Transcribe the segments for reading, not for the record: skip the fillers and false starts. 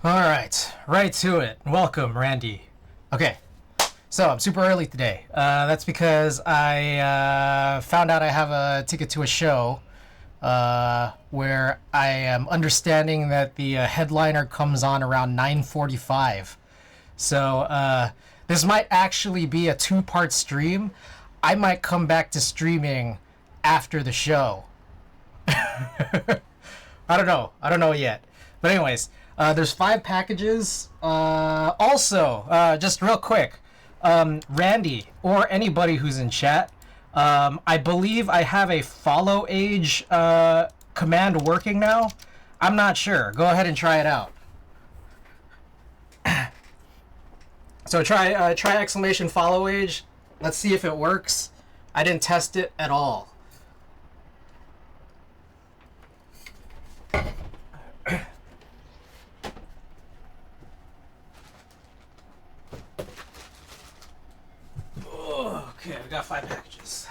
Alright, right to it. Welcome, Randy. Okay, so I'm super early today. That's because I found out I have a ticket to a show where I am understanding that the headliner comes on around 9:45. So this might actually be a two-part stream. I might come back to streaming after the show. I don't know. I don't know yet. But anyways, there's 5 packages. Also, just real quick, Randy or anybody who's in chat, I believe I have a follow age command working now. I'm not sure. Go ahead and try it out. So try exclamation follow age. Let's see if it works. I didn't test it at all. Okay, we got 5 packages.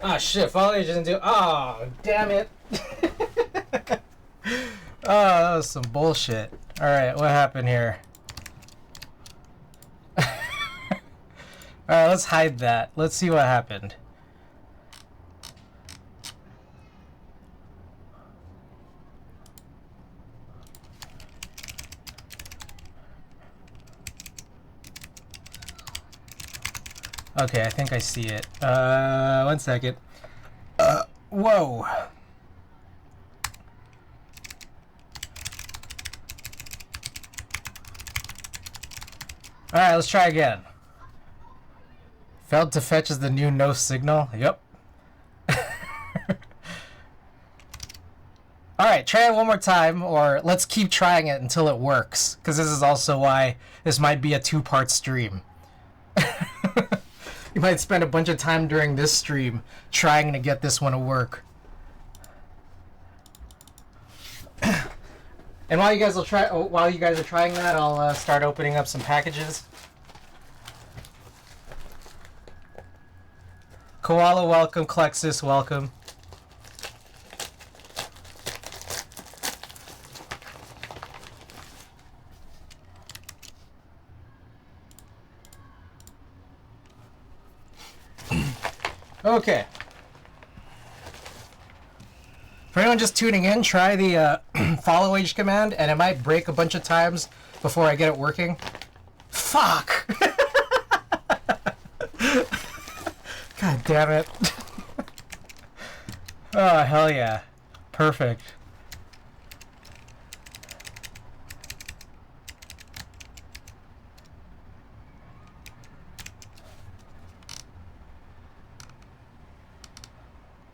Ah, shit, follow age didn't do. Oh, damn it. Oh, that was some bullshit. Alright, what happened here? Alright, let's hide that. Let's see what happened. Okay, I think I see it. 1 second. Whoa. Alright, let's try again. Failed to fetch is the new no signal. Yep. Alright, try it one more time, or let's keep trying it until it works. Because this is also why this might be a 2-part stream. You might spend a bunch of time during this stream trying to get this one to work. And while you guys are trying that, I'll start opening up some packages. Koala, welcome. Klexus, welcome. Okay. For anyone just tuning in, try the follow age command, and it might break a bunch of times before I get it working. Fuck! God damn it. Oh, hell yeah. Perfect.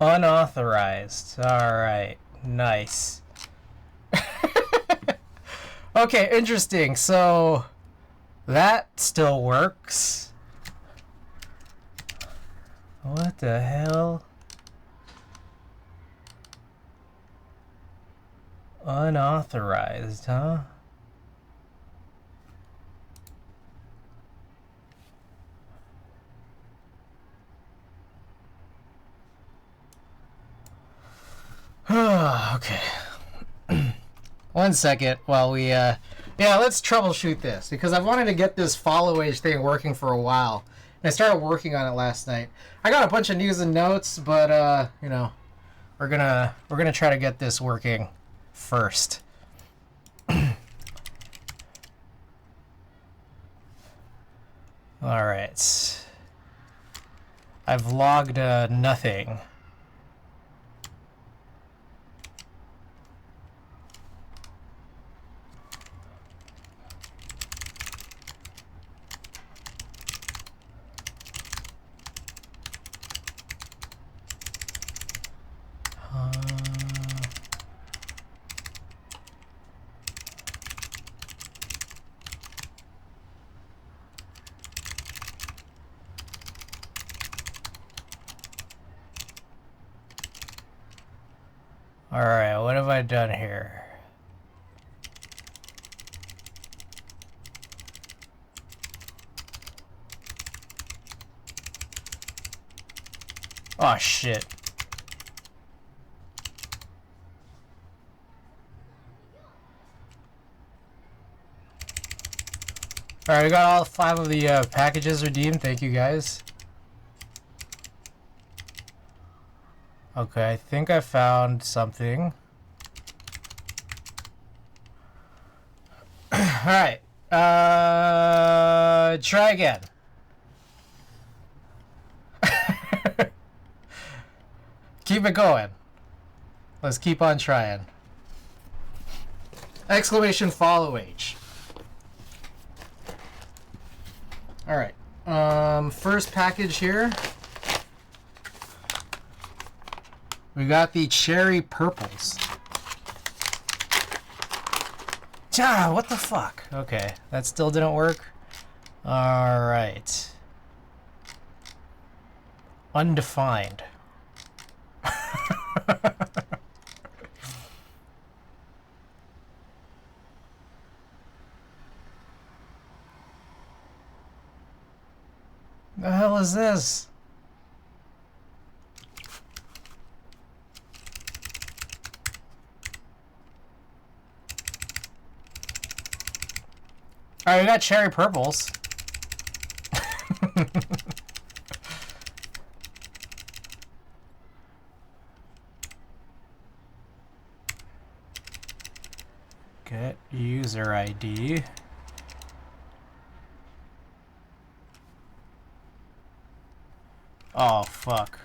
Unauthorized. Alright. Nice. Okay, interesting. So, that still works. What the hell? Unauthorized, huh? Okay. 1 second while we, yeah, let's troubleshoot this, because I've wanted to get this follow age thing working for a while. And I started working on it last night. I got a bunch of news and notes, but, you know, we're gonna try to get this working first. Alright. I've logged, nothing. Alright, what have I done here? Oh shit. Alright, we got all 5 of the packages redeemed. Thank you, guys. Okay, I think I found something. Alright. Try again. Keep it going. Let's keep on trying. Exclamation follow H. Alright. First package here. We got the cherry purples. Ah, what the fuck? Okay, that still didn't work. Alright. Undefined. The hell is this? Alright, we got cherry purples. Get user ID. Oh, fuck.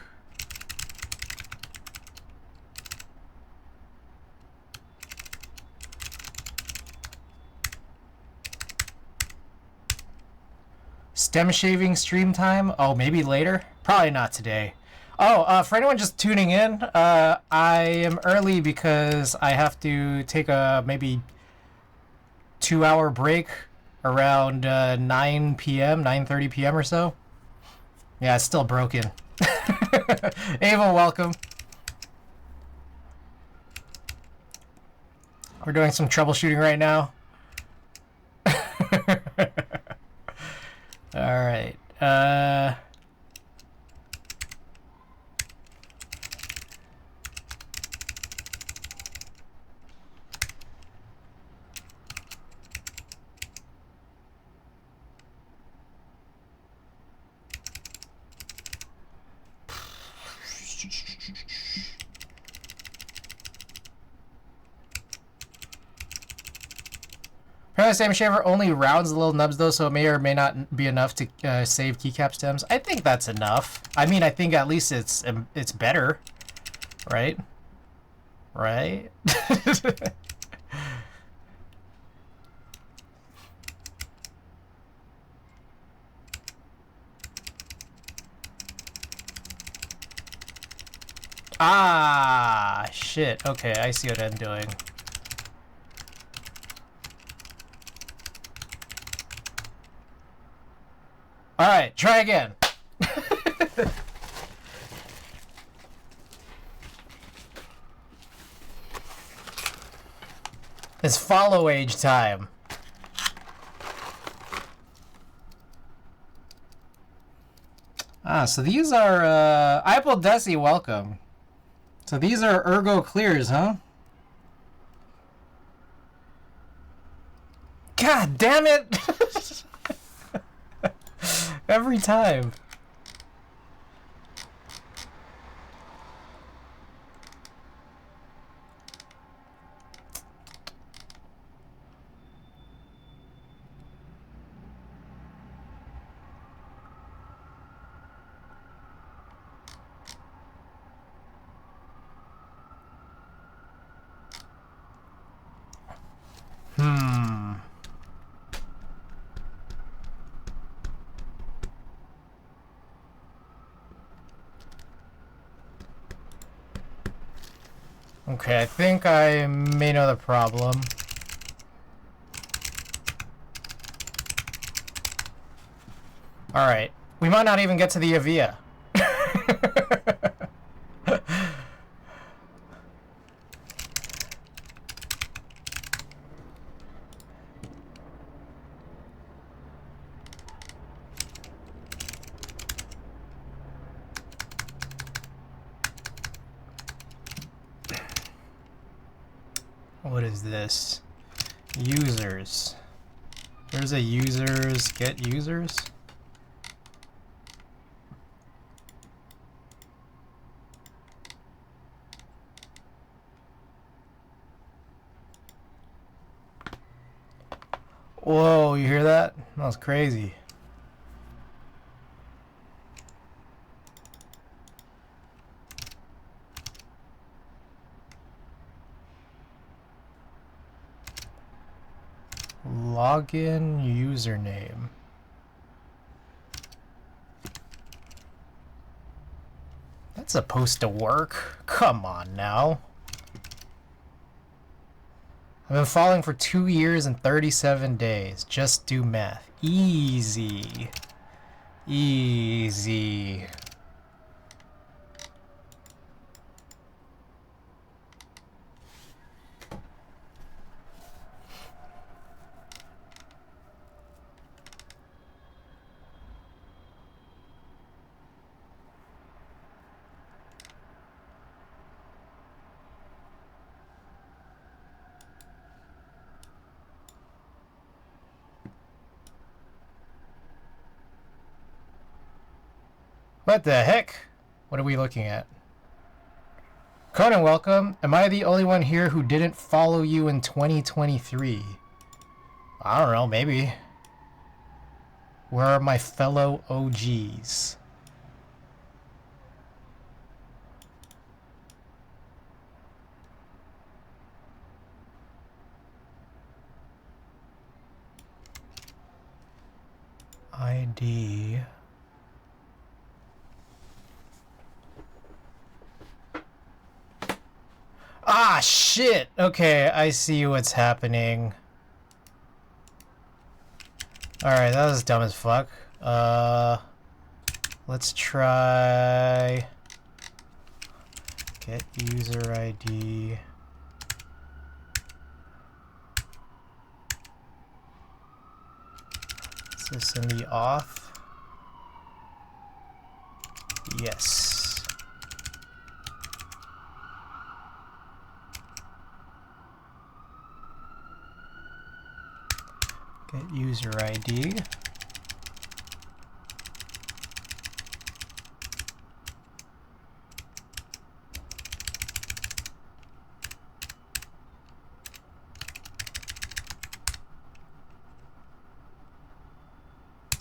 Stem shaving stream time? Oh, maybe later? Probably not today. Oh, for anyone just tuning in, I am early because I have to take a maybe 2-hour break around 9 p.m., 9:30 p.m. or so. Yeah, it's still broken. Ava, welcome. We're doing some troubleshooting right now. Alright. Apparently, Sam Shaver only rounds the little nubs though, so it may or may not be enough to save keycap stems. I think that's enough. I mean, I think at least it's better, right? Right? Ah, shit. Okay, I see what I'm doing. Alright, try again. It's follow age time. Ah, so these are, Apple Desi, welcome. So these are Ergo Clears, huh? God damn it! Every time. Okay, I think I may know the problem. Alright. We might not even get to the evija. What is this? Users. There's a users, get users. Whoa, you hear that? That was crazy. Login username. That's supposed to work. Come on now. I've been following for 2 years and 37 days. Just do math. Easy. Easy. What the heck? What are we looking at? Conan, welcome. Am I the only one here who didn't follow you in 2023? I don't know, maybe. Where are my fellow OGs? ID. Ah, shit! Okay, I see what's happening. Alright, that was dumb as fuck. Let's try... Get user ID. Is this in the auth? Yes. Get user ID.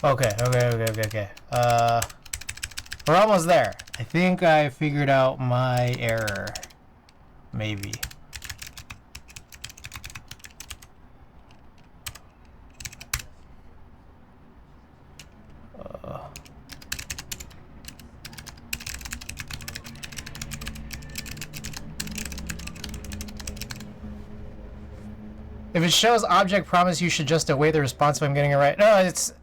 Okay. We're almost there. I think I figured out my error. Maybe. If it shows object promise, you should just await the response if I'm getting it right. No, it's...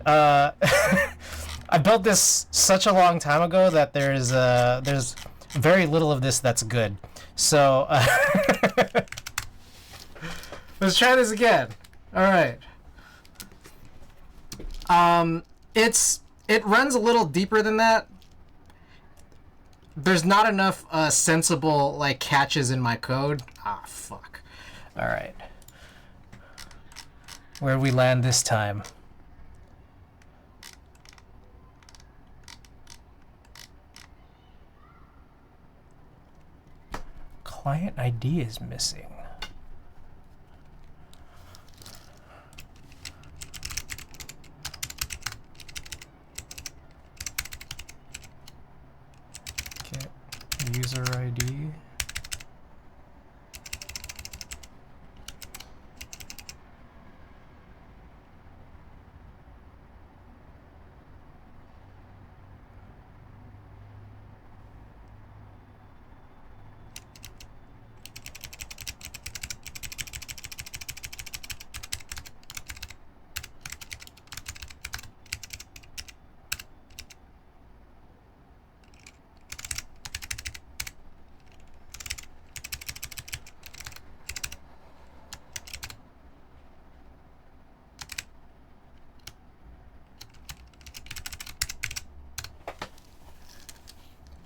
I built this such a long time ago that there's very little of this that's good. So, let's try this again. All right. It runs a little deeper than that. There's not enough sensible like catches in my code. Ah, fuck. All right. Where we land this time? Client ID is missing. Get user ID.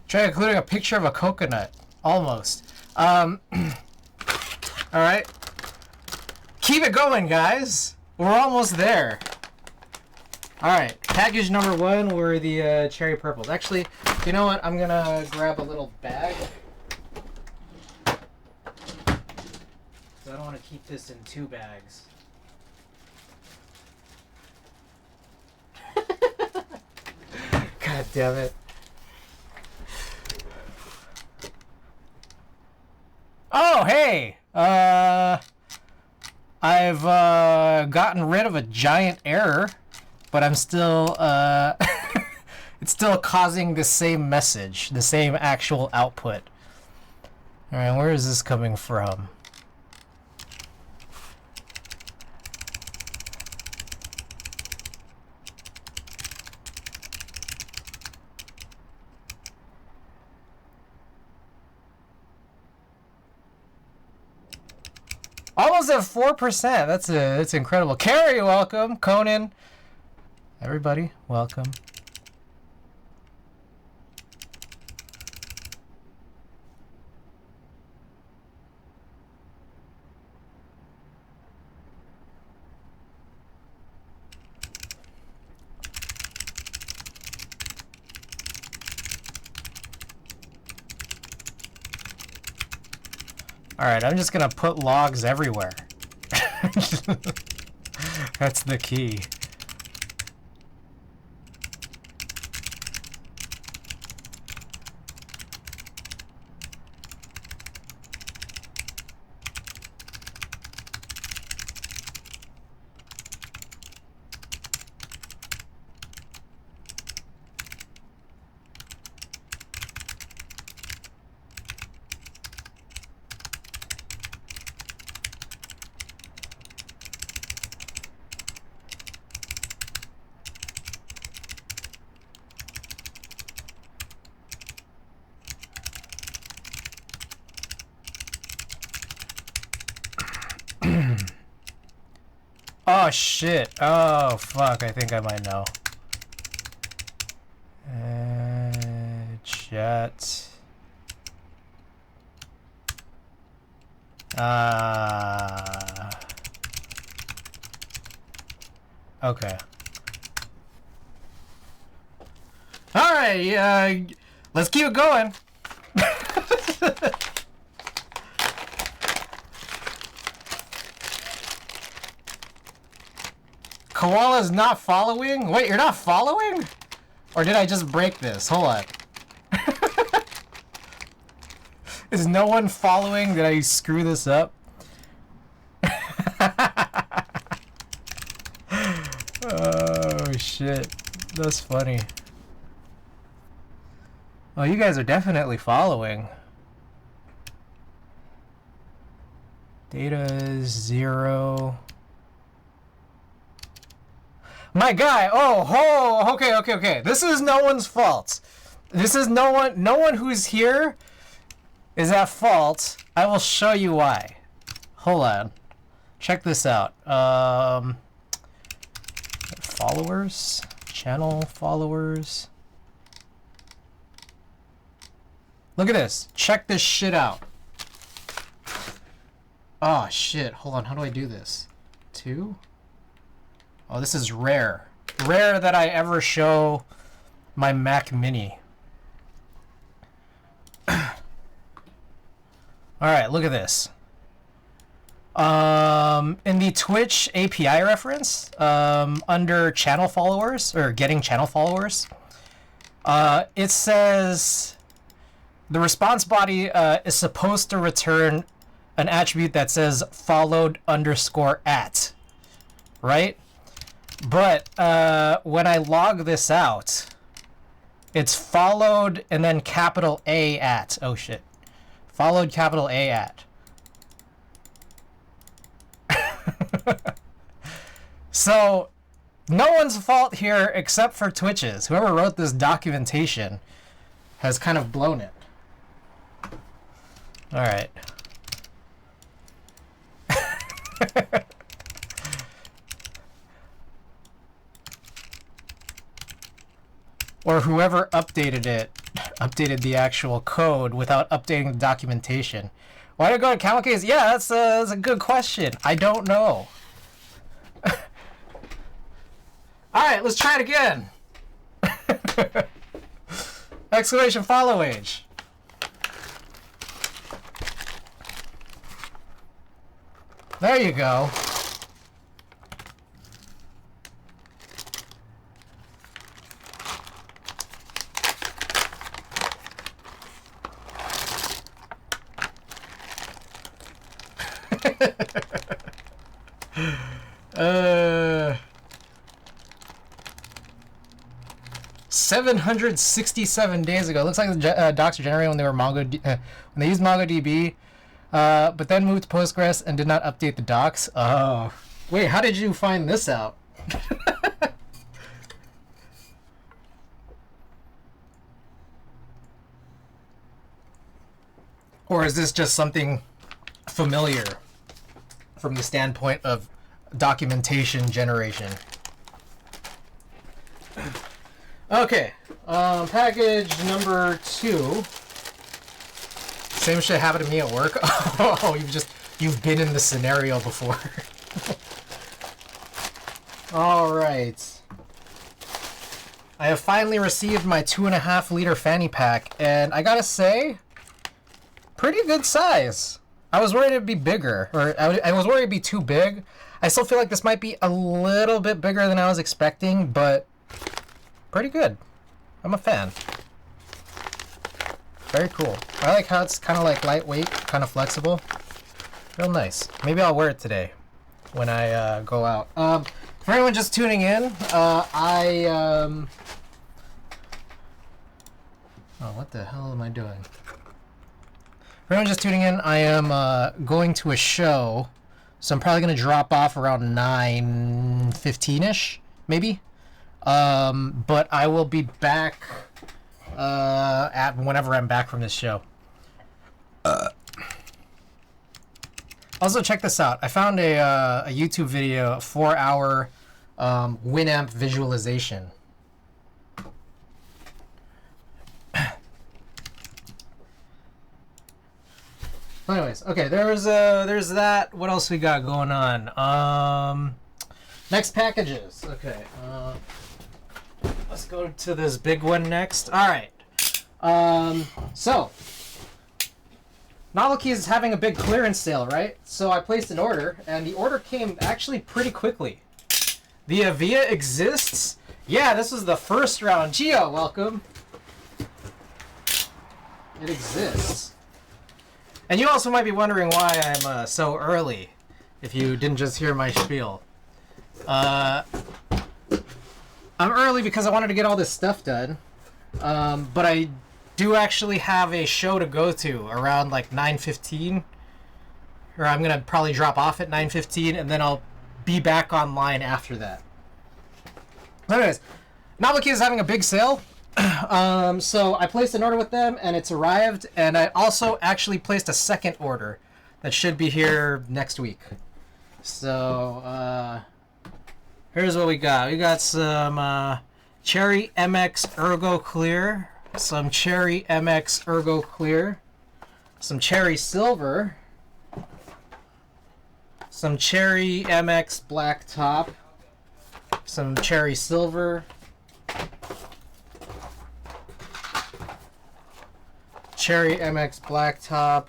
Try including a picture of a coconut. Almost. Alright. Keep it going, guys. We're almost there. Alright, package number 1 were the cherry purples. Actually, you know what? I'm gonna grab a little bag. I don't want to keep this in 2 bags. God damn it. Oh, hey! I've gotten rid of a giant error, but I'm still, it's still causing the same message, the same actual output. Alright, where is this coming from? Almost at 4%. That's incredible. Carrie, welcome. Conan, everybody, welcome. Alright, I'm just gonna put logs everywhere. That's the key. Oh shit. Oh fuck, I think I might know. Chat. Okay. Alright, let's keep it going. Koala's not following? Wait, you're not following? Or did I just break this? Hold on. Is no one following? Did I screw this up? Oh shit. That's funny. Oh, you guys are definitely following. Data is 0. My guy, okay. This is no one's fault. This is no one who's here is at fault. I will show you why. Hold on. Check this out. Followers, channel followers. Look at this. Check this shit out. Oh shit, hold on, how do I do this? 2? Oh, this is rare. Rare that I ever show my Mac Mini. Alright, look at this. In the Twitch API reference, under channel followers, or getting channel followers, it says the response body is supposed to return an attribute that says followed _at, right? But when I log this out, it's followed and then capital A at. Oh shit. Followed capital A at. So, no one's fault here except for Twitch's. Whoever wrote this documentation has kind of blown it. Alright. Or whoever updated it, updated the actual code without updating the documentation. Why did it go to camel case? Yeah, that's a good question. I don't know. Alright, let's try it again. Exclamation follow age. There you go. uh 767 days ago. Looks like the docs were generated when they were when they used MongoDB, but then moved to Postgres and did not update the docs. Oh, wait, how did you find this out? Or is this just something familiar from the standpoint of documentation generation? Okay, package number 2. Same shit happened to me at work. Oh, you've been in the scenario before. All right. I have finally received my 2.5 liter fanny pack, and I gotta say, pretty good size. I was worried it'd be bigger, or I was worried it'd be too big. I still feel like this might be a little bit bigger than I was expecting, but pretty good. I'm a fan. Very cool. I like how it's kind of like lightweight, kind of flexible. Real nice. Maybe I'll wear it today when I go out. For anyone just tuning in, oh, what the hell am I doing? For anyone just tuning in, I am going to a show, so I'm probably going to drop off around 9:15-ish, maybe. But I will be back at whenever I'm back from this show. Also, check this out. I found a YouTube video, a 4-hour Winamp visualization. Anyways, okay, there's that. What else we got going on? Next packages. Okay. Let's go to this big one next. All right. So Novelty is having a big clearance sale, right? So I placed an order, and the order came actually pretty quickly. The evija exists. Yeah, this was the first round. Gio, welcome. It exists. And you also might be wondering why I'm so early, if you didn't just hear my spiel. I'm early because I wanted to get all this stuff done, but I do actually have a show to go to around like 9:15, or I'm gonna probably drop off at 9:15, and then I'll be back online after that. Anyways, Novelty is having a big sale. So I placed an order with them, and it's arrived, and I also actually placed a second order that should be here next week. So here's what we got. We got some Cherry MX Ergo Clear, some Cherry MX Ergo Clear, some Cherry Silver, some Cherry MX Black Top, some Cherry Silver, Cherry MX Black Top,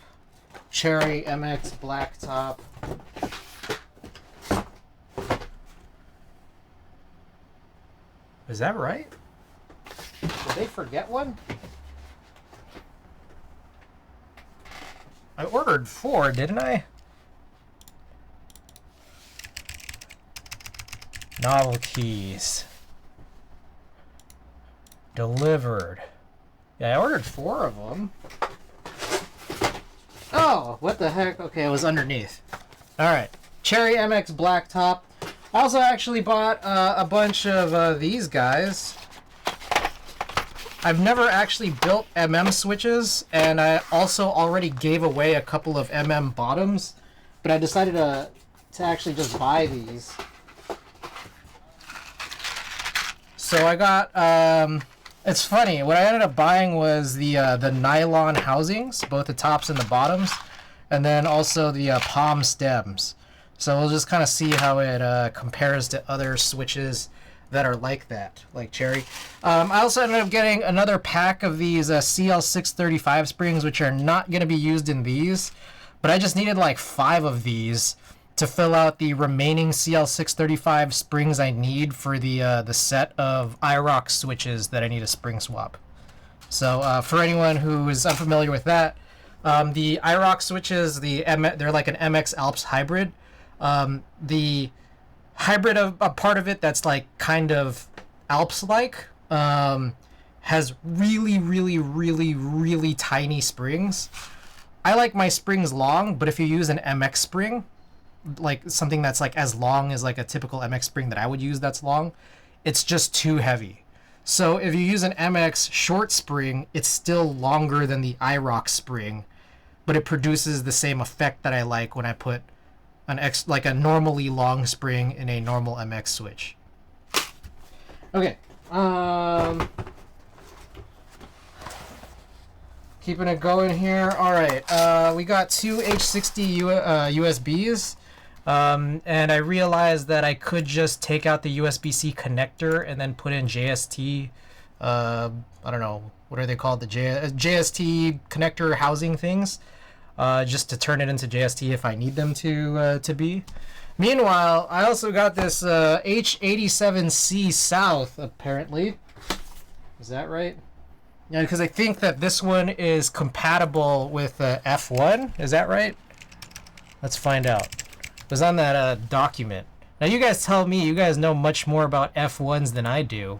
Cherry MX Black Top. Is that right? Did they forget one? I ordered 4, didn't I? Novelties. Delivered. Yeah, I ordered 4 of them. Oh, what the heck? Okay, it was underneath. Alright. Cherry MX Black Top. I also actually bought a bunch of these guys. I've never actually built MM switches, and I also already gave away a couple of MM bottoms, but I decided to actually just buy these. So I got, it's funny, what I ended up buying was the nylon housings, both the tops and the bottoms, and then also the palm stems. So we'll just kind of see how it compares to other switches that are like that, like cherry. I also ended up getting another pack of these CL635 springs, which are not going to be used in these, but I just needed like 5 of these to fill out the remaining CL635 springs I need for the set of IROC switches that I need a spring swap. So for anyone who is unfamiliar with that, the IROC switches, they're like an MX Alps hybrid. The hybrid of a part of it that's like kind of Alps-like has really, really, really, really tiny springs. I like my springs long, but if you use an MX spring, like something that's like as long as like a typical MX spring that I would use that's long, it's just too heavy. So if you use an MX short spring, it's still longer than the IROC spring, but it produces the same effect that I like when I put like a normally long spring in a normal MX switch. Okay. Keeping it going here. All right. We got 2 H60 USBs. And I realized that I could just take out the USB-C connector and then put in JST. I don't know. What are they called? The JST connector housing things. Just to turn it into JST if I need them to be. Meanwhile, I also got this H87C South, apparently. Is that right? Yeah, because I think that this one is compatible with F1. Is that right? Let's find out. It was on that document. Now, you guys tell me. You guys know much more about F1s than I do.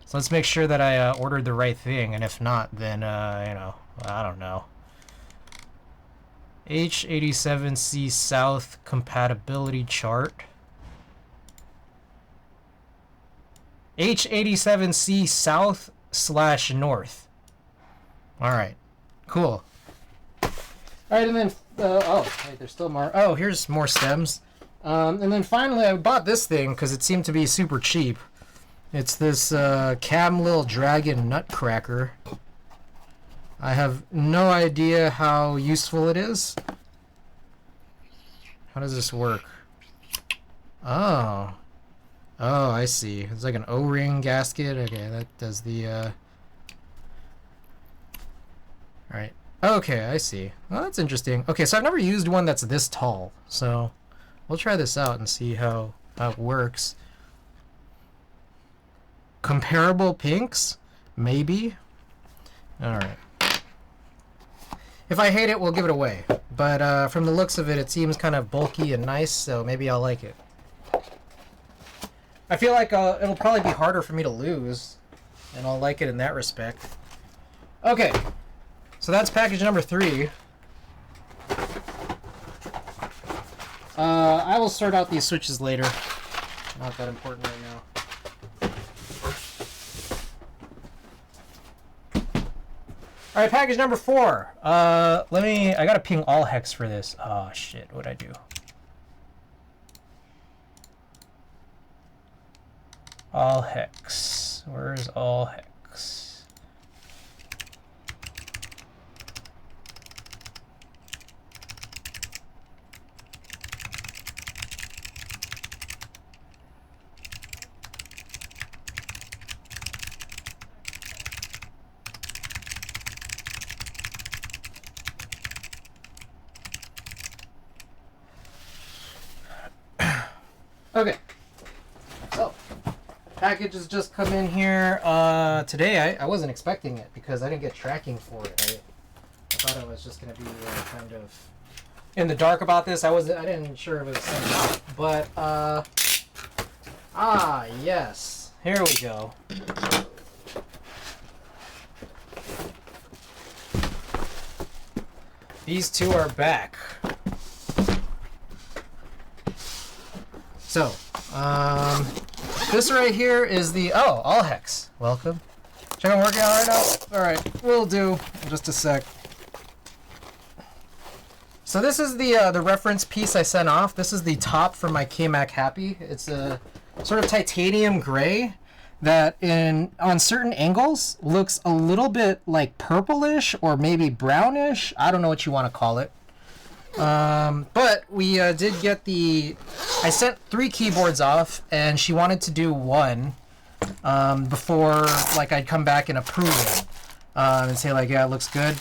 So let's make sure that I ordered the right thing. And if not, then, I don't know. H87C South compatibility chart. H87C South / North. Alright. Cool. Alright, and then... wait, there's still more. Oh, here's more stems. And then finally, I bought this thing because it seemed to be super cheap. It's this Cam Lil Dragon Nutcracker. I have no idea how useful it is. How does this work? Oh. Oh, I see. It's like an O-ring gasket. Okay, that does the... Alright. Okay, I see. Well, that's interesting. Okay, so I've never used one that's this tall. So we'll try this out and see how it works. Comparable pinks? Maybe? Alright. If I hate it, we'll give it away. But from the looks of it, it seems kind of bulky and nice, so maybe I'll like it. I feel like it'll probably be harder for me to lose, and I'll like it in that respect. Okay, so that's package number 3. I will sort out these switches later. Not that important right now. All right, package number 4. I gotta ping all hex for this. Oh shit, what'd I do? All hex. Where's all hex? Okay, so package has just come in here today. I wasn't expecting it because I didn't get tracking for it. I thought I was just gonna be kind of in the dark about this. I didn't sure it was sent out, but yes, here we go. These two are back. So, this right here is the... Oh, all hex. Welcome. Check I'm working on right now? Alright, will do. In just a sec. So this is the reference piece I sent off. This is the top for my K-Mac Happy. It's a sort of titanium gray that on certain angles looks a little bit like purplish or maybe brownish. I don't know what you want to call it. But we did get I sent 3 keyboards off, and she wanted to do 1. before like I'd come back and approve it and say like, yeah, it looks good.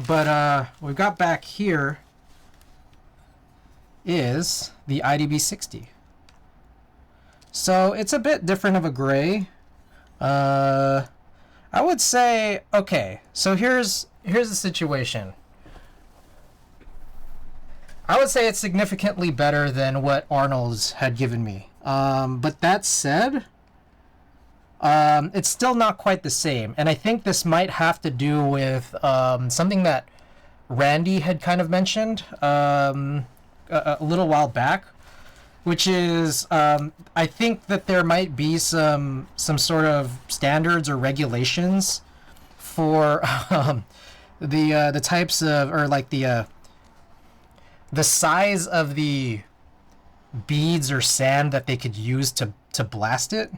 But we've got back here is the IDB60. So it's a bit different of a gray. I would say, okay, so here's the situation. I would say it's significantly better than what Arnold's had given me. But that said, it's still not quite the same. And I think this might have to do with something that Randy had kind of mentioned a little while back, which is I think that there might be some sort of standards or regulations for the types of, or like the size of the beads or sand that they could use to blast it.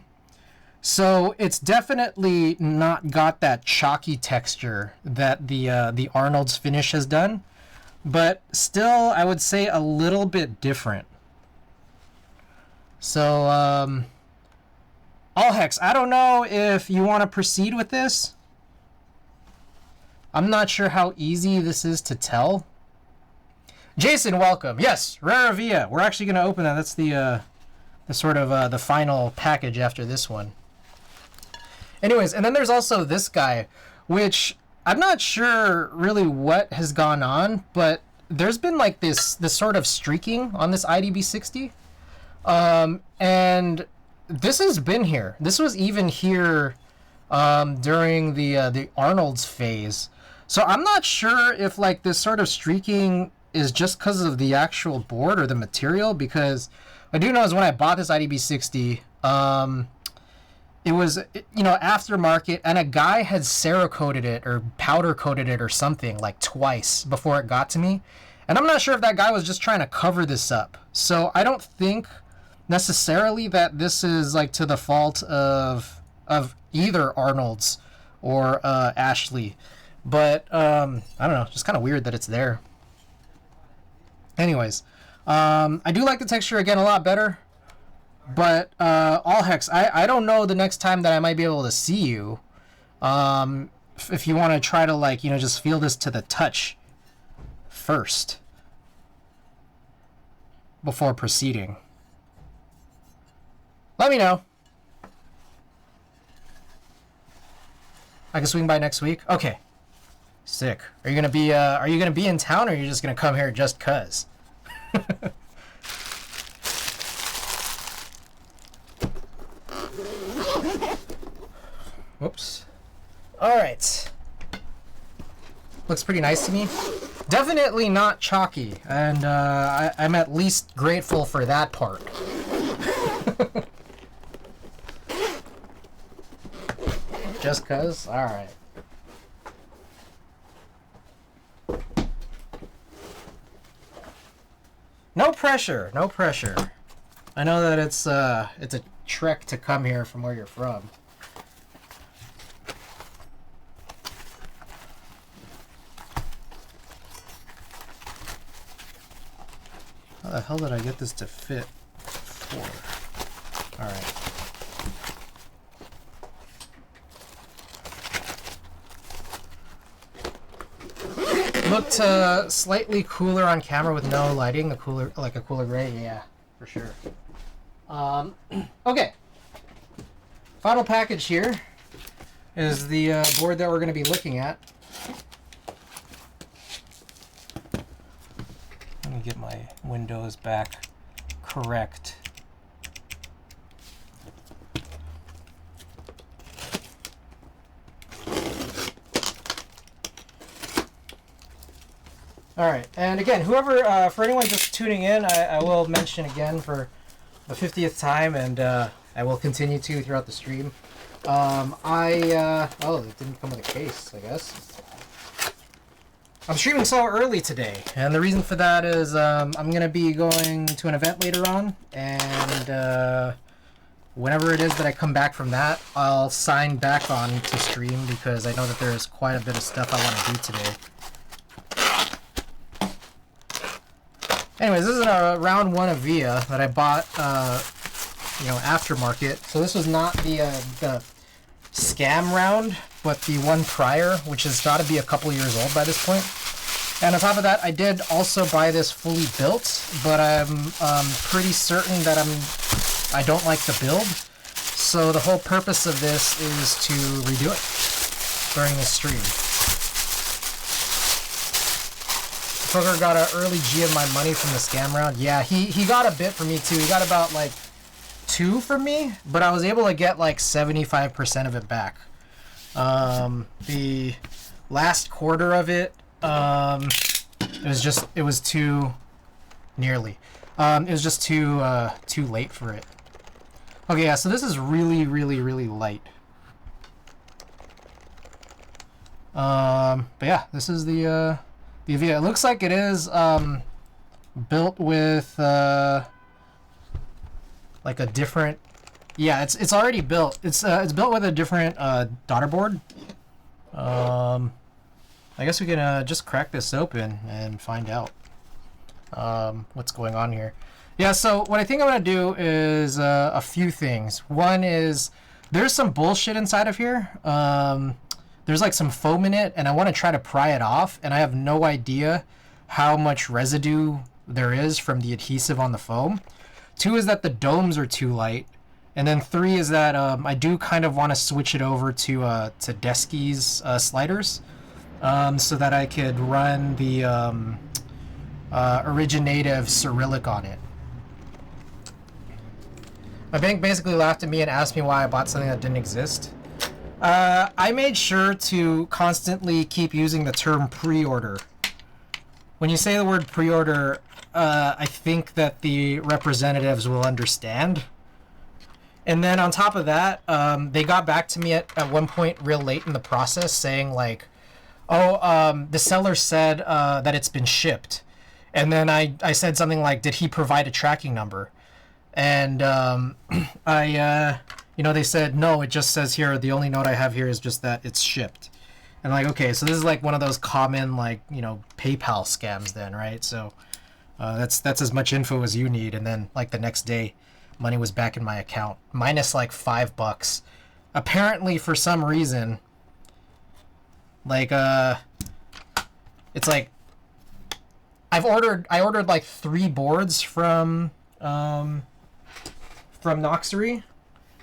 So it's definitely not got that chalky texture that the Arnold's finish has done, but still I would say a little bit different. So Allhex, I don't know if you want to proceed with this. I'm not sure how easy this is to tell. Jason, welcome. Yes, Rare Evija. We're actually going to open that. That's the sort of the final package after this one. Anyways, and then there's also this guy, which I'm not sure really what has gone on, but there's been like this sort of streaking on this IDB60. And this has been here. This was even here during the Arnold's phase. So I'm not sure if like this sort of streaking is just because of the actual board or the material, because I do know is when I bought this IDB60, it was, you know, aftermarket, and a guy had Cerakoted it or powder coated it or something like twice before it got to me. And I'm not sure if that guy was just trying to cover this up. So I don't think necessarily that this is like to the fault of either Arnold's or Ashley. But I don't know, just kind of weird that it's there. Anyways, I do like the texture again a lot better. But Allhex, I don't know the next time that I might be able to see you. If you want to try to like, you know, just feel this to the touch first before proceeding. Let me know. I can swing by next week. Okay. Sick. Are you gonna be in town, or are you just gonna come here just cause? Whoops. All right. Looks pretty nice to me. Definitely not chalky, and I'm at least grateful for that part. Just cause? All right. No pressure, no pressure. I know that it's a trek to come here from where you're from. How the hell did I get this to fit for? All right. Looked slightly cooler on camera with no lighting. A cooler gray, yeah, for sure. Okay. Final package here is the board that we're going to be looking at. Let me get my windows back correct. All right, and again, whoever, for anyone just tuning in, I will mention again for the 50th time, and I will continue to throughout the stream. Oh, it didn't come with a case, I guess. I'm streaming so early today, and the reason for that is I'm going to be going to an event later on, and whenever it is that I come back from that, I'll sign back on to stream, because I know that there is quite a bit of stuff I want to do today. Anyways, this is a round one Evija that I bought aftermarket. So this was not the scam round, but the one prior, which has got to be a couple years old by this point. And on top of that, I did also buy this fully built, but I'm pretty certain that I don't like the build. So the whole purpose of this is to redo it during this stream. Poker got an early G of my money from the scam round. Yeah, he got a bit from me too. He got about like 2 from me, but I was able to get like 75% of it back. The last quarter of it, it was too late for it. Okay, yeah, so this is really, really, really light. But yeah, this is the evija. It looks like it is built with like a different. Yeah, it's already built. It's built with a different daughter board. I guess we can just crack this open and find out what's going on here. Yeah, so what I think I'm going to do is a few things. One is there's some bullshit inside of here. There's like some foam in it, and I want to try to pry it off, and I have no idea how much residue there is from the adhesive on the foam. 2 is that the domes are too light. And then 3 is that I do kind of want to switch it over to Desky's sliders so that I could run the originative Cyrillic on it. My bank basically laughed at me and asked me why I bought something that didn't exist. I made sure to constantly keep using the term pre-order. When you say the word pre-order, I think that the representatives will understand. And then on top of that, they got back to me at one point real late in the process saying like, the seller said that it's been shipped. And then I said something like, did he provide a tracking number? And they said, no, it just says here, the only note I have here is just that it's shipped. And like, okay, so this is like one of those common like, PayPal scams then, right? So that's as much info as you need. And then like the next day, money was back in my account, minus like $5. Apparently for some reason, like it's like I ordered like 3 boards from Noxery,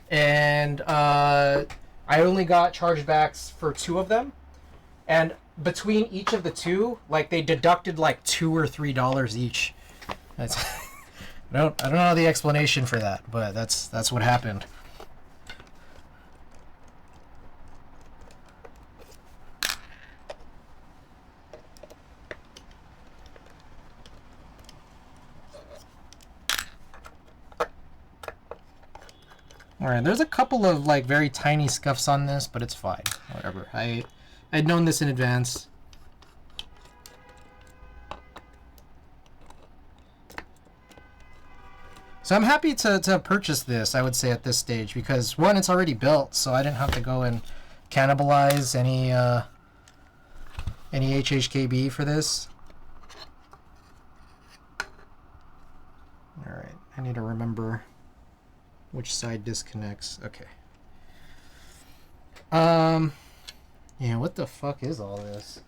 and I only got chargebacks for 2 of them, and between each of the 2, like they deducted like $2 or $3 each. That's I don't know the explanation for that, but that's what happened. Alright, there's a couple of like very tiny scuffs on this, but it's fine. Whatever. I'd known this in advance. So I'm happy to purchase this, I would say, at this stage, because one, it's already built, so I didn't have to go and cannibalize any HHKB for this. Alright, I need to remember which side disconnects. Okay. Yeah, what the fuck is all this?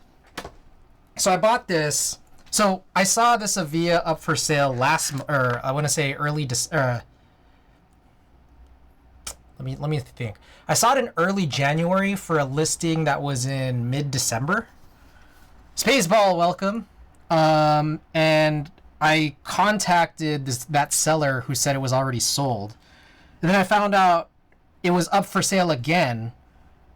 So I bought this. So I saw this evija up for sale I want to say early let me think. I saw it in early January for a listing that was in mid-December. Spaceball, welcome. And I contacted that seller who said it was already sold. And then I found out it was up for sale again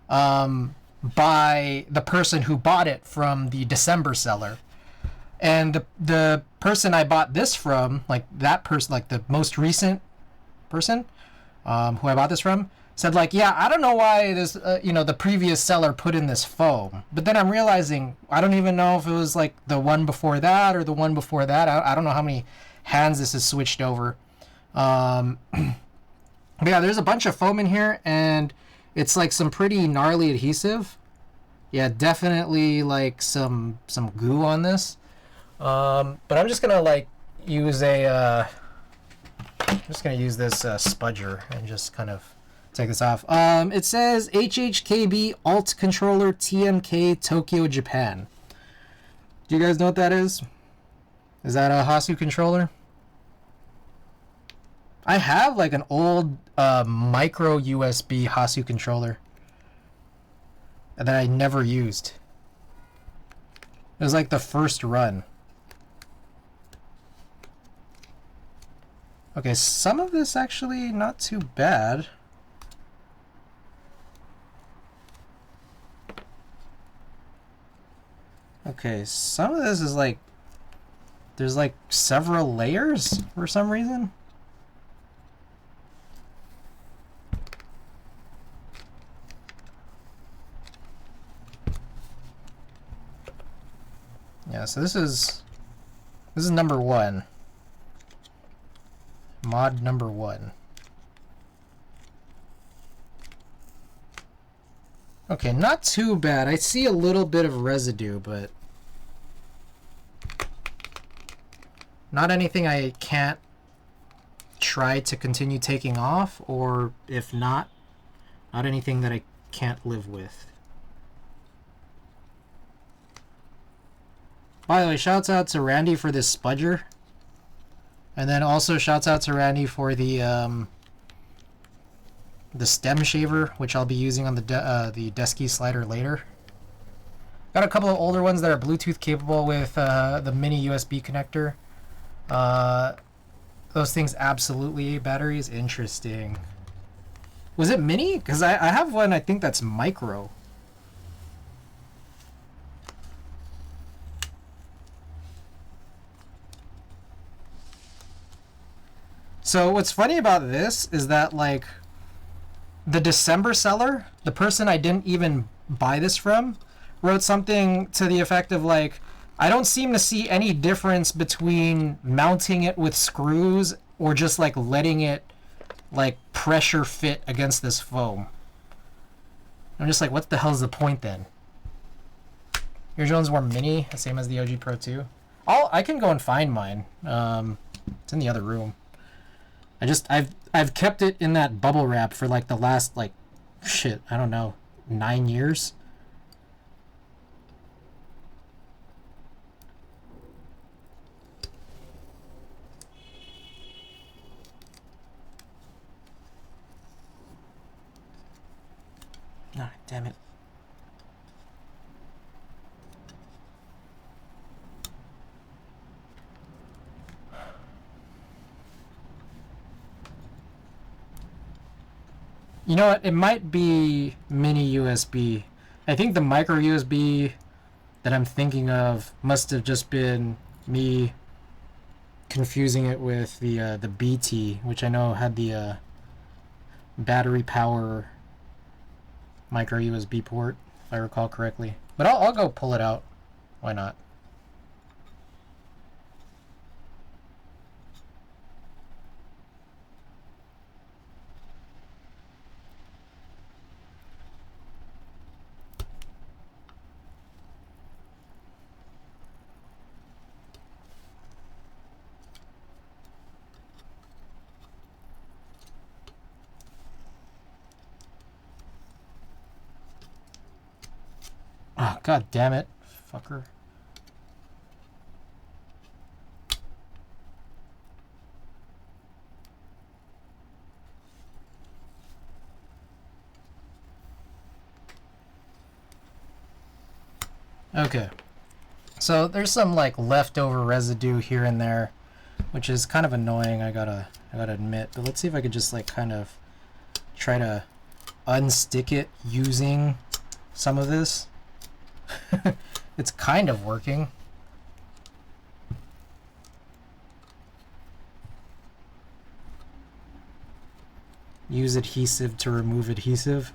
by the person who bought it from the December seller. And the person I bought this from, like that person, like the most recent person who I bought this from, said like, yeah, I don't know why this, the previous seller put in this foam. But then I'm realizing, I don't even know if it was like the one before that or the one before that. I don't know how many hands this is switched over. But yeah, there's a bunch of foam in here, and it's like some pretty gnarly adhesive. Yeah, definitely like some goo on this. But I'm just gonna like use a just gonna use this spudger and just kind of take this off. It says HHKB Alt Controller TMK Tokyo, Japan. Do you guys know what that is? Is that a Hasu controller? I have like an old micro USB Hasu controller that I never used. It was like the first run. Okay, some of this actually not too bad. Okay, some of this is like, there's like several layers for some reason. Yeah, so this is number 1. Mod number 1. Okay, not too bad. I see a little bit of residue, but not anything I can't try to continue taking off, or if not anything that I can't live with. By the way, shouts out to Randy for this spudger. And then also shouts out to Randy for the stem shaver, which I'll be using on the Desky slider later. Got a couple of older ones that are Bluetooth capable with the mini USB connector. Those things absolutely batteries. Interesting. Was it mini? Because I have one I think that's micro. So what's funny about this is that, like, the December seller, the person I didn't even buy this from, wrote something to the effect of, like, I don't seem to see any difference between mounting it with screws or just, like, letting it, like, pressure fit against this foam. I'm just like, what the hell's the point then? Your Jones were mini, same as the OG Pro 2. I can go and find mine. It's in the other room. I've kept it in that bubble wrap for like the last, like, shit, I don't know, 9 years. Ah, damn it. You know what? It might be mini USB. I think the micro USB that I'm thinking of must have just been me confusing it with the BT, which I know had the battery power micro USB port, if I recall correctly. But I'll go pull it out. Why not? Oh, god damn it, fucker. Okay. So there's some like leftover residue here and there, which is kind of annoying, I gotta admit. But let's see if I could just like kind of try to unstick it using some of this. It's kind of working. Use adhesive to remove adhesive.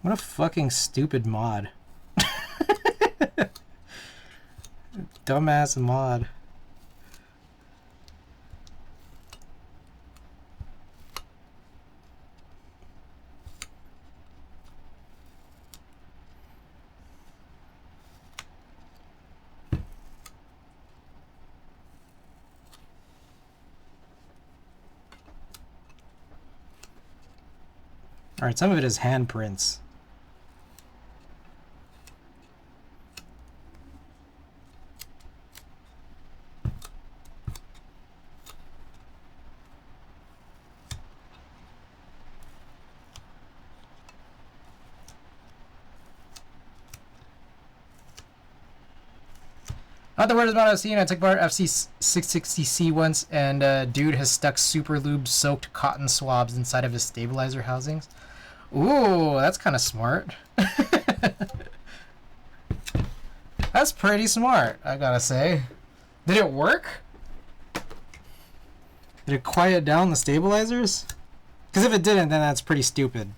What a fucking stupid mod. Dumbass mod. Alright, some of it is handprints. Not the word about I've seen. I took part FC 660C once, and dude has stuck super lube soaked cotton swabs inside of his stabilizer housings. Ooh, that's kind of smart. That's pretty smart, I gotta say. Did it work? Did it quiet down the stabilizers? Because if it didn't, then that's pretty stupid.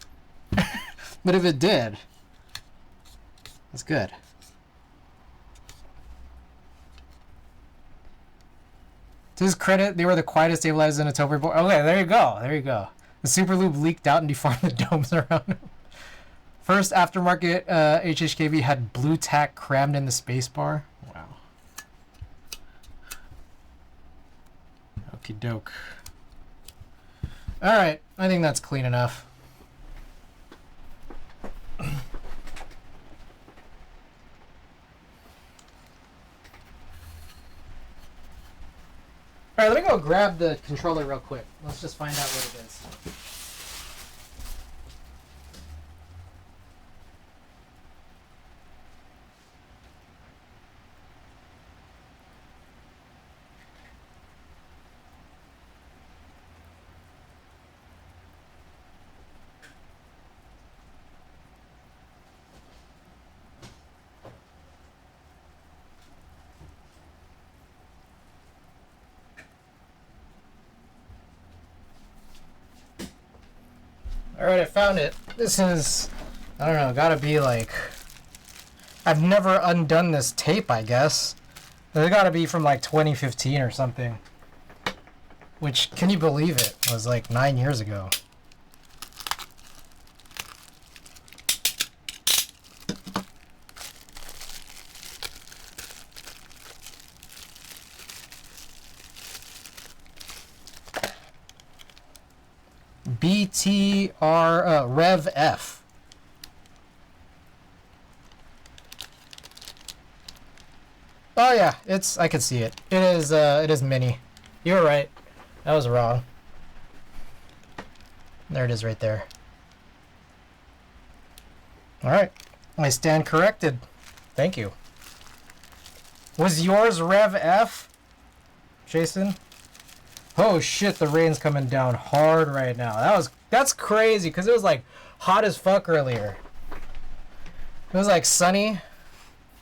But if it did, that's good. To his credit, they were the quietest stabilizers in a tow board. Okay, there you go. There you go. The super lube leaked out and deformed the domes around him. First aftermarket HHKV had blue tack crammed in the spacebar. Wow. Okie doke. Alright, I think that's clean enough. Alright, let me go grab the controller real quick. Let's just find out what it is. Alright, I found it. This is, I don't know, gotta be like, I've never undone this tape, I guess. It gotta be from like 2015 or something. Which, can you believe it, was like 9 years ago. BTR Rev F. Oh yeah, I can see it. It is mini. You were right. I was wrong. There it is right there. Alright. I stand corrected. Thank you. Was yours Rev F, Jason? Oh shit, the rain's coming down hard right now. That's crazy, because it was like hot as fuck earlier. It was like sunny,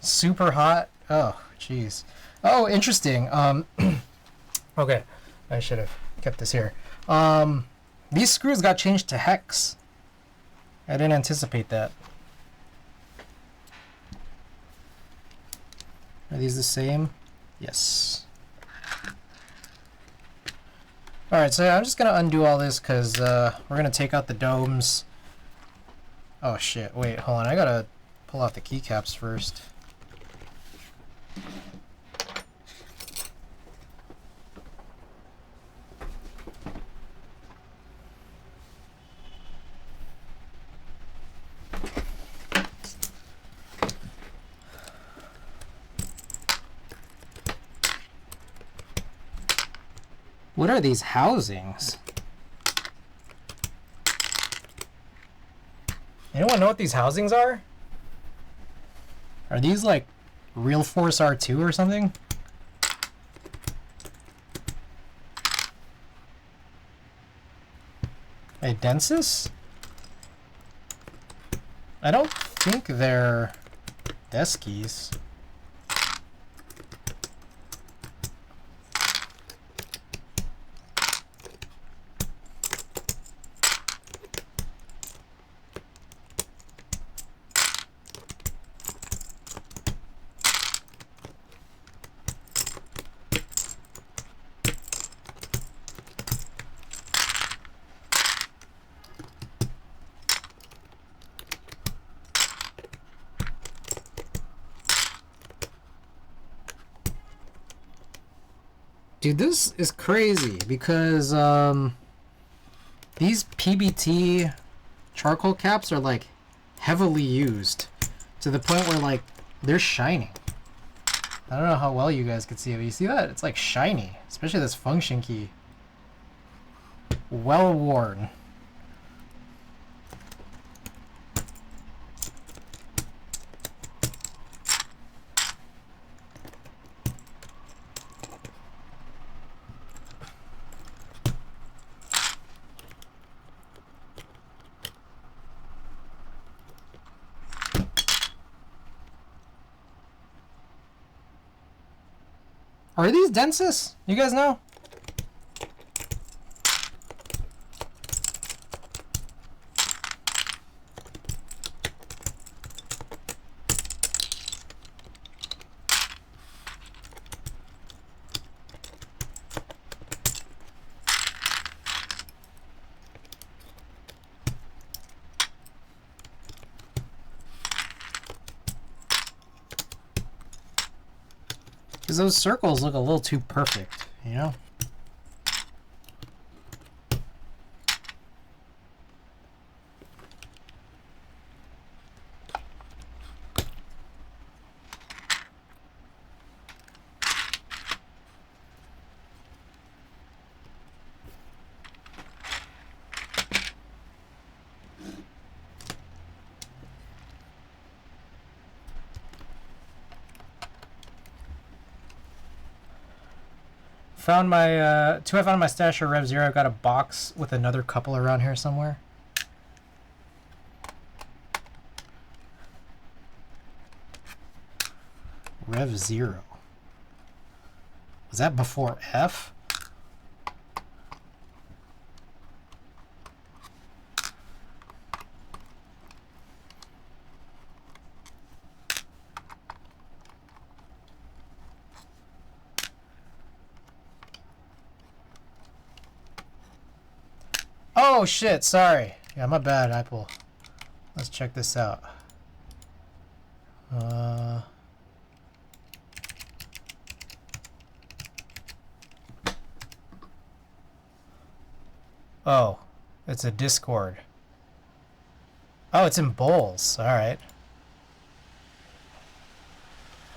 super hot. Oh, jeez. Oh, interesting. Okay, I should have kept this here. These screws got changed to hex. I didn't anticipate that. Are these the same? Yes. Alright, so I'm just going to undo all this because we're going to take out the domes. Oh shit, wait, hold on. I got to pull off the keycaps first. What are these housings? Anyone know what these housings are? Are these like Real Force R2 or something? A Densis? I don't think they're deskies. Dude, this is crazy because these PBT charcoal caps are like heavily used to the point where like they're shining. I don't know how well you guys can see it, but you see that? It's like shiny, especially this function key. Well worn. Are these densus? You guys know? Because those circles look a little too perfect, you know? Found my, two I found in my stash are Rev Zero. I've got a box with another couple around here somewhere. Rev Zero. Was that before F? Oh shit, sorry. Yeah, my bad, Apple. Let's check this out. Oh, it's a Discord. Oh, it's in bowls. Alright.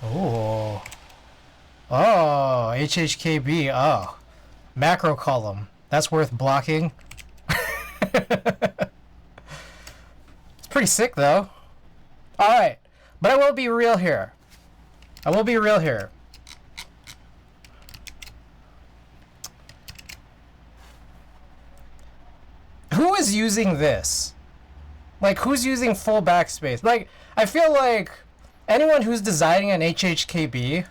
Oh. Oh, HHKB. Oh. Macro column. That's worth blocking. It's pretty sick, though. Alright. But I will be real here. I will be real here. Who is using this? Like, who's using full backspace? Like, I feel like anyone who's designing an HHKB,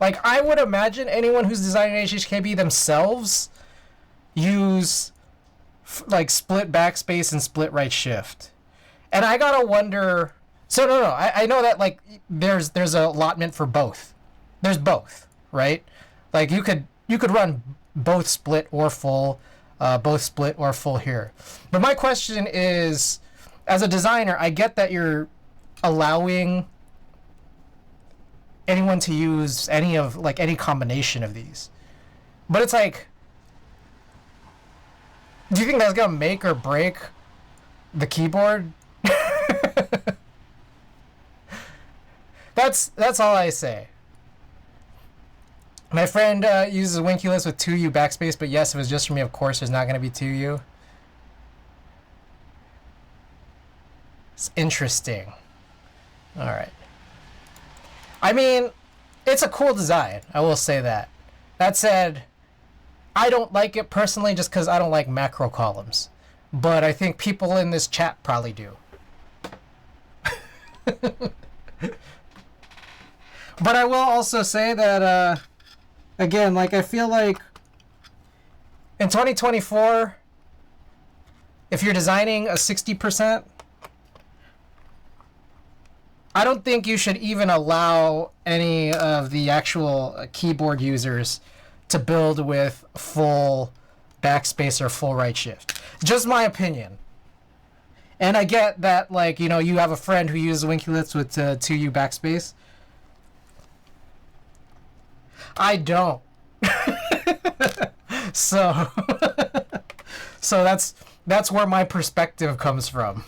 like, I would imagine anyone who's designing an HHKB themselves use like split backspace and split right shift. And I gotta wonder, so no, I know that like there's a allotment for both. There's both, right? Like you could run both split or full, both split or full here. But my question is, as a designer, I get that you're allowing anyone to use any combination of these. But it's like, do you think that's gonna make or break the keyboard? That's all I say. My friend uses Winculus with 2U backspace, but yes, if it was just for me, of course, there's not gonna be 2U. It's interesting. All right. I mean, it's a cool design. I will say that. That said, I don't like it personally just because I don't like macro columns. But I think people in this chat probably do. But I will also say that, again, like, I feel like in 2024, if you're designing a 60%, I don't think you should even allow any of the actual keyboard users to build with full backspace or full right shift. Just my opinion. And I get that, like, you know, you have a friend who uses Winculets with 2U backspace. I don't. So, so that's That's where my perspective comes from.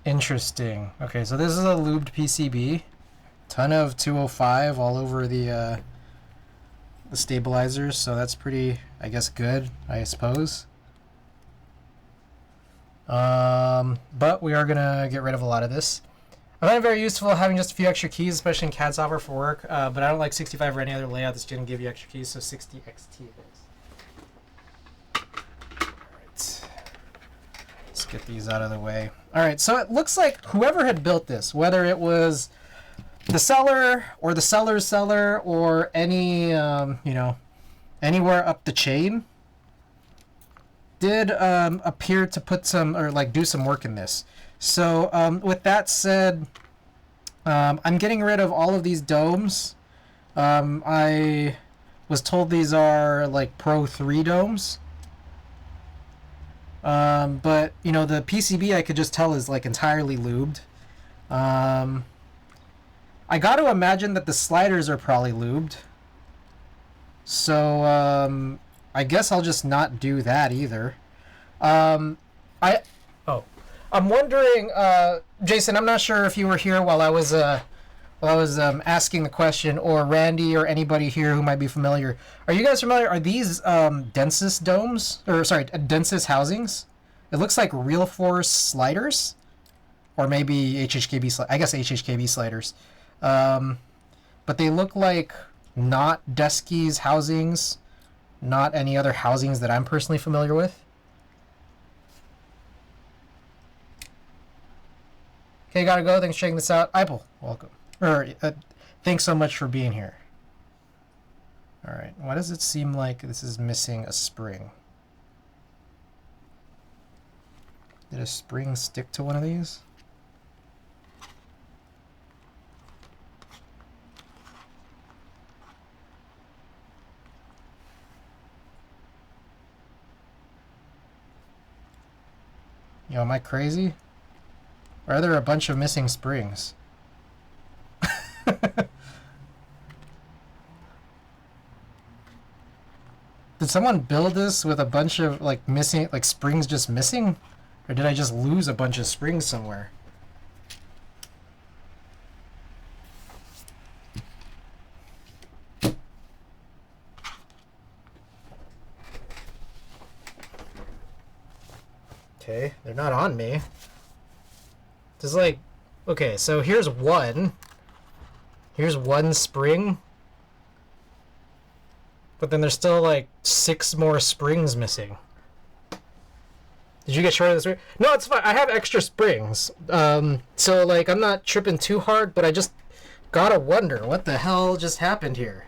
Interesting. Okay, so this is a lubed PCB. Ton of 205 all over the stabilizers, so that's pretty, I guess, good, I suppose. But we are gonna get rid of a lot of this. I find it very useful having just a few extra keys, especially in CAD software for work, but I don't like 65 or any other layout that's gonna give you extra keys, so 60XT it is. Alright. Let's get these out of the way. Alright, so it looks like whoever had built this, whether it was the seller or the seller's seller or any, anywhere up the chain, did appear to put some, or like do some work in this. So with that said, I'm getting rid of all of these domes. I was told these are like Pro 3 domes. But, the PCB I could just tell is like entirely lubed. I got to imagine that the sliders are probably lubed. So, I guess I'll just not do that either. I'm wondering, Jason, I'm not sure if you were here while I was asking the question, or Randy or anybody here who might be familiar. Are you guys familiar? Are these Densys domes? Or, sorry, Densys housings? It looks like real force sliders. Or maybe HHKB, I guess HHKB sliders. But they look like not Deskies housings, not any other housings that I'm personally familiar with. Okay, gotta go. Thanks for checking this out. Ipel, welcome. Thanks so much for being here. Alright, why does it seem like this is missing a spring? Did a spring stick to one of these? Yo, am I crazy? Or are there a bunch of missing springs? Did someone build this with a bunch of like missing, like springs just missing? Or did I just lose a bunch of springs somewhere? Okay, they're not on me. There's like, okay, so here's one. Here's one spring. But then there's still like 6 more springs missing. Did you get short of this? No, it's fine. I have extra springs. So like I'm not tripping too hard, but I just gotta wonder what the hell just happened here.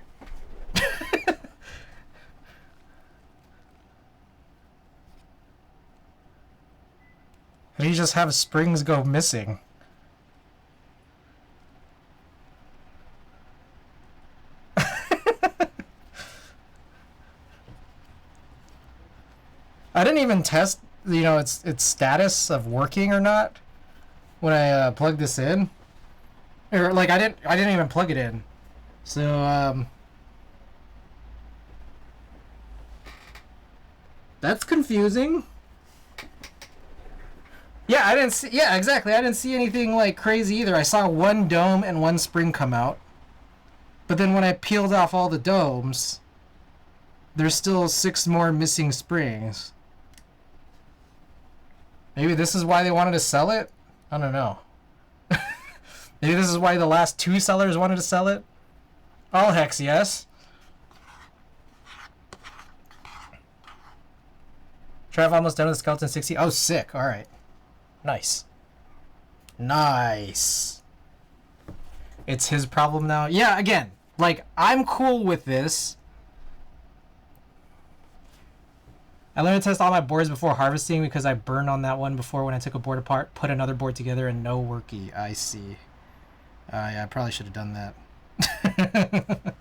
How do you just have springs go missing? I didn't even test, its status of working or not when I plugged this in. Or like I didn't even plug it in. So that's confusing. Yeah, I didn't see. Yeah, exactly. I didn't see anything like crazy either. I saw one dome and one spring come out, but then when I peeled off all the domes, there's still 6 more missing springs. Maybe this is why they wanted to sell it. I don't know. Maybe this is why the last 2 sellers wanted to sell it. Oh, hex yes. Trav almost done with the skeleton 60. Oh, sick. All right. Nice. Nice. It's his problem now. Yeah, again, like, I'm cool with this. I learned to test all my boards before harvesting because I burned on that one before when I took a board apart, put another board together, and no worky. I see. Yeah, I probably should have done that.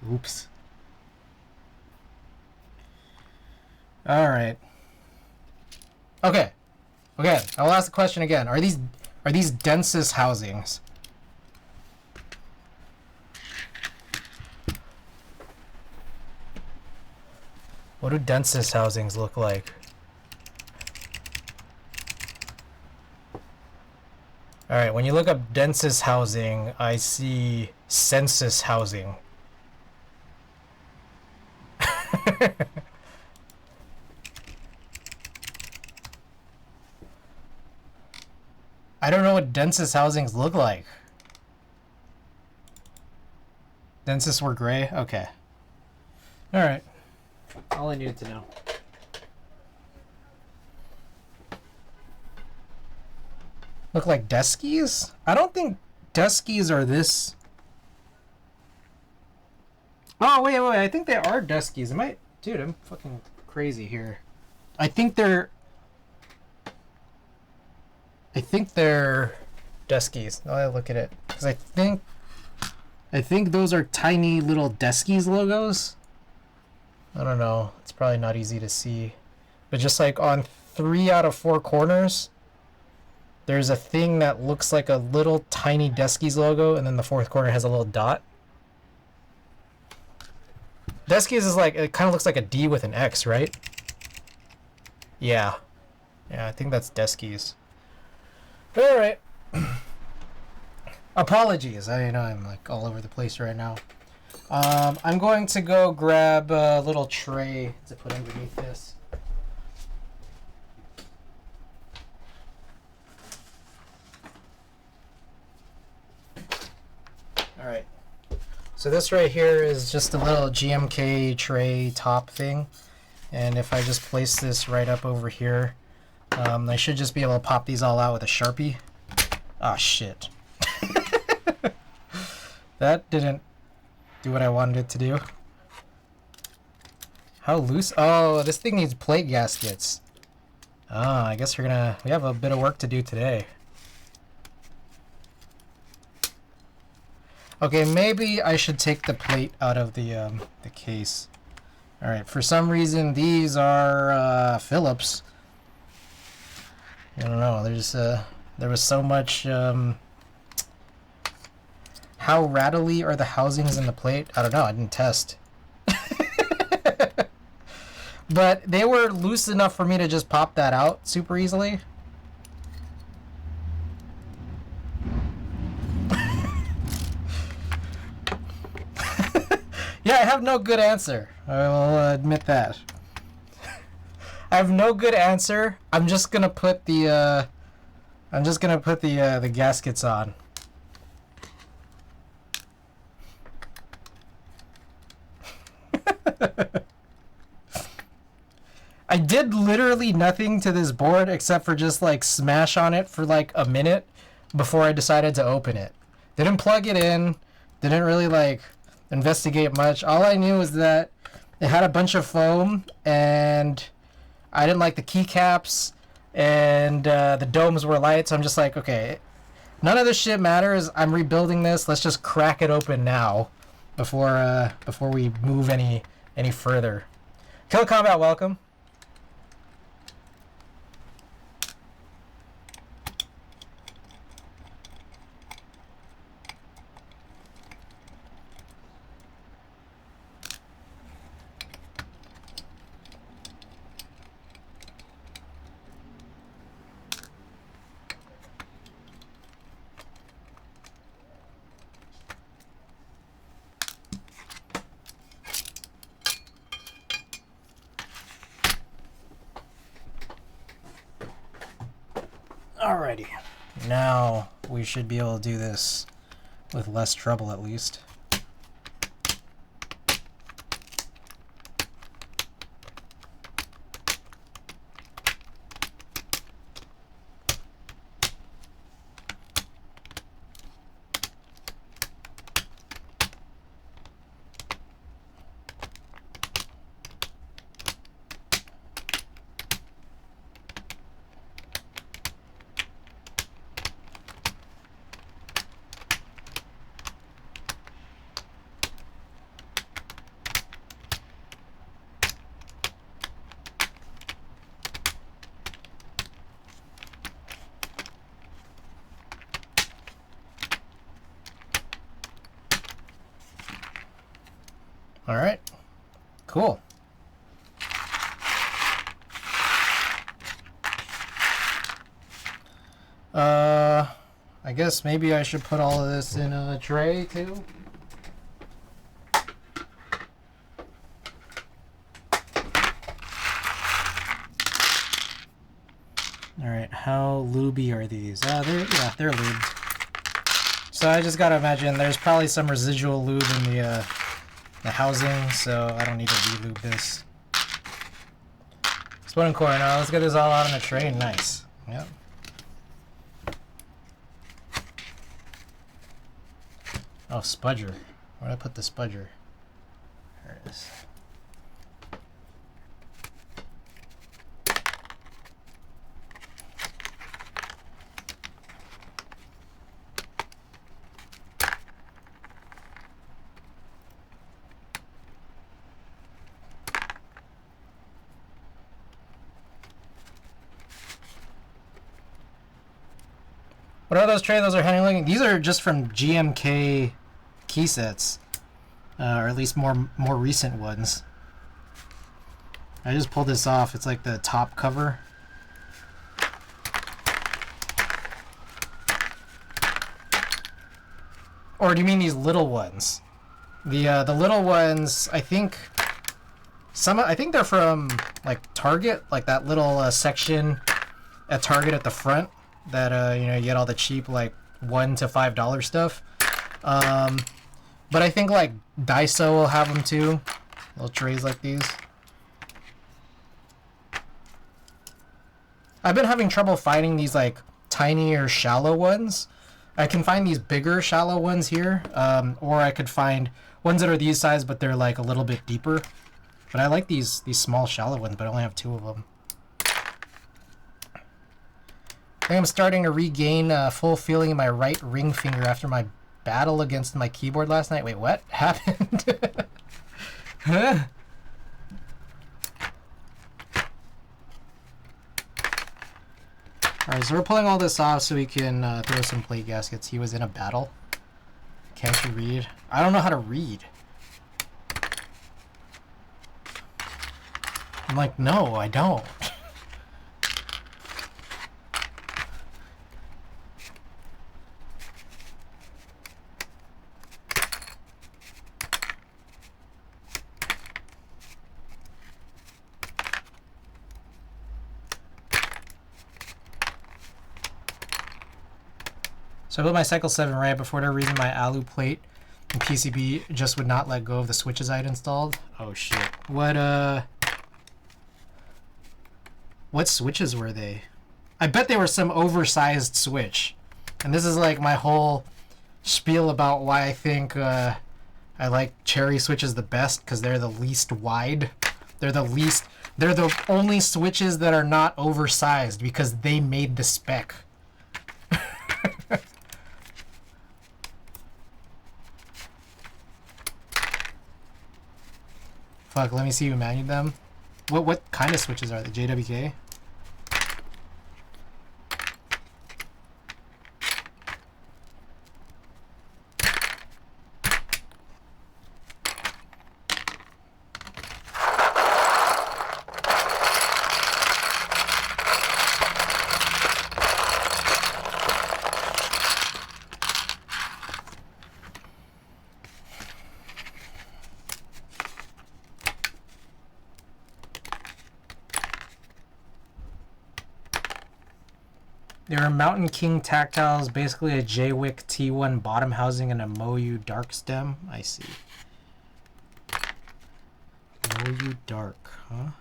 Oops. All right. Okay. Okay. I will ask the question again. Are these densest housings? What do densest housings look like? All right, when you look up densest housing, I see census housing. I don't know what densest housings look like. Densest were gray? Okay. All right. All I needed to know. Look like deskies? I don't think deskies are this. Oh, wait. I think they are deskies. Dude, I'm fucking crazy here. I think they're deskies. Now I look at it. Because I think those are tiny little deskies logos. I don't know. It's probably not easy to see. But just like on 3 out of 4 corners, there's a thing that looks like a little tiny deskies logo, and then the 4th corner has a little dot. Deskies is like, it kind of looks like a D with an X, right? Yeah. Yeah, I think that's deskies. Alright. Apologies. I know I'm like all over the place right now. I'm going to go grab a little tray to put underneath this. Alright. So this right here is just a little GMK tray top thing. And if I just place this right up over here, I should just be able to pop these all out with a Sharpie. Ah, shit. That didn't do what I wanted it to do. How loose? Oh, this thing needs plate gaskets. Ah, I guess we have a bit of work to do today. Okay, maybe I should take the plate out of the case. All right, for some reason these are Phillips. I don't know. There was so much. How rattly are the housings in the plate? I don't know. I didn't test. But they were loose enough for me to just pop that out super easily. Yeah, I have no good answer. I will admit that. I have no good answer. I'm just gonna put the the gaskets on. I did literally nothing to this board except for just like smash on it for like a minute before I decided to open it. Didn't plug it in. Didn't really like investigate much. All I knew was that it had a bunch of foam and I didn't like the keycaps and the domes were light. So I'm just like, okay, none of this shit matters. I'm rebuilding this. Let's just crack it open now before we move any further. Kill Combat, welcome. Alrighty, now we should be able to do this with less trouble at least. All right. Cool. I guess maybe I should put all of this in a tray too. All right, how lubey are these? They're lubed. So I just gotta imagine there's probably some residual lube in the housing, so I don't need to re-lube this. Spoon and corn. Let's get this all out on a tray. Nice. Yep. Oh, spudger. Where did I put the spudger? There it is. What are those trays? Those are handling. These are just from GMK key sets, or at least more recent ones. I just pulled this off. It's like the top cover. Or do you mean these little ones? The little ones, I think they're from like Target, like that little section at Target at the front that you know, you get all the cheap like $1 to $5 stuff. But I think like Daiso will have them too, little trays like these. I've been having trouble finding these like tiny or shallow ones. I can find these bigger shallow ones here, or I could find ones that are these size but they're like a little bit deeper. But I like these small shallow ones, but I only have 2 of them. I think I'm starting to regain full feeling in my right ring finger after my battle against my keyboard last night. Wait, what happened? Huh? Alright, so we're pulling all this off so we can throw some plate gaskets. He was in a battle. Can't you read? I don't know how to read. I'm like, no, I don't. So I built my Cycle 7 right, but for whatever reason my alu plate and PCB just would not let go of the switches I had installed. Oh shit. What switches were they? I bet they were some oversized switch. And this is like my whole spiel about why I think I like Cherry switches the best, because they're the least wide. They're the only switches that are not oversized because they made the spec. Fuck, let me see who manued them. What kind of switches are they? JWK? There are Mountain King tactiles, basically a Jwick T1 bottom housing and a Moyu dark stem. I see. Moyu dark, huh?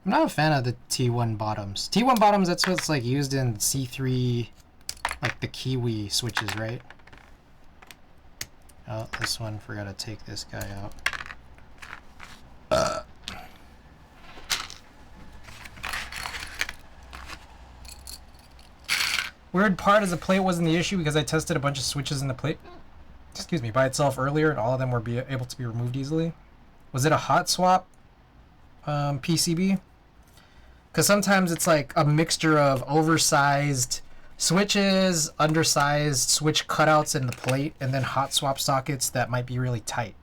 I'm not a fan of the T1 bottoms. T1 bottoms, that's what's like used in C3, like the Kiwi switches, right? Oh, this one, forgot to take this guy out. Weird part is the plate wasn't the issue because I tested a bunch of switches in the plate. Just excuse me, by itself earlier, and all of them were able to be removed easily. Was it a hot swap PCB? Because sometimes it's like a mixture of oversized switches, undersized switch cutouts in the plate, and then hot swap sockets that might be really tight.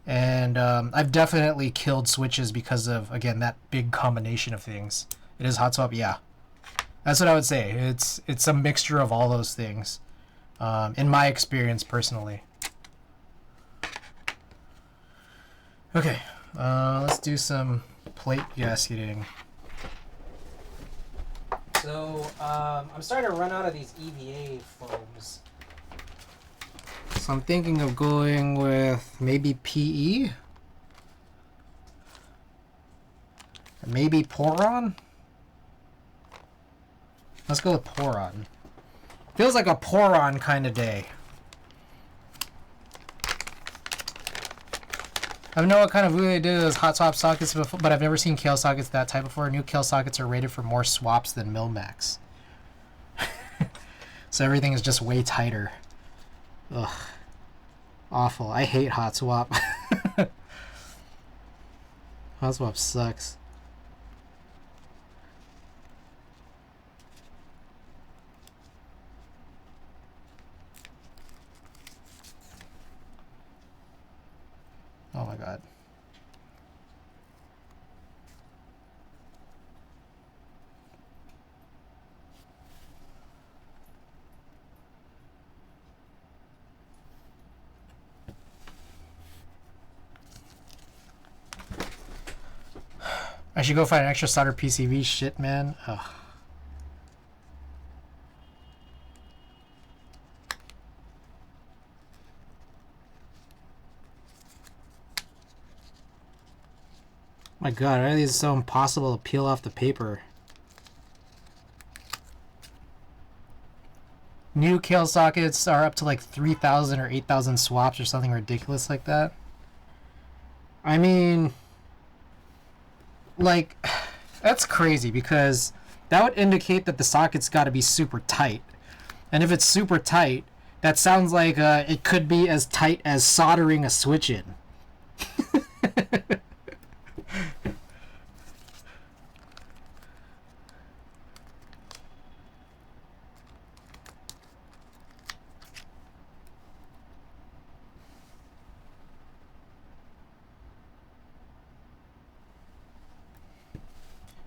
And I've definitely killed switches because of, again, that big combination of things. It is hot swap, yeah. That's what I would say. It's a mixture of all those things, in my experience personally. Okay, let's do some plate gasketing. So I'm starting to run out of these EVA foams. So I'm thinking of going with maybe PE, or maybe Poron. Let's go with Poron. Feels like a Poron kind of day. I don't know what kind of voodoo they did those hot swap sockets before, but I've never seen Kale sockets that type before. New Kale sockets are rated for more swaps than Milmax. So everything is just way tighter. Ugh. Awful. I hate hot swap. Hot swap sucks. Oh my god. I should go find an extra solder PCV shit, man. Ugh. My god, why are these so impossible to peel off the paper? New Kale sockets are up to like 3,000 or 8,000 swaps or something ridiculous like that. I mean, like, that's crazy because that would indicate that the socket's got to be super tight. And if it's super tight, that sounds like it could be as tight as soldering a switch in.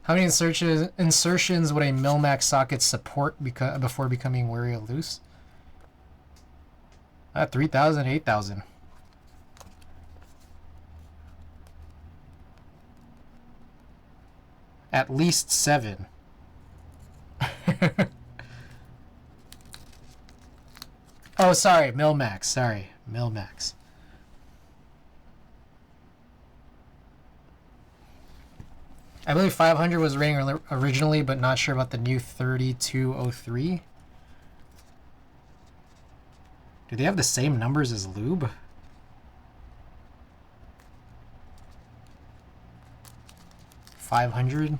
How many insertions would a Milmax socket support before becoming weary of loose? 3,000, 8,000. At least 7. Oh, sorry, Milmax. Sorry, Milmax. I believe 500 was rating originally, but not sure about the new 3203. Do they have the same numbers as lube? $500.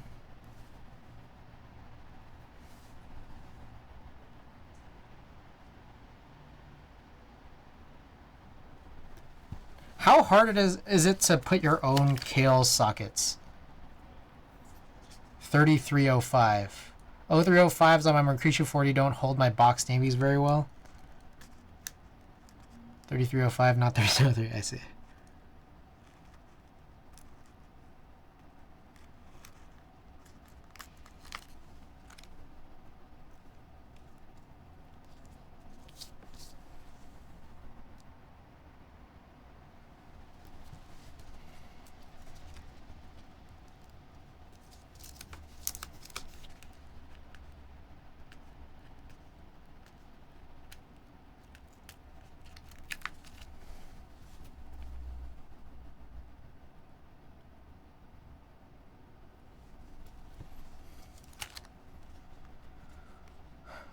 How hard is it to put your own Kale sockets? 3305. 0305s on my Mercutio 40 don't hold my box navies very well. 3305, not 3303, I see.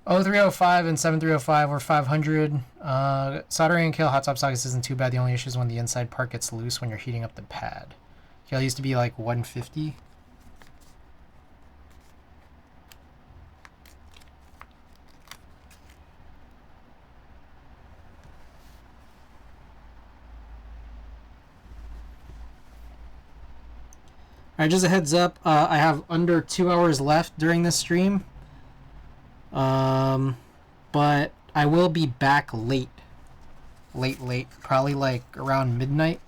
Oh, 0305 and 7305 were 500. Soldering and Kale hot swap sockets isn't too bad. The only issue is when the inside part gets loose when you're heating up the pad. Kale used to be like 150. Alright, just a heads up, I have under 2 hours left during this stream. But I will be back late. Late. Probably like around midnight-ish,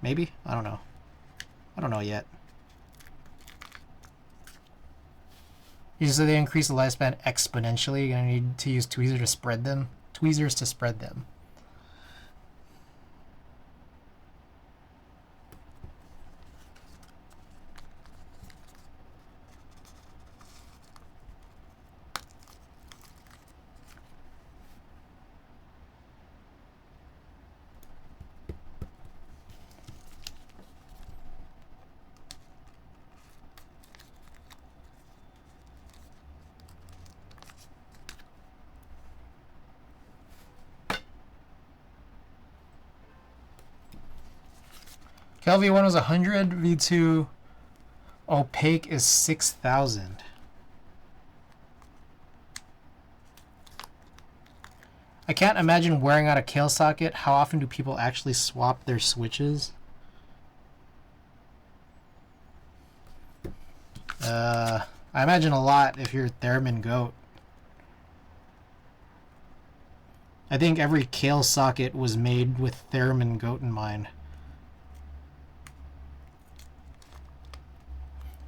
maybe? I don't know. I don't know yet. Usually they increase the lifespan exponentially. You're gonna need to use tweezers to spread them. V1 was 100, V2 opaque is 6,000. I can't imagine wearing out a Kale socket. How often do people actually swap their switches? I imagine a lot if you're Theremin Goat. I think every Kale socket was made with Theremin Goat in mind.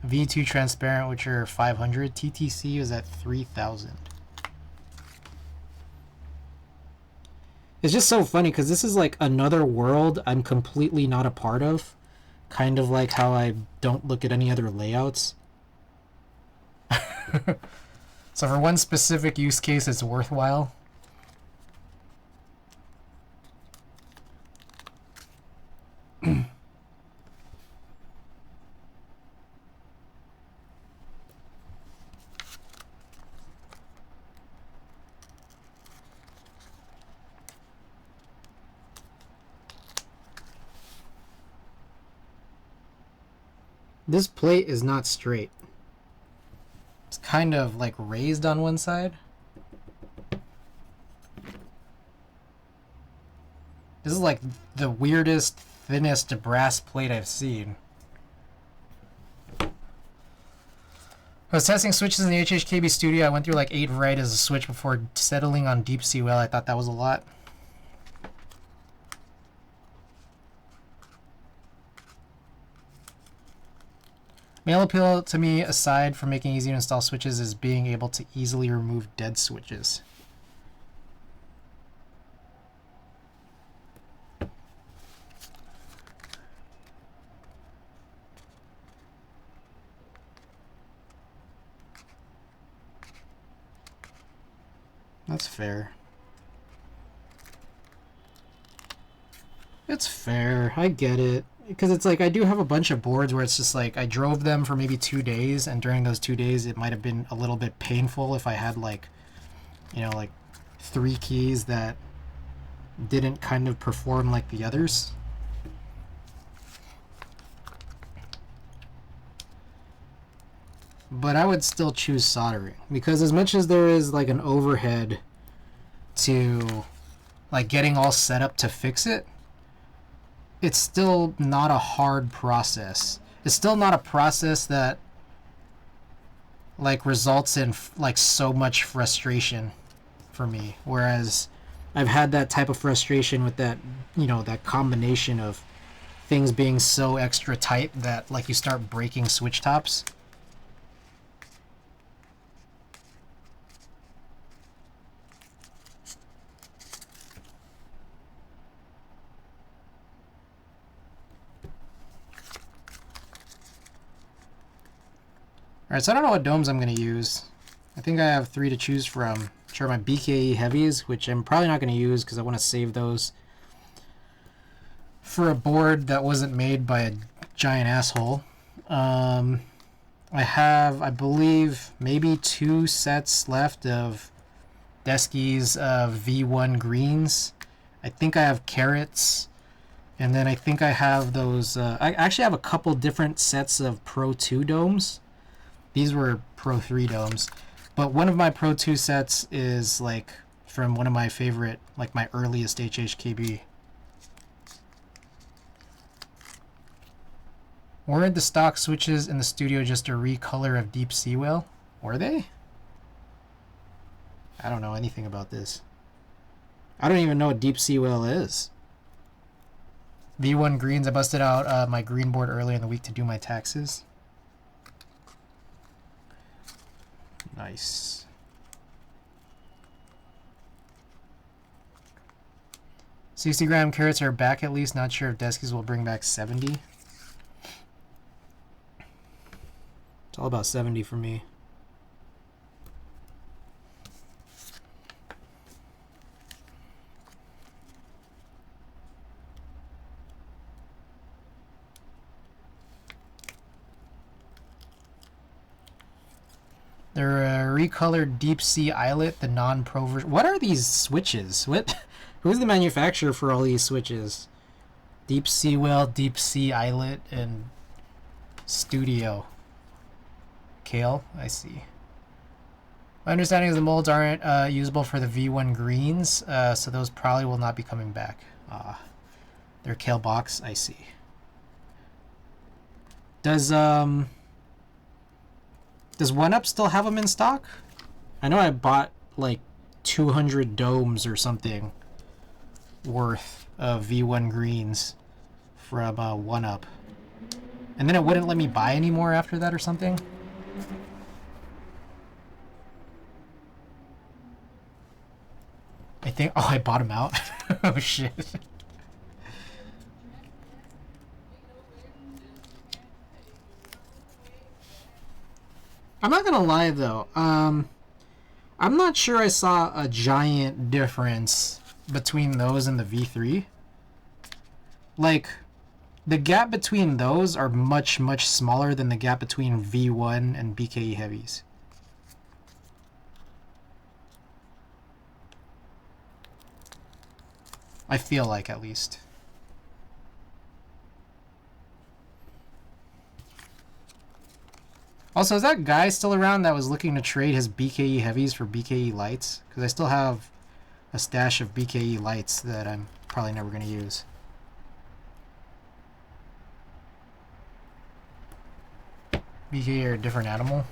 V2 transparent, which are 500. TTC is at 3,000. It's just so funny because this is like another world I'm completely not a part of. Kind of like how I don't look at any other layouts. So for one specific use case, it's worthwhile. This plate is not straight. It's kind of like raised on one side. This is like the weirdest, thinnest brass plate I've seen. I was testing switches in the HHKB studio. I went through like 8 varieties of switch before settling on deep sea whale. I thought that was a lot. Main appeal to me, aside from making easy to install switches, is being able to easily remove dead switches. That's fair. It's fair. I get it. Because it's like I do have a bunch of boards where it's just like I drove them for maybe 2 days, and during those 2 days it might have been a little bit painful if I had like, you know, like 3 keys that didn't kind of perform like the others. But I would still choose soldering, because as much as there is like an overhead to like getting all set up to fix it, it's still not a hard process. It's still not a process that like results in like so much frustration for me. Whereas I've had that type of frustration with that, you know, that combination of things being so extra tight that like you start breaking switch tops. Alright, so I don't know what domes I'm going to use. I think I have 3 to choose from, which are my BKE heavies, which I'm probably not going to use because I want to save those for a board that wasn't made by a giant asshole. I have, I believe, maybe 2 sets left of Deskies V1 greens. I think I have carrots. And then I think I have those... I actually have a couple different sets of Pro 2 domes. These were Pro 3 domes. But one of my Pro 2 sets is like from one of my favorite, like my earliest HHKB. Weren't the stock switches in the studio just a recolor of Deep Sea Whale? Were they? I don't know anything about this. I don't even know what Deep Sea Whale is. V1 greens. I busted out my green board earlier in the week to do my taxes. Nice. $60-gram carrots are back at least. Not sure if Deskies will bring back 70. It's all about 70 for me. They're recolored Deep Sea Islet, the non-pro version. What are these switches? What? Who's the manufacturer for all these switches? Deep Sea Whale, Deep Sea Islet, and Studio. Kale, I see. My understanding is the molds aren't usable for the V1 greens, so those probably will not be coming back. They're Kale box, I see. Does 1UP still have them in stock? I know I bought like 200 domes or something worth of V1 greens from 1UP. And then it wouldn't let me buy any more after that or something. I think... Oh, I bought them out? Oh, shit. I'm not gonna lie, though. I'm not sure I saw a giant difference between those and the V3. Like, the gap between those are much, much smaller than the gap between V1 and BKE heavies. I feel like, at least. Also, is that guy still around that was looking to trade his BKE heavies for BKE lights? Because I still have a stash of BKE lights that I'm probably never going to use. BKE are a different animal.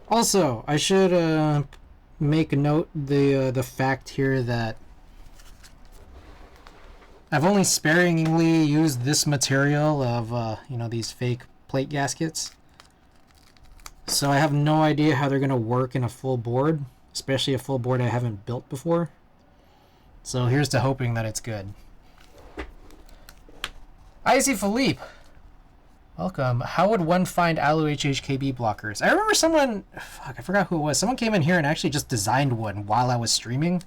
Also, I should make note the fact here that I've only sparingly used this material of you know, these fake plate gaskets. So I have no idea how they're gonna work in a full board, especially a full board I haven't built before. So here's to hoping that it's good. I see Philippe. Welcome. How would one find Alu HHKB blockers? I remember someone... Fuck, I forgot who it was. Someone came in here and actually just designed one while I was streaming.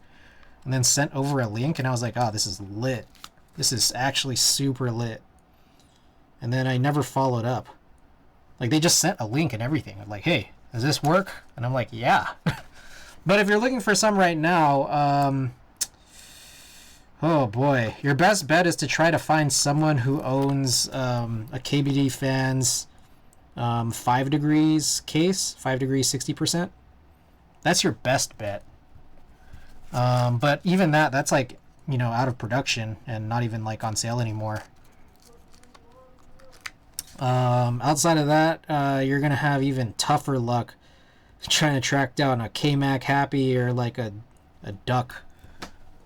And then sent over a link, and I was like, oh, this is lit. This is actually super lit. And then I never followed up. Like, they just sent a link and everything. I'm like, hey, does this work? And I'm like, yeah. But if you're looking for some right now, oh boy, your best bet is to try to find someone who owns a KBD Fans 5 degrees case, 5 degrees 60%. That's your best bet. But even that's like, you know, out of production and not even like on sale anymore. Outside of that, you're gonna have even tougher luck trying to track down a KMAC Happy or like a duck.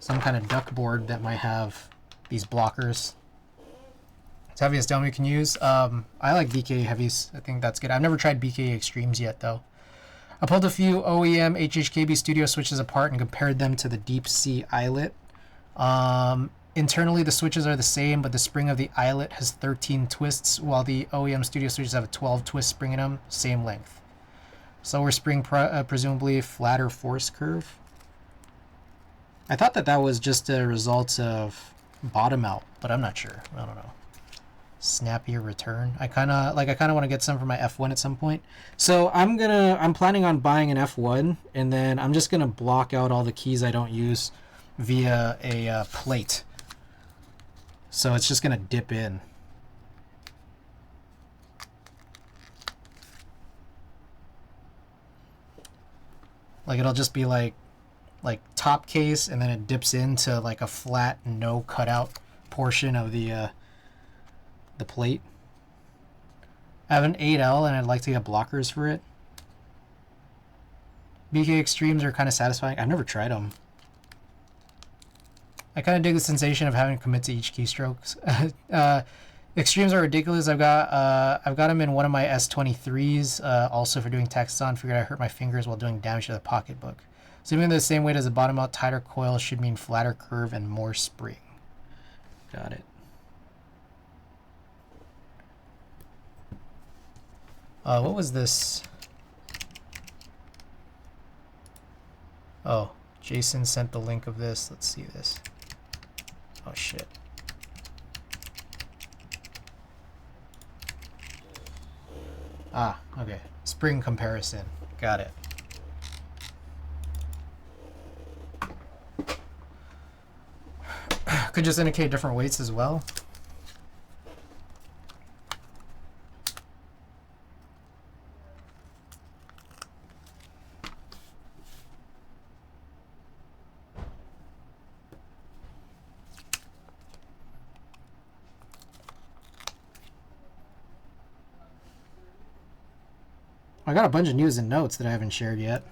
Some kind of duck board that might have these blockers. It's heaviest dome you can use. I like BKE heavies. I think that's good. I've never tried BKE extremes yet though. I pulled a few OEM HHKB studio switches apart and compared them to the Deep Sea Islet. Internally the switches are the same, but the spring of the Islet has 13 twists, while the OEM studio switches have a 12 twist spring in them, same length. Slower spring, presumably flatter force curve. I thought that was just a result of bottom out, but I'm not sure. I don't know. snappier return. I kind of want to get some for my F1 at some point. So I'm planning on buying an F1, and then I'm just gonna block out all the keys I don't use via a plate. So it's just gonna dip in. Like it'll just be like top case, and then it dips into like a flat no cutout portion of the plate. I have an 8L and I'd like to get blockers for it. BK Extremes are kind of satisfying. I've never tried them. I kind of dig the sensation of having to commit to each keystrokes. Extremes are ridiculous. I've got them in one of my S23s, also for doing texts on. Figured I hurt my fingers while doing damage to the pocketbook. So even the same weight as a bottom out, tighter coil should mean flatter curve and more spring. Got it. What was this? Oh, Jason sent the link of this. Let's see this. Oh shit. Ah, okay. Spring comparison. Got it. Could just indicate different weights as well. I got a bunch of news and notes that I haven't shared yet.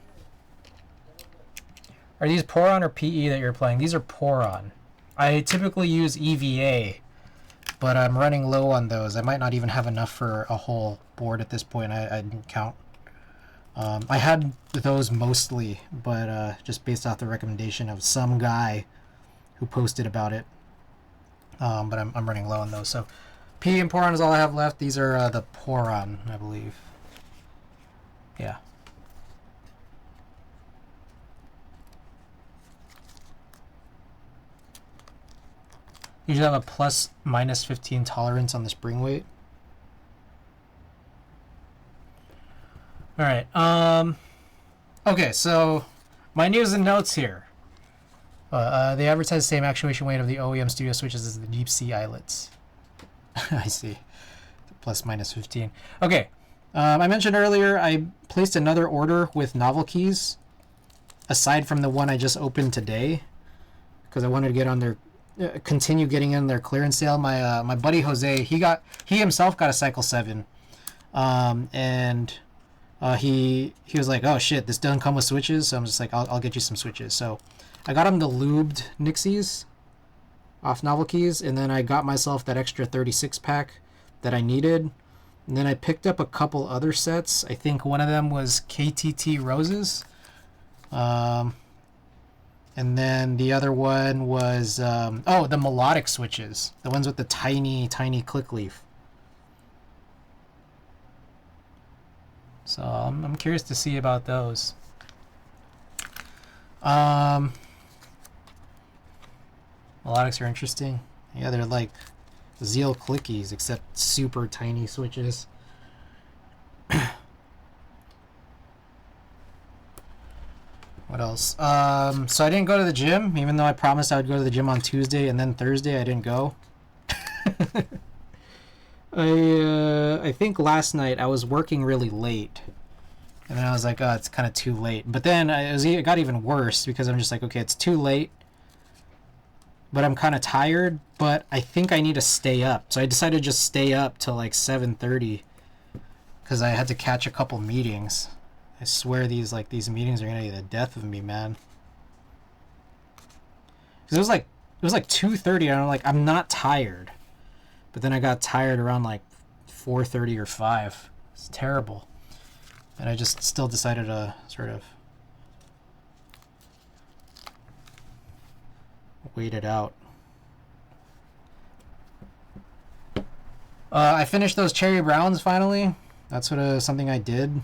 Are these Poron or PE that you're playing? These are Poron. I typically use EVA, but I'm running low on those. I might not even have enough for a whole board at this point. I didn't count. I had those mostly, but just based off the recommendation of some guy who posted about it. But I'm running low on those. So PE and Poron is all I have left. These are the Poron, I believe. Yeah. Usually have a plus minus 15 tolerance on the spring weight. All right. Okay, so my news and notes here. They advertise the same actuation weight of the OEM studio switches as the deep sea eyelets. I see. Plus minus 15. Okay. I mentioned earlier I placed another order with novel keys, aside from the one I just opened today, because I wanted to get on their continue getting in their clearance sale. My buddy Jose, he himself got a Cycle 7, and he was like, oh shit, this doesn't come with switches. So I'm just like, I'll get you some switches. So I got him the lubed Nixies off Novel Keys, and then I got myself that extra 36 pack that I needed. And then I picked up a couple other sets. I think one of them was KTT Roses. And then the other one was, the melodic switches. The ones with the tiny, tiny click leaf. So I'm curious to see about those. Melodics are interesting. Yeah, they're like Zeal clickies, except super tiny switches. What else? So I didn't go to the gym, even though I promised I would go to the gym on Tuesday, and then Thursday I didn't go. I think last night I was working really late, and then I was like, oh, it's kind of too late. But then it got even worse, because I'm just like, okay, it's too late, but I'm kind of tired, but I think I need to stay up. So I decided to just stay up till like 7:30, because I had to catch a couple meetings. I swear these meetings are gonna be the death of me, man. Because it was like 2:30, and I'm like, I'm not tired, but then I got tired around like 4:30 or 5. It's terrible, and I just still decided to sort of wait it out. I finished those cherry browns finally. That's something I did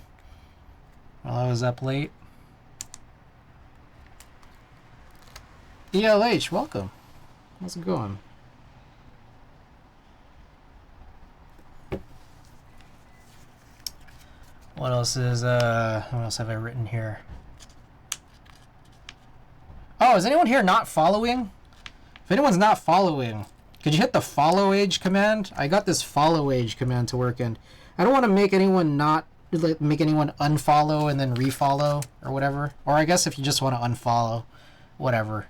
while I was up late. ELH, welcome. How's it going? What else have I written here? Oh, is anyone here not following? If anyone's not following, could you hit the follow age command? I got this follow age command to work, and I don't want to make anyone unfollow and then refollow or whatever. Or I guess if you just want to unfollow, whatever.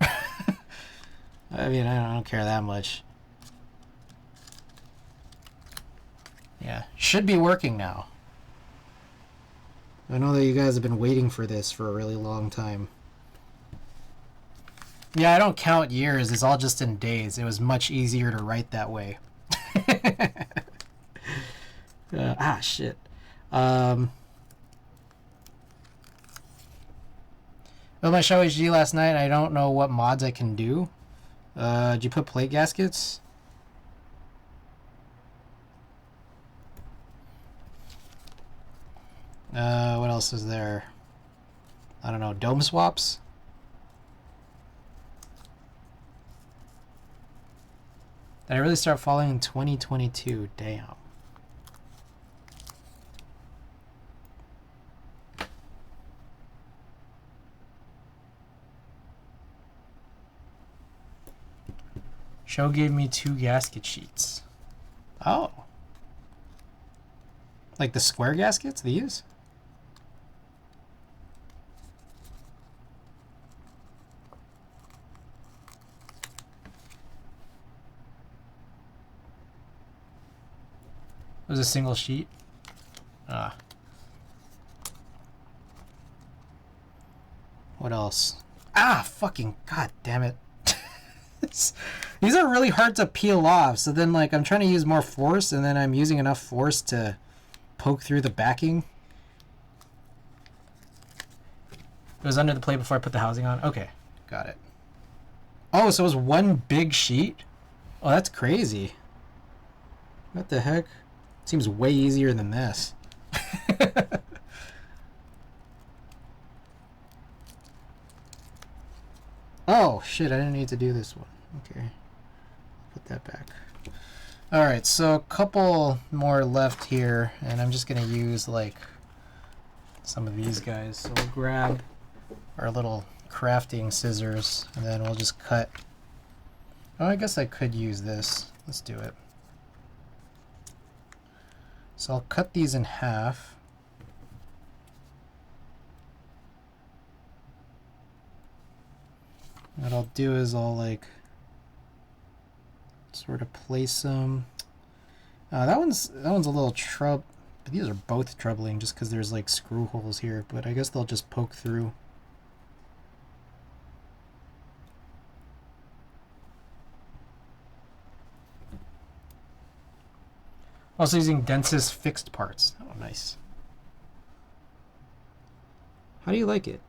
I mean, I don't care that much. Yeah, should be working now. I know that you guys have been waiting for this for a really long time. Yeah, I don't count years. It's all just in days. It was much easier to write that way. Shit. Well, my show HD last night. I don't know what mods I can do. Did you put plate gaskets? What else is there? I don't know. Dome swaps? Did I really start following in 2022? Damn. Show gave me 2 gasket sheets. Oh. Like the square gaskets? These? It was a single sheet. What else? Fucking god damn it. These are really hard to peel off, so then like I'm trying to use more force and then I'm using enough force to poke through the backing. It was under the plate before I put the housing on. Okay, got it. Oh, so it was one big sheet? Oh, that's crazy. What the heck? Seems way easier than this. Oh, shit, I didn't need to do this one. Okay. Put that back. Alright, so a couple more left here, and I'm just going to use, like, some of these guys. So we'll grab our little crafting scissors, and then we'll just cut. Oh, I guess I could use this. Let's do it. So I'll cut these in half. What I'll do is I'll like sort of place them. That one's a little but these are both troubling just because there's like screw holes here, but I guess they'll just poke through. Also using densest fixed parts. Oh, nice. How do you like it?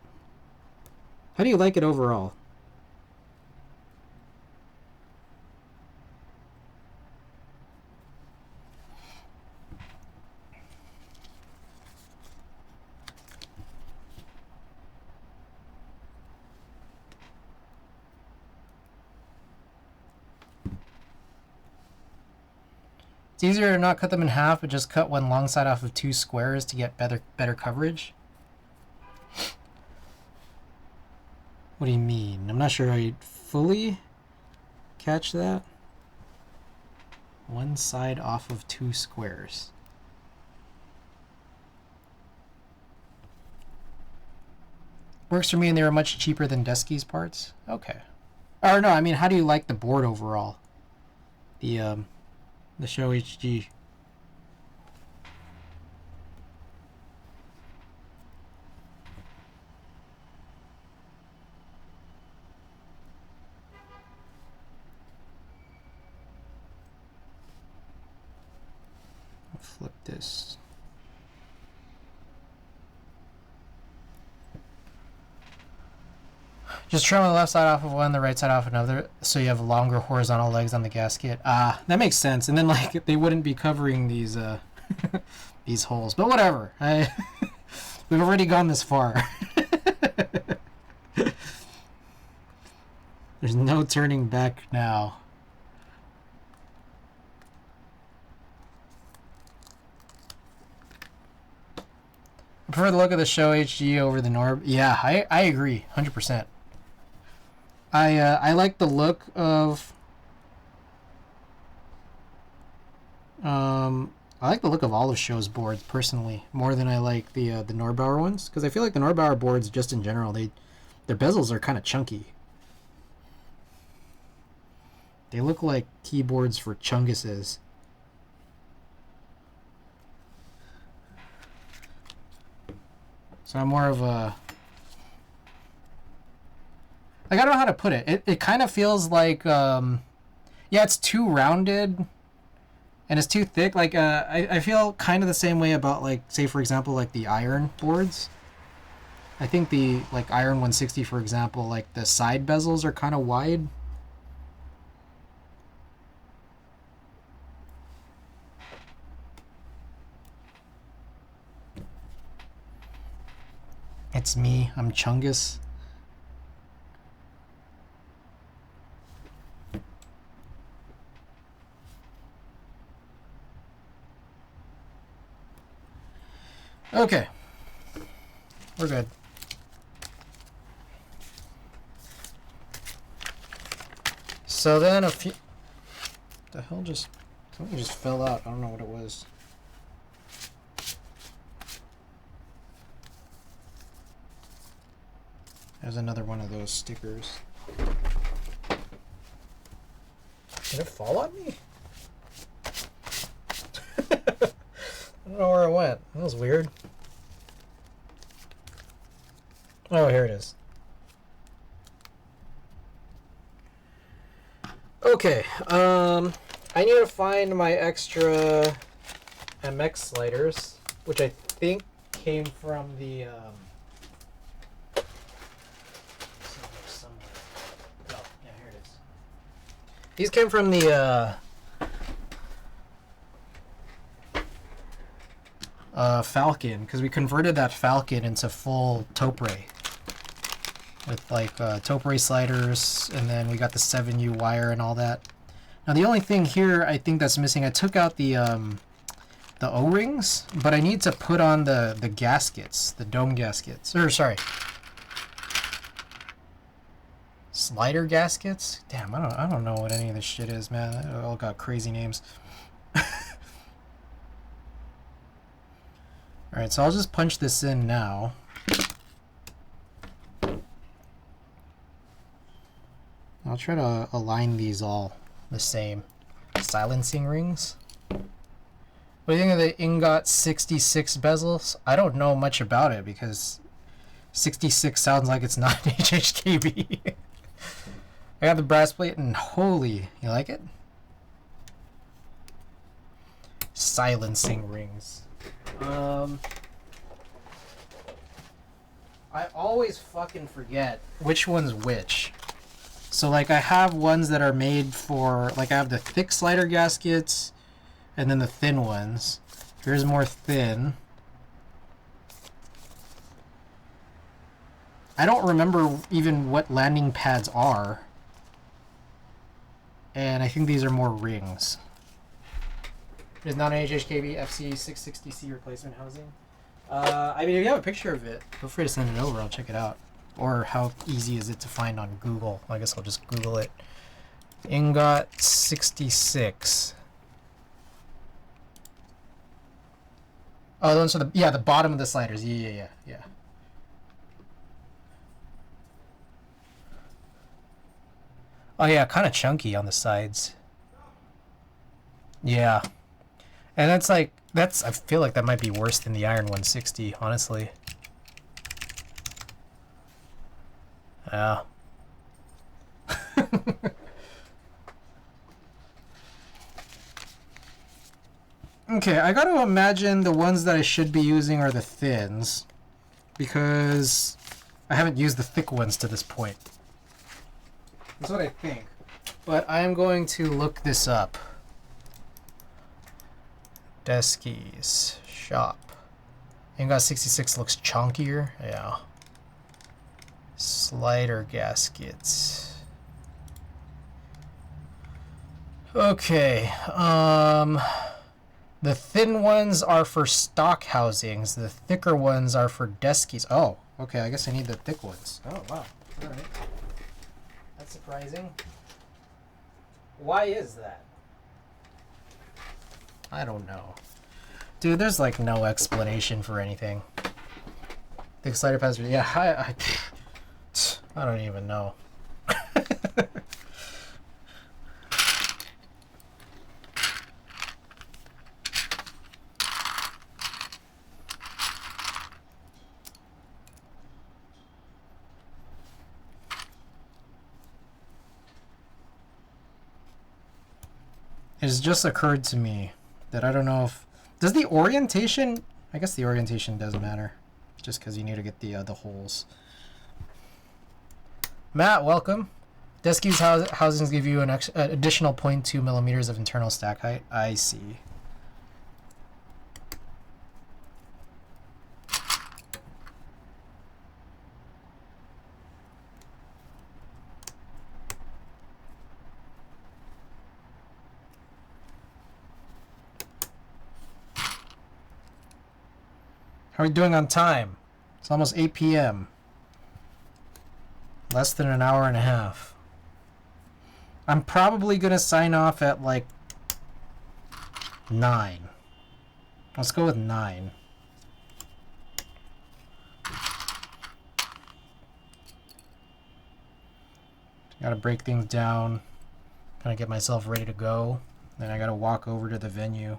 How do you like it overall? It's easier to not cut them in half, but just cut one long side off of 2 squares to get better coverage. What do you mean? I'm not sure I fully catch that. One side off of 2 squares. Works for me, and they were much cheaper than Deskey's parts. Okay. Or no, I mean, how do you like the board overall? The show HG. I'll flip this. Just trim the left side off of one, the right side off another, so you have longer horizontal legs on the gasket. That makes sense. And then like they wouldn't be covering these these holes. But whatever. We've already gone this far. There's no turning back now. I prefer the look of the show HD over the Norb. Yeah, I agree, 100%. I like the look of I like the look of all of Show's boards personally more than I like the Norbauer ones, because I feel like the Norbauer boards just in general their bezels are kind of chunky. They look like keyboards for chunguses. So I'm more of a... Like, I don't know how to put it. It kind of feels like... yeah, it's too rounded. And it's too thick. Like, I feel kind of the same way about, like, say, for example, like the iron boards. I think the, like, Iron 160, for example, like, the side bezels are kind of wide. It's me. I'm Chungus. Okay. We're good. So then a few... The hell just... Something just fell out. I don't know what it was. There's another one of those stickers. Did it fall on me? I don't know where it went. That was weird. Oh, here it is. Okay, I need to find my extra MX sliders, which I think came from the, somewhere. Oh, yeah, here it is. These came from the, Falcon, because we converted that Falcon into full taupe ray. With like taupe ray sliders, and then we got the 7U wire and all that. Now the only thing here I think that's missing, I took out the O-rings, but I need to put on the gaskets, the dome gaskets. Or sorry, slider gaskets. Damn, I don't know what any of this shit is, man. It all got crazy names. All right, so I'll just punch this in now. I'll try to align these all the same. Silencing rings. What do you think of the Ingot 66 bezels? I don't know much about it because 66 sounds like it's not HHKB. I got the brass plate and holy, you like it? Silencing rings. I always fucking forget which one's which. So like I have ones that are made for, like I have the thick slider gaskets and then the thin ones. Here's more thin. I don't remember even what landing pads are. And I think these are more rings. It's not an HHKB FC660C replacement housing. I mean, if you have a picture of it, feel free to send it over. I'll check it out. Or how easy is it to find on Google? I guess I'll just Google it. Ingot 66. Oh, those are the bottom of the sliders. Yeah. Oh yeah, kind of chunky on the sides. Yeah. And I feel like that might be worse than the Iron 160, honestly. Yeah. Okay, I gotta imagine the ones that I should be using are the thins, because I haven't used the thick ones to this point. That's what I think. But I am going to look this up. Deskies. Shop. Ingot 66 looks chunkier. Yeah. Slider gaskets. Okay. The thin ones are for stock housings. The thicker ones are for desk keys. Oh, okay. I guess I need the thick ones. Oh, wow. All right. That's surprising. Why is that? I don't know. Dude, there's like no explanation for anything. The slider pass. Yeah, I don't even know. It's just occurred to me that I don't know if... Does the orientation... I guess the orientation does matter. Just because you need to get the holes. Matt, welcome. Desk keys housings give you an additional 0.2 millimeters of internal stack height. I see. How are we doing on time? It's almost 8 p.m. Less than an hour and a half. I'm probably going to sign off at like 9. Let's go with 9. Gotta break things down. Gotta get myself ready to go. Then I gotta walk over to the venue.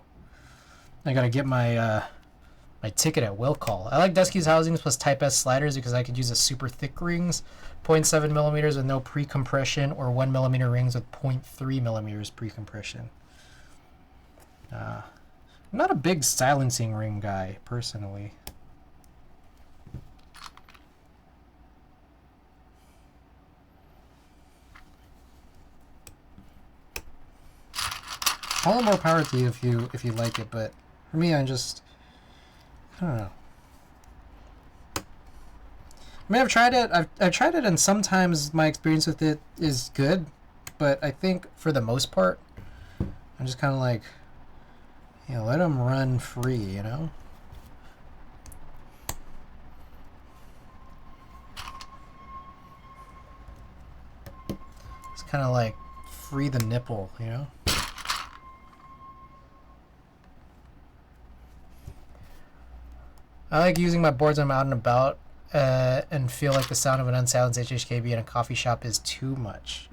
I gotta get my my ticket at will call. I like desk keys housings plus Type S sliders because I could use a super thick rings, 0.7 millimeters with no pre-compression, or 1 millimeter rings with 0.3 millimeters pre-compression. I'm not a big silencing ring guy, personally. All the more power to you if you like it, but for me, I don't know. I mean, I've tried it. I've tried it, and sometimes my experience with it is good, but I think for the most part, I'm just kind of like, you know, let them run free, you know. It's kind of like free the nipple, you know. I like using my boards when I'm out and about and feel like the sound of an unsilenced HHKB in a coffee shop is too much.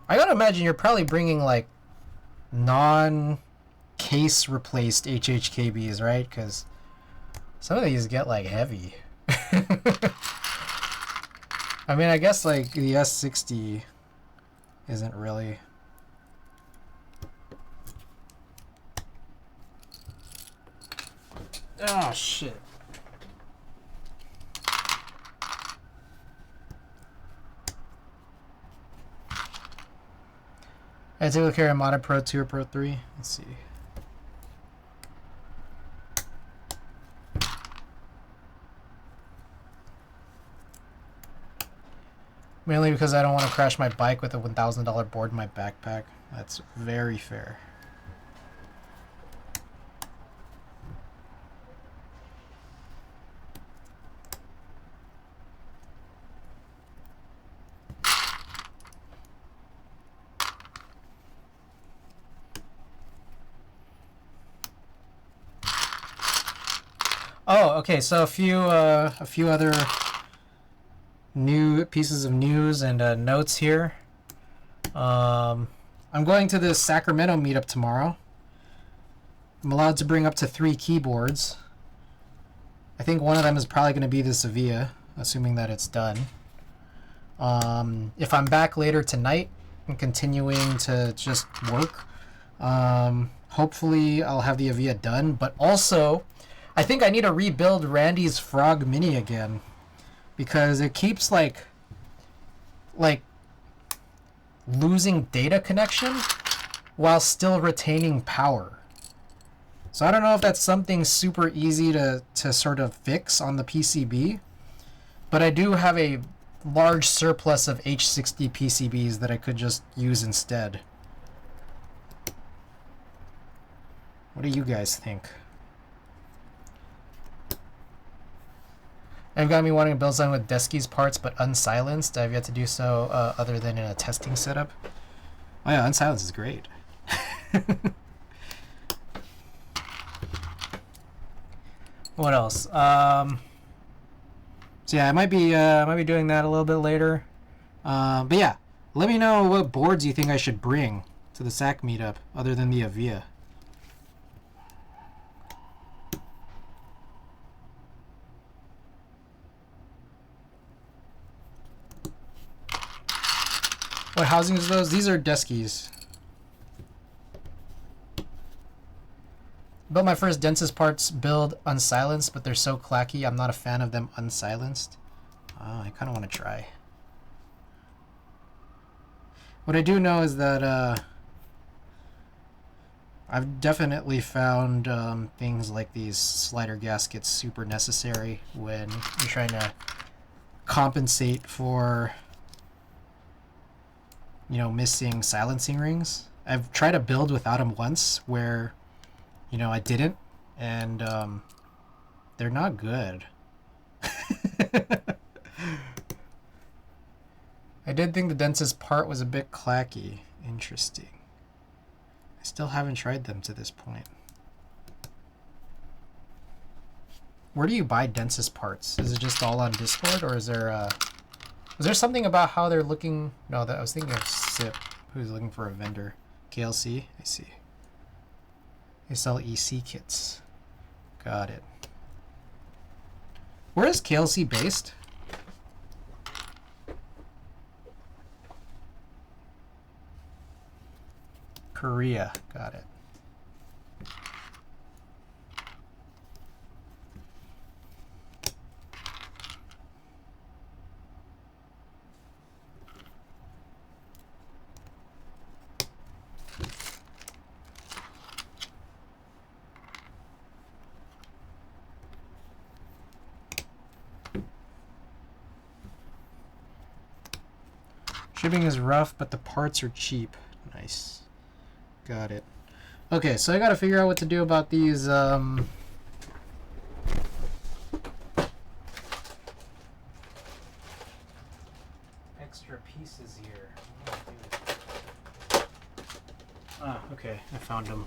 I gotta imagine you're probably bringing like non-case replaced HHKBs, right? Because some of these get like heavy. I mean, I guess like the S60 isn't really... Oh, shit. I take a look here at Modded Pro 2 or Pro 3. Let's see. Mainly because I don't want to crash my bike with a $1,000 board in my backpack. That's very fair. Oh, okay. So a few other new pieces of news and notes here. I'm going to the Sacramento meetup tomorrow. I'm allowed to bring up to 3 keyboards. I think one of them is probably going to be this evija, assuming that it's done. If I'm back later tonight and continuing to just work, hopefully I'll have the evija done. But also, I think I need to rebuild Randy's Frog Mini again, because it keeps like losing data connection while still retaining power. So I don't know if that's something super easy to sort of fix on the PCB, but I do have a large surplus of H60 PCBs that I could just use instead. What do you guys think? I've got me wanting to build something with Desky's parts but unsilenced. I've yet to do so other than in a testing setup. Oh yeah, unsilenced is great. What else? So yeah, I might be doing that a little bit later. But yeah, let me know what boards you think I should bring to the SAC meetup other than the evija. What housing is those? These are Deskies. Built my first densest parts build unsilenced, but they're so clacky. I'm not a fan of them unsilenced. I kind of want to try. What I do know is that I've definitely found things like these slider gaskets super necessary when you're trying to compensate for, you know, missing silencing rings. I've tried to build without them once where, you know, I didn't, and they're not good. I did think the densest part was a bit clacky. Interesting. I still haven't tried them to this point. Where do you buy densest parts? Is it just all on Discord, or is there was there something about how they're looking? No, that I was thinking of SIP, who's looking for a vendor. KLC, I see. They sell EC kits. Got it. Where is KLC based? Korea. Got it. Shipping is rough, but the parts are cheap. Nice. Got it. Okay, so I gotta figure out what to do about these, extra pieces here. Ah, okay, I found them.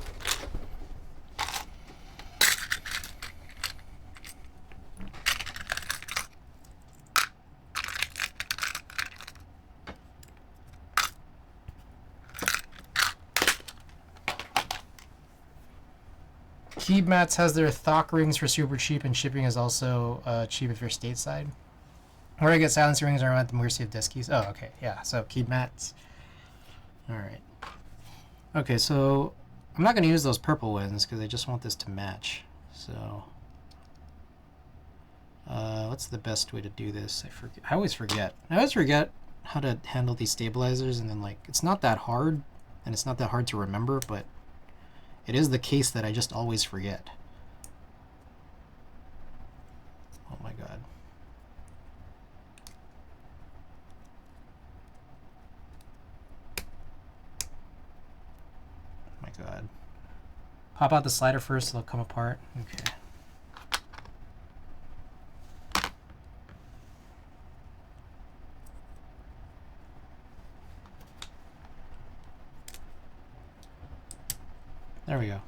Keeb Mats has their Thok rings for super cheap, and shipping is also cheap if you're stateside. Where I get silencer rings are at the mercy of Deskies. Oh, okay, yeah. So Keeb Mats. All right. Okay, so I'm not going to use those purple ones because I just want this to match. So what's the best way to do this? I forget. I always forget how to handle these stabilizers, and then like it's not that hard, and it's not that hard to remember, but it is the case that I just always forget. Oh my god. Oh my god. Pop out the slider first, it'll come apart. Okay. There we go.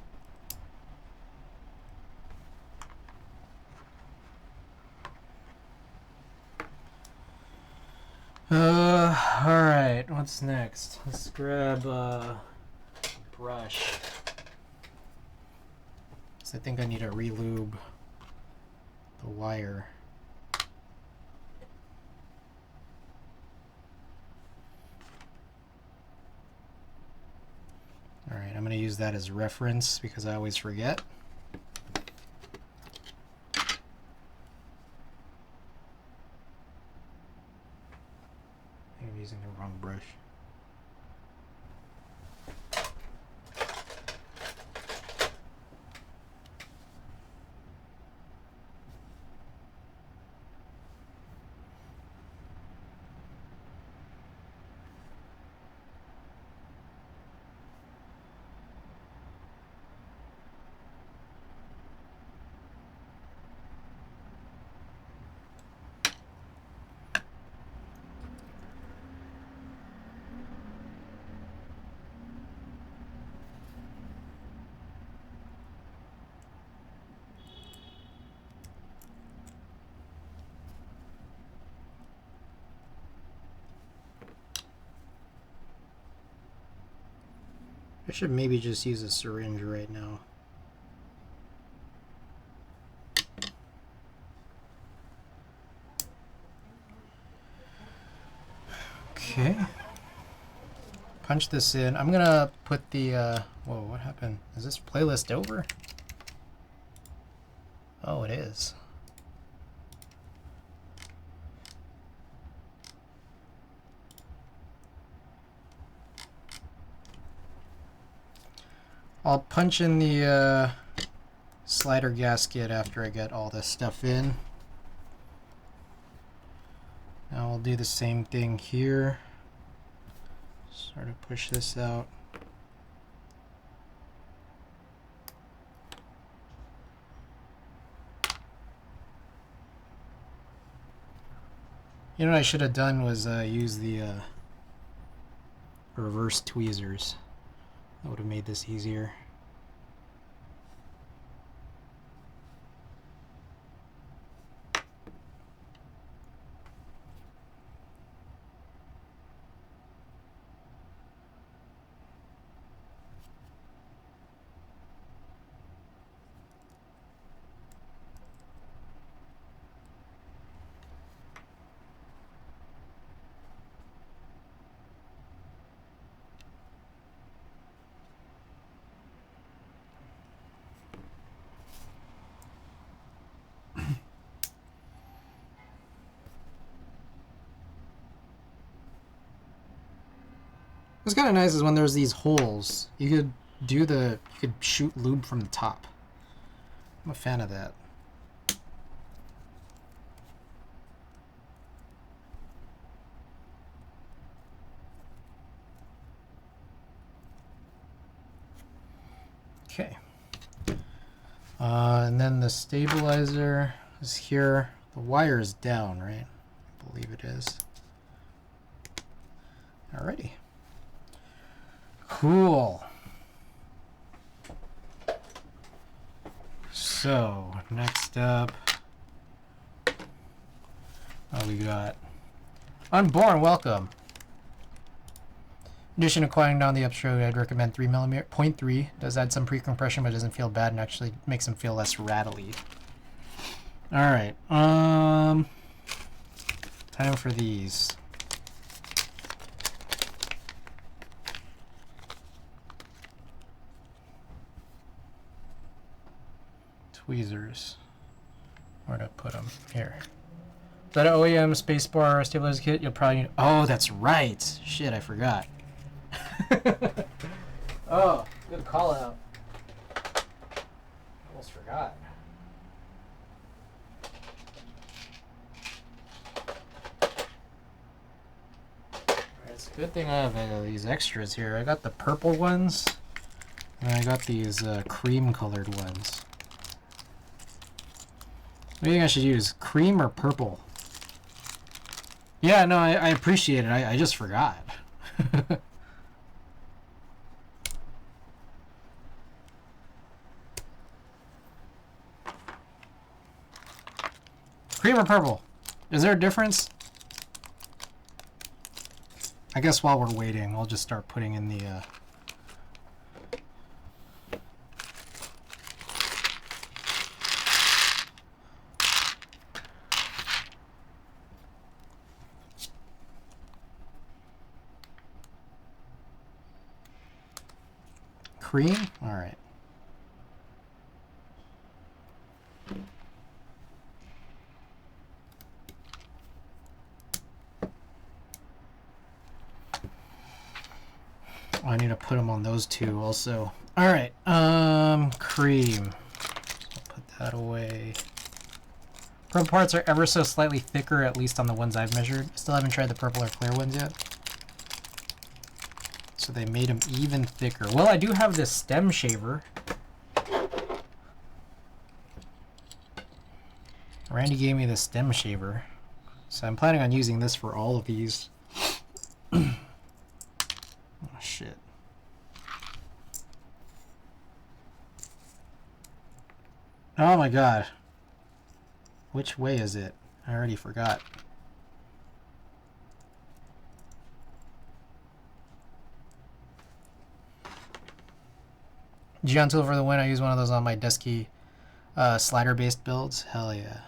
Alright, what's next? Let's grab a brush. So I think I need to relube the wire. Alright, I'm going to use that as reference because I always forget. I'm using the wrong brush. I should maybe just use a syringe right now. Okay. Punch this in. I'm gonna put the, whoa, what happened? Is this playlist over? Oh, it is. I'll punch in the slider gasket after I get all this stuff in. Now we'll do the same thing here. Sort of push this out. You know what I should have done was use the reverse tweezers. That would have made this easier. What's kind of nice is when there's these holes, you could shoot lube from the top. I'm a fan of that. Okay. And then the stabilizer is here. The wire is down, right? I believe it is. Alrighty. Cool. So, next up, we got Unborn, welcome. In addition to quieting down the upstroke, I'd recommend 3mm, 0.3. Does add some pre-compression, but doesn't feel bad and actually makes them feel less rattly. Alright, time for these. Tweezers. Where'd I put them? Here. Is that an OEM spacebar stabilizer kit? You'll probably need... Oh, that's right! Shit, I forgot. Oh, good call out. Almost forgot. It's a good thing I have these extras here. I got the purple ones, and I got these cream colored ones. What do you think I should use? Cream or purple? Yeah, no, I appreciate it. I just forgot. Cream or purple? Is there a difference? I guess while we're waiting, I'll just start putting in the... Cream? All right. Oh, I need to put them on those two also. All right. Cream. So I'll put that away. Purple parts are ever so slightly thicker, at least on the ones I've measured. Still haven't tried the purple or clear ones yet. So they made them even thicker. Well, I do have this stem shaver. Randy gave me the stem shaver. So I'm planning on using this for all of these. Oh, shit. Oh my god. Which way is it? I already forgot. Geon tool for the win. I use one of those on my Dusky slider-based builds. Hell yeah.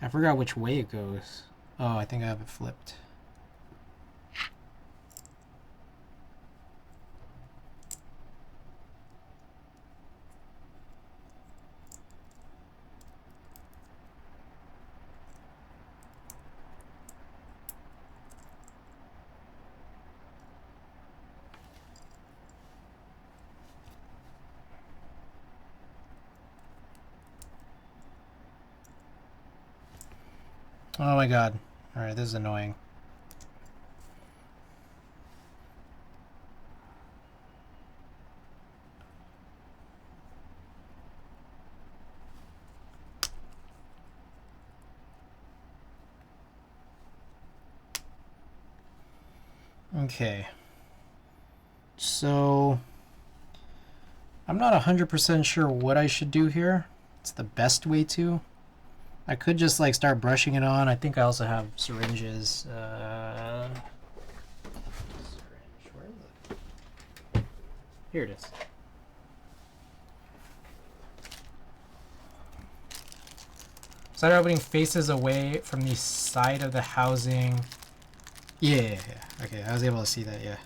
I forgot which way it goes. Oh, I think I have it flipped. Oh my god. Alright, this is annoying. Okay. So I'm not 100% sure what I should do here. It's the best way to. I could just like start brushing it on. I think I also have syringes. Syringe, where here it is. Cider opening faces away from the side of the housing. Yeah. Okay, I was able to see that, yeah.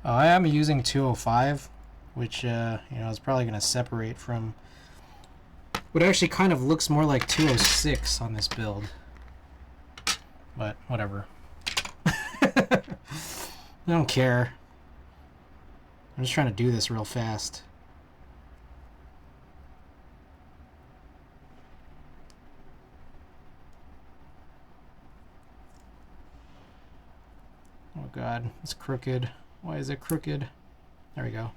I am using 205, which, is probably going to separate from what actually kind of looks more like 206 on this build. But, whatever. I don't care. I'm just trying to do this real fast. Oh god, it's crooked. Why is it crooked? There we go.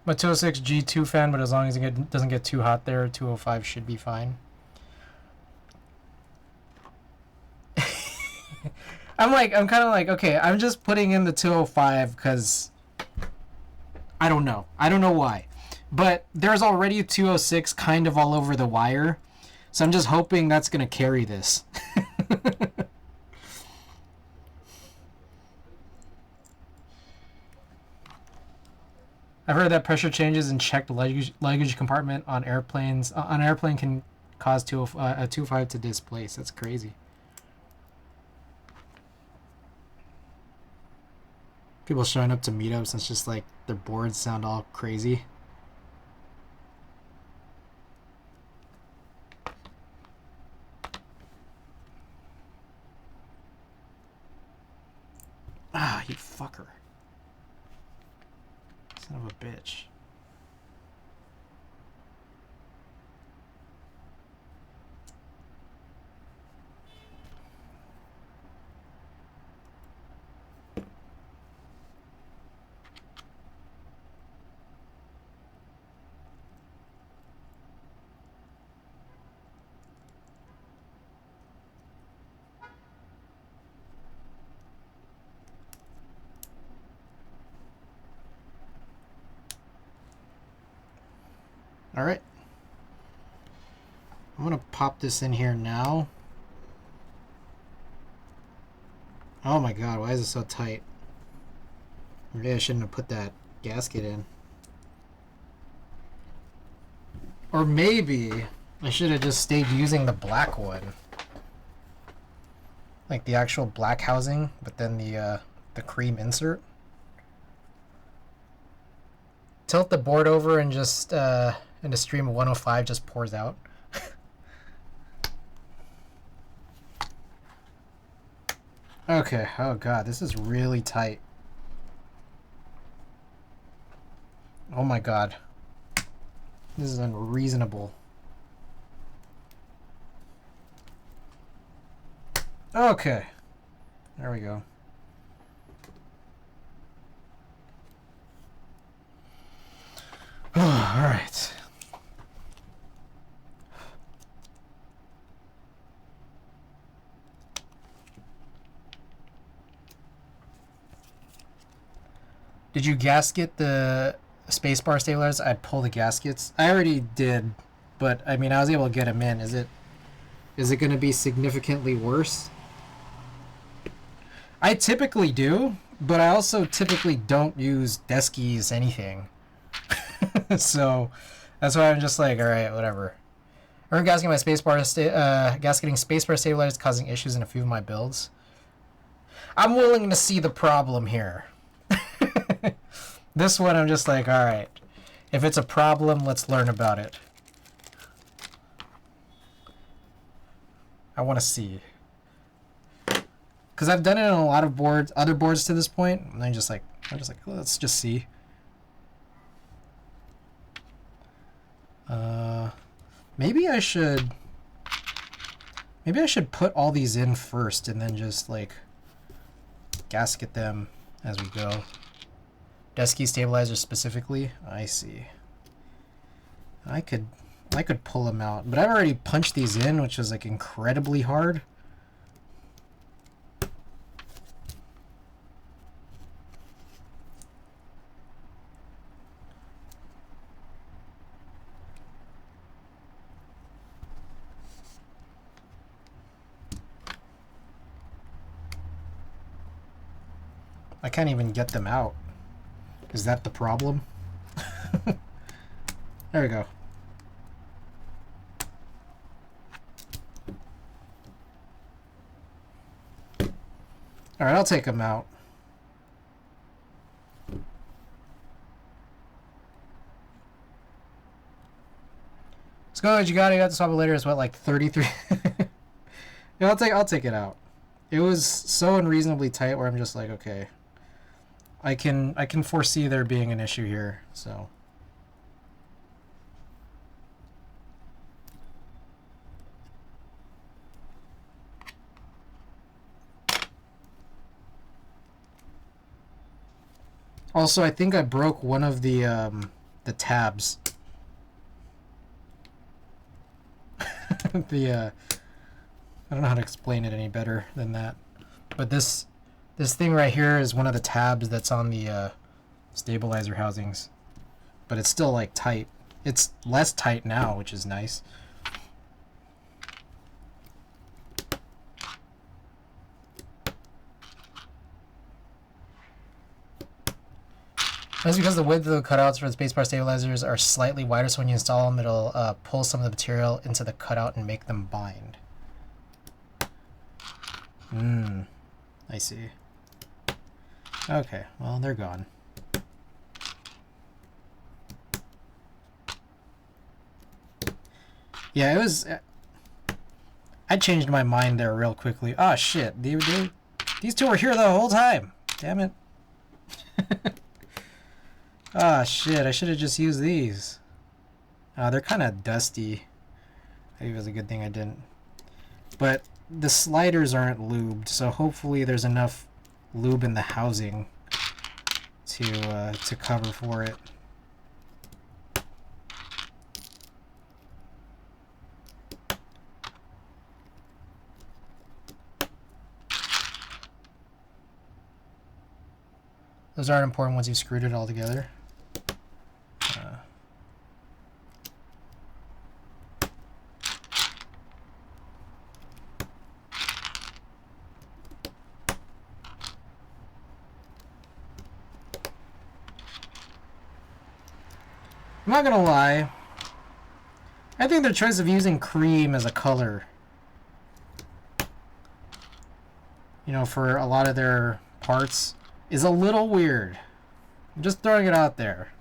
I'm a 206 G2 fan, but as long as it doesn't get too hot there, 205 should be fine. I'm kind of like, okay, I'm just putting in the 205 because I don't know. I don't know why. But there's already a 206 kind of all over the wire. So I'm just hoping that's going to carry this. I've heard that pressure changes in checked luggage compartment on airplanes on an airplane can cause a 205 to displace. That's crazy. People showing up to meetups and it's just like their boards sound all crazy. Ah, you fucker. Son of a bitch. Alright. I'm gonna pop this in here now. Oh my god, why is it so tight? Maybe I shouldn't have put that gasket in. Or maybe I should have just stayed using the black one. Like the actual black housing, but then the cream insert. Tilt the board over and just and a stream of 105 just pours out. Okay, oh god, this is really tight. Oh my god. This is unreasonable. Okay. There we go. All right. Did you gasket the spacebar stabilizers? I'd pull the gaskets. I already did, but I mean, I was able to get them in. Is it going to be significantly worse? I typically do, but I also typically don't use deskies anything. So that's why I'm just like, all right, whatever. I remember gasketing my gasketing spacebar stabilizers causing issues in a few of my builds. I'm willing to see the problem here. This one, I'm just like, all right. If it's a problem, let's learn about it. I want to see. Because I've done it on a lot of boards, other boards to this point, and I'm just like, oh, let's just see. Maybe I should put all these in first and then just like gasket them as we go. Desky stabilizer specifically. I see. I could pull them out, but I've already punched these in, which was like incredibly hard. I can't even get them out. Is that the problem? There we go. Alright, I'll take them out. Let's go, you got to swap it later. It's what, like 33? Yeah, I'll take it out. It was so unreasonably tight where I'm just like, okay. I can foresee there being an issue here, so. Also, I think I broke one of the tabs. I don't know how to explain it any better than that, but this thing right here is one of the tabs that's on the stabilizer housings, but it's still like tight. It's less tight now, which is nice. That's because the width of the cutouts for the spacebar stabilizers are slightly wider, so when you install them, it'll pull some of the material into the cutout and make them bind. I see. Okay, well, they're gone. Yeah, it was... I changed my mind there real quickly. Ah, shit. These two were here the whole time. Damn it. Ah, shit. I should have just used these. They're kind of dusty. I think it was a good thing I didn't. But the sliders aren't lubed, so hopefully there's enough lube in the housing to cover for it. Those aren't important once you've screwed it all together. I'm not gonna lie. I think their choice of using cream as a color, you know, for a lot of their parts is a little weird. I'm just throwing it out there.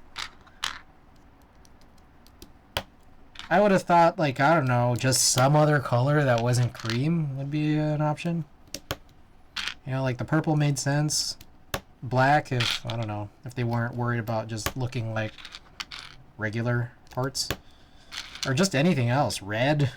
I would have thought, like, I don't know, just some other color that wasn't cream would be an option. You know, like the purple made sense. Black, if, I don't know, if they weren't worried about just looking like regular parts. Or just anything else. Red.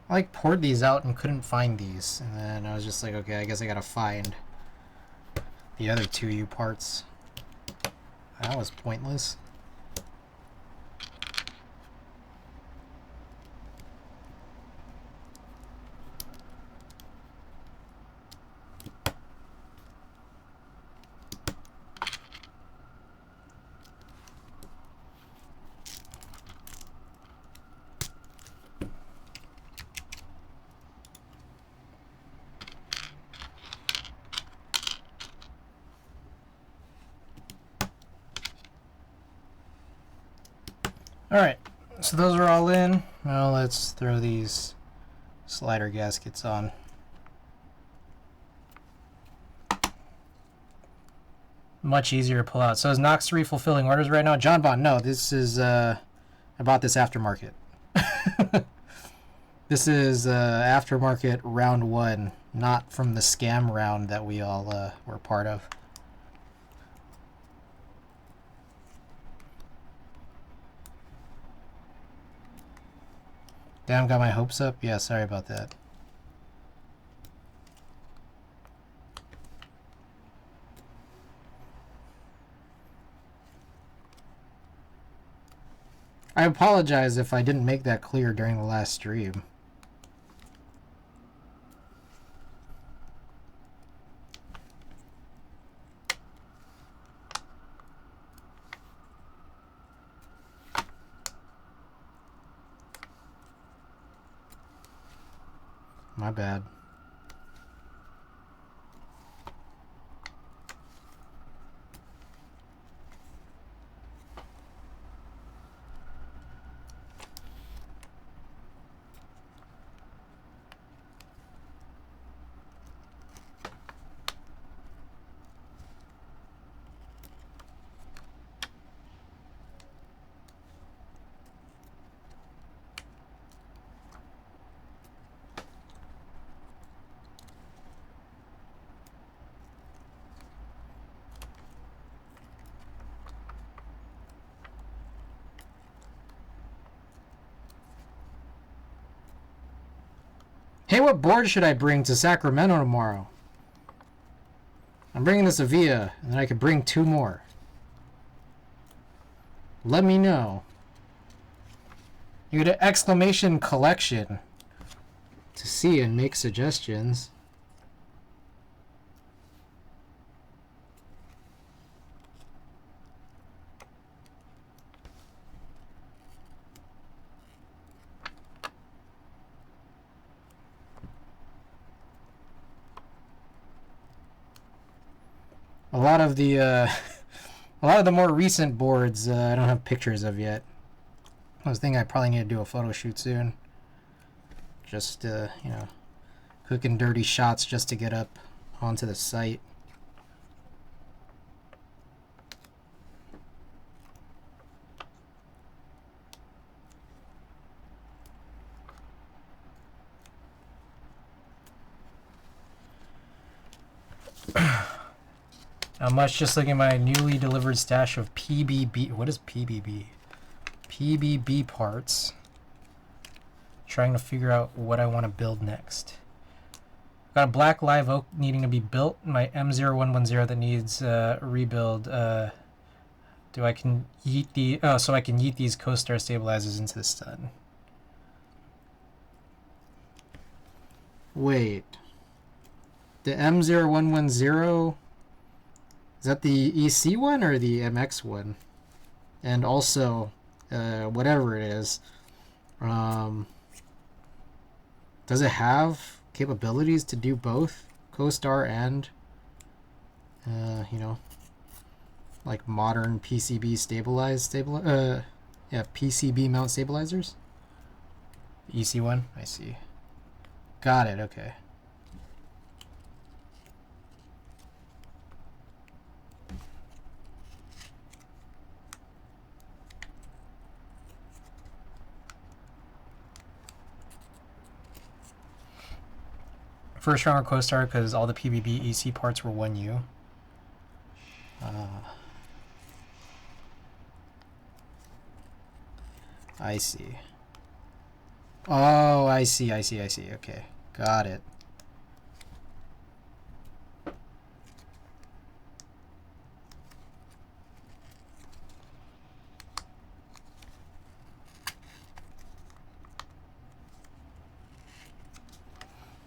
I like poured these out and couldn't find these, and then I was just like, okay, I guess I gotta find the other 2U parts. That was pointless. Alright, so those are all in. Now let's throw these slider gaskets on. Much easier to pull out. So is Knox 3 fulfilling orders right now? John Bond, no, this is, I bought this aftermarket. This is aftermarket round 1, not from the scam round that we all were part of. Damn, got my hopes up? Yeah, sorry about that. I apologize if I didn't make that clear during the last stream. My bad. Hey, what board should I bring to Sacramento tomorrow? I'm bringing this evija, and then I could bring 2 more. Let me know. You get an exclamation collection to see and make suggestions. A lot of the more recent boards I don't have pictures of yet. I was thinking I probably need to do a photo shoot soon. Just you know, quick and dirty shots just to get up onto the site. Not much, just looking at my newly delivered stash of PBB. What is PBB? PBB parts. Trying to figure out what I want to build next. Got a black live oak needing to be built. My M0110 that needs rebuild. So I can yeet these co-star stabilizers into the stud. Wait. The M0110. Is that the EC one or the MX one? And also, whatever it is, does it have capabilities to do both co-star and, you know, like modern PCB PCB mount stabilizers. EC1, I see. Got it, okay. First round co-star because all the PBB EC parts were 1U. I see. Oh, I see. Okay, got it.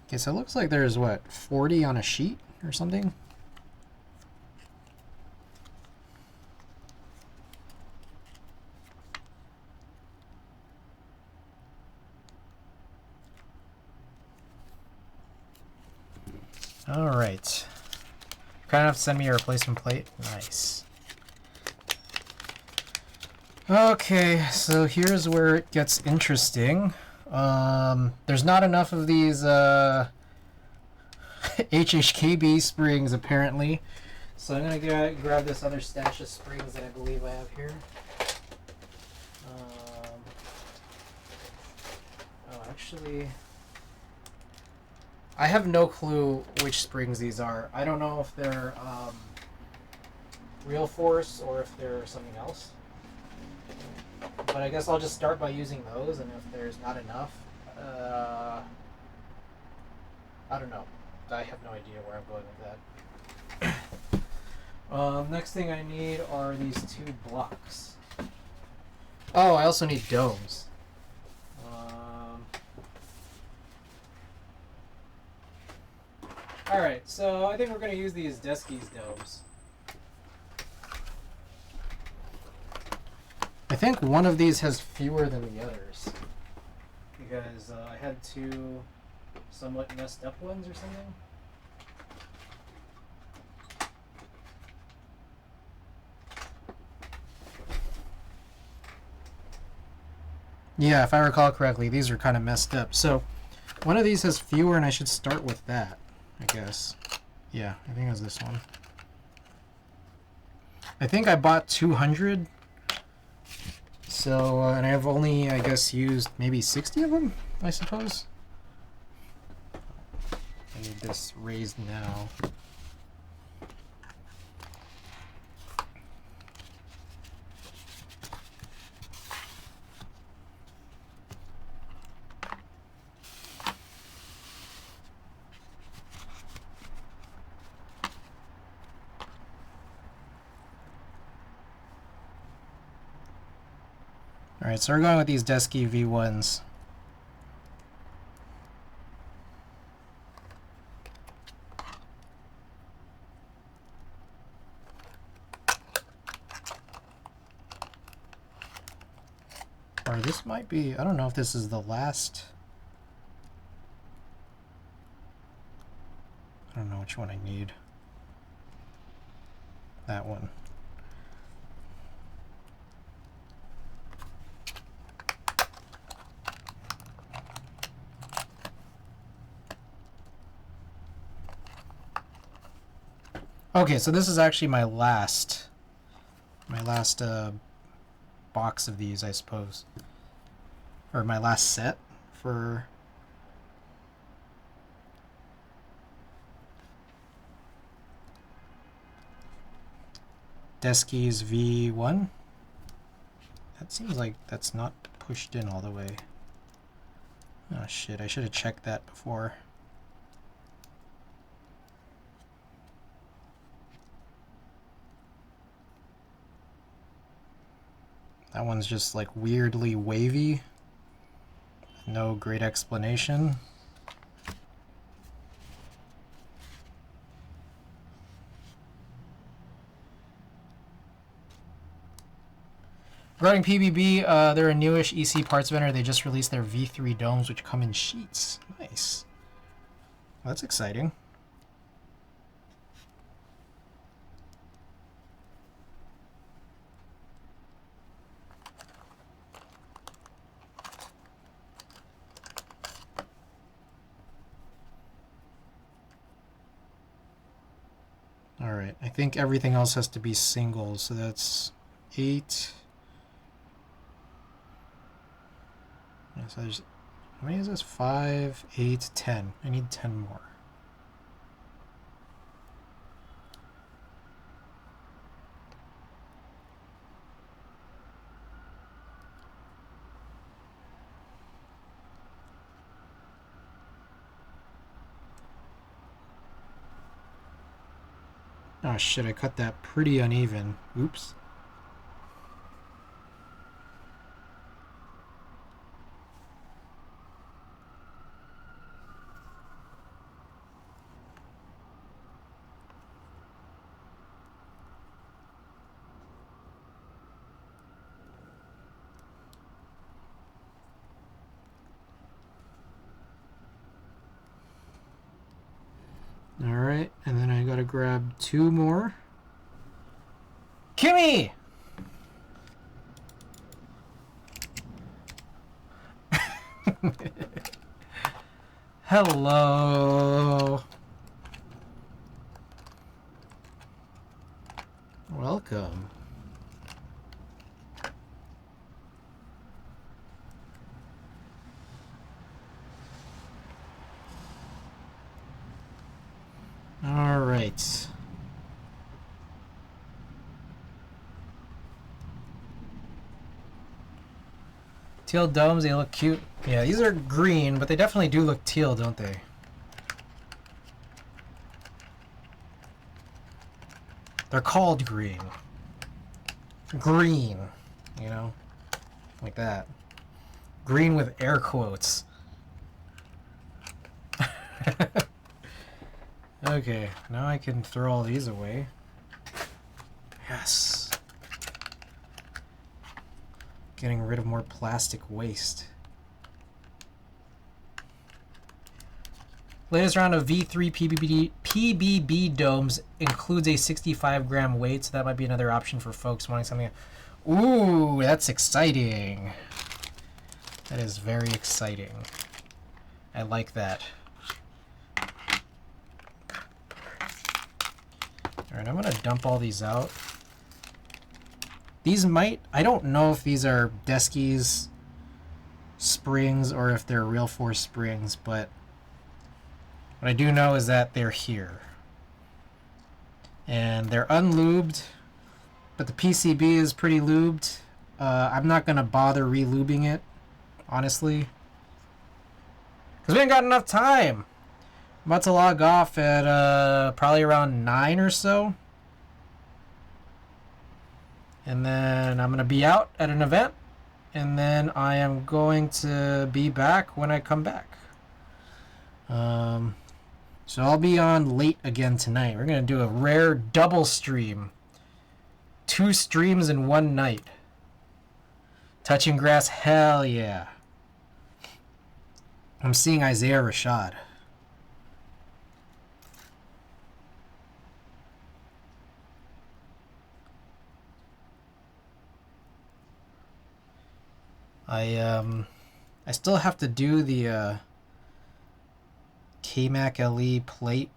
Okay, so it looks like there's, what, 40 on a sheet or something? All right. Kind enough to send me a replacement plate. Nice. Okay, so here's where it gets interesting. There's not enough of these HHKB springs apparently, so I'm gonna grab this other stash of springs that I believe I have here. Oh, actually, I have no clue which springs these are. I don't know if they're real force or if they're something else. But I guess I'll just start by using those, and if there's not enough, I don't know. I have no idea where I'm going with that. Next thing I need are these 2 blocks. Oh, I also need domes. Alright, so I think we're going to use these Deskies domes. I think one of these has fewer than the others, because I had 2 somewhat messed up ones or something. Yeah, if I recall correctly, these are kind of messed up. So one of these has fewer, and I should start with that, I guess. Yeah, I think it was this one. I think I bought 200. So, and I have only, I guess, used maybe 60 of them, I suppose. I need this raised now. Alright, so we're going with these Desky V1s. Or this might be, I don't know if this is the last. I don't know which one I need. That one. Okay, so this is actually my last box of these, I suppose, or my last set for Deskies V1. That seems like that's not pushed in all the way. Oh shit, I should have checked that before. That one's just like weirdly wavy. No great explanation. Regarding PBB, they're a newish EC parts vendor. They just released their V3 domes, which come in sheets. Nice. Well, that's exciting. All right, I think everything else has to be singles, so that's 8. Yeah, so there's, how many is this? 5, 8, 10. I need 10 more. Oh shit, I cut that pretty uneven. Oops. Alright, and then I gotta grab 2 more. Kimmy! Hello. Welcome. All right. Teal domes, they look cute. Yeah, these are green, but they definitely do look teal, don't they? They're called green. Green, you know? Like that. Green with air quotes. Okay, now I can throw all these away. Yes. Getting rid of more plastic waste. Latest round of V3 PBB domes includes a 65-gram weight, so that might be another option for folks wanting something. Ooh, that's exciting. That is very exciting. I like that. Alright, I'm going to dump all these out. These might... I don't know if these are Desky's springs or if they're real force springs, but what I do know is that they're here. And they're unlubed, but the PCB is pretty lubed. I'm not going to bother re-lubing it, honestly, because we ain't got enough time. I'm about to log off at probably around 9 or so. And then I'm going to be out at an event. And then I am going to be back when I come back. So I'll be on late again tonight. We're going to do a rare double stream. 2 streams in one night. Touching grass, hell yeah. I'm seeing Isaiah Rashad. I still have to do the K-Mac LE plate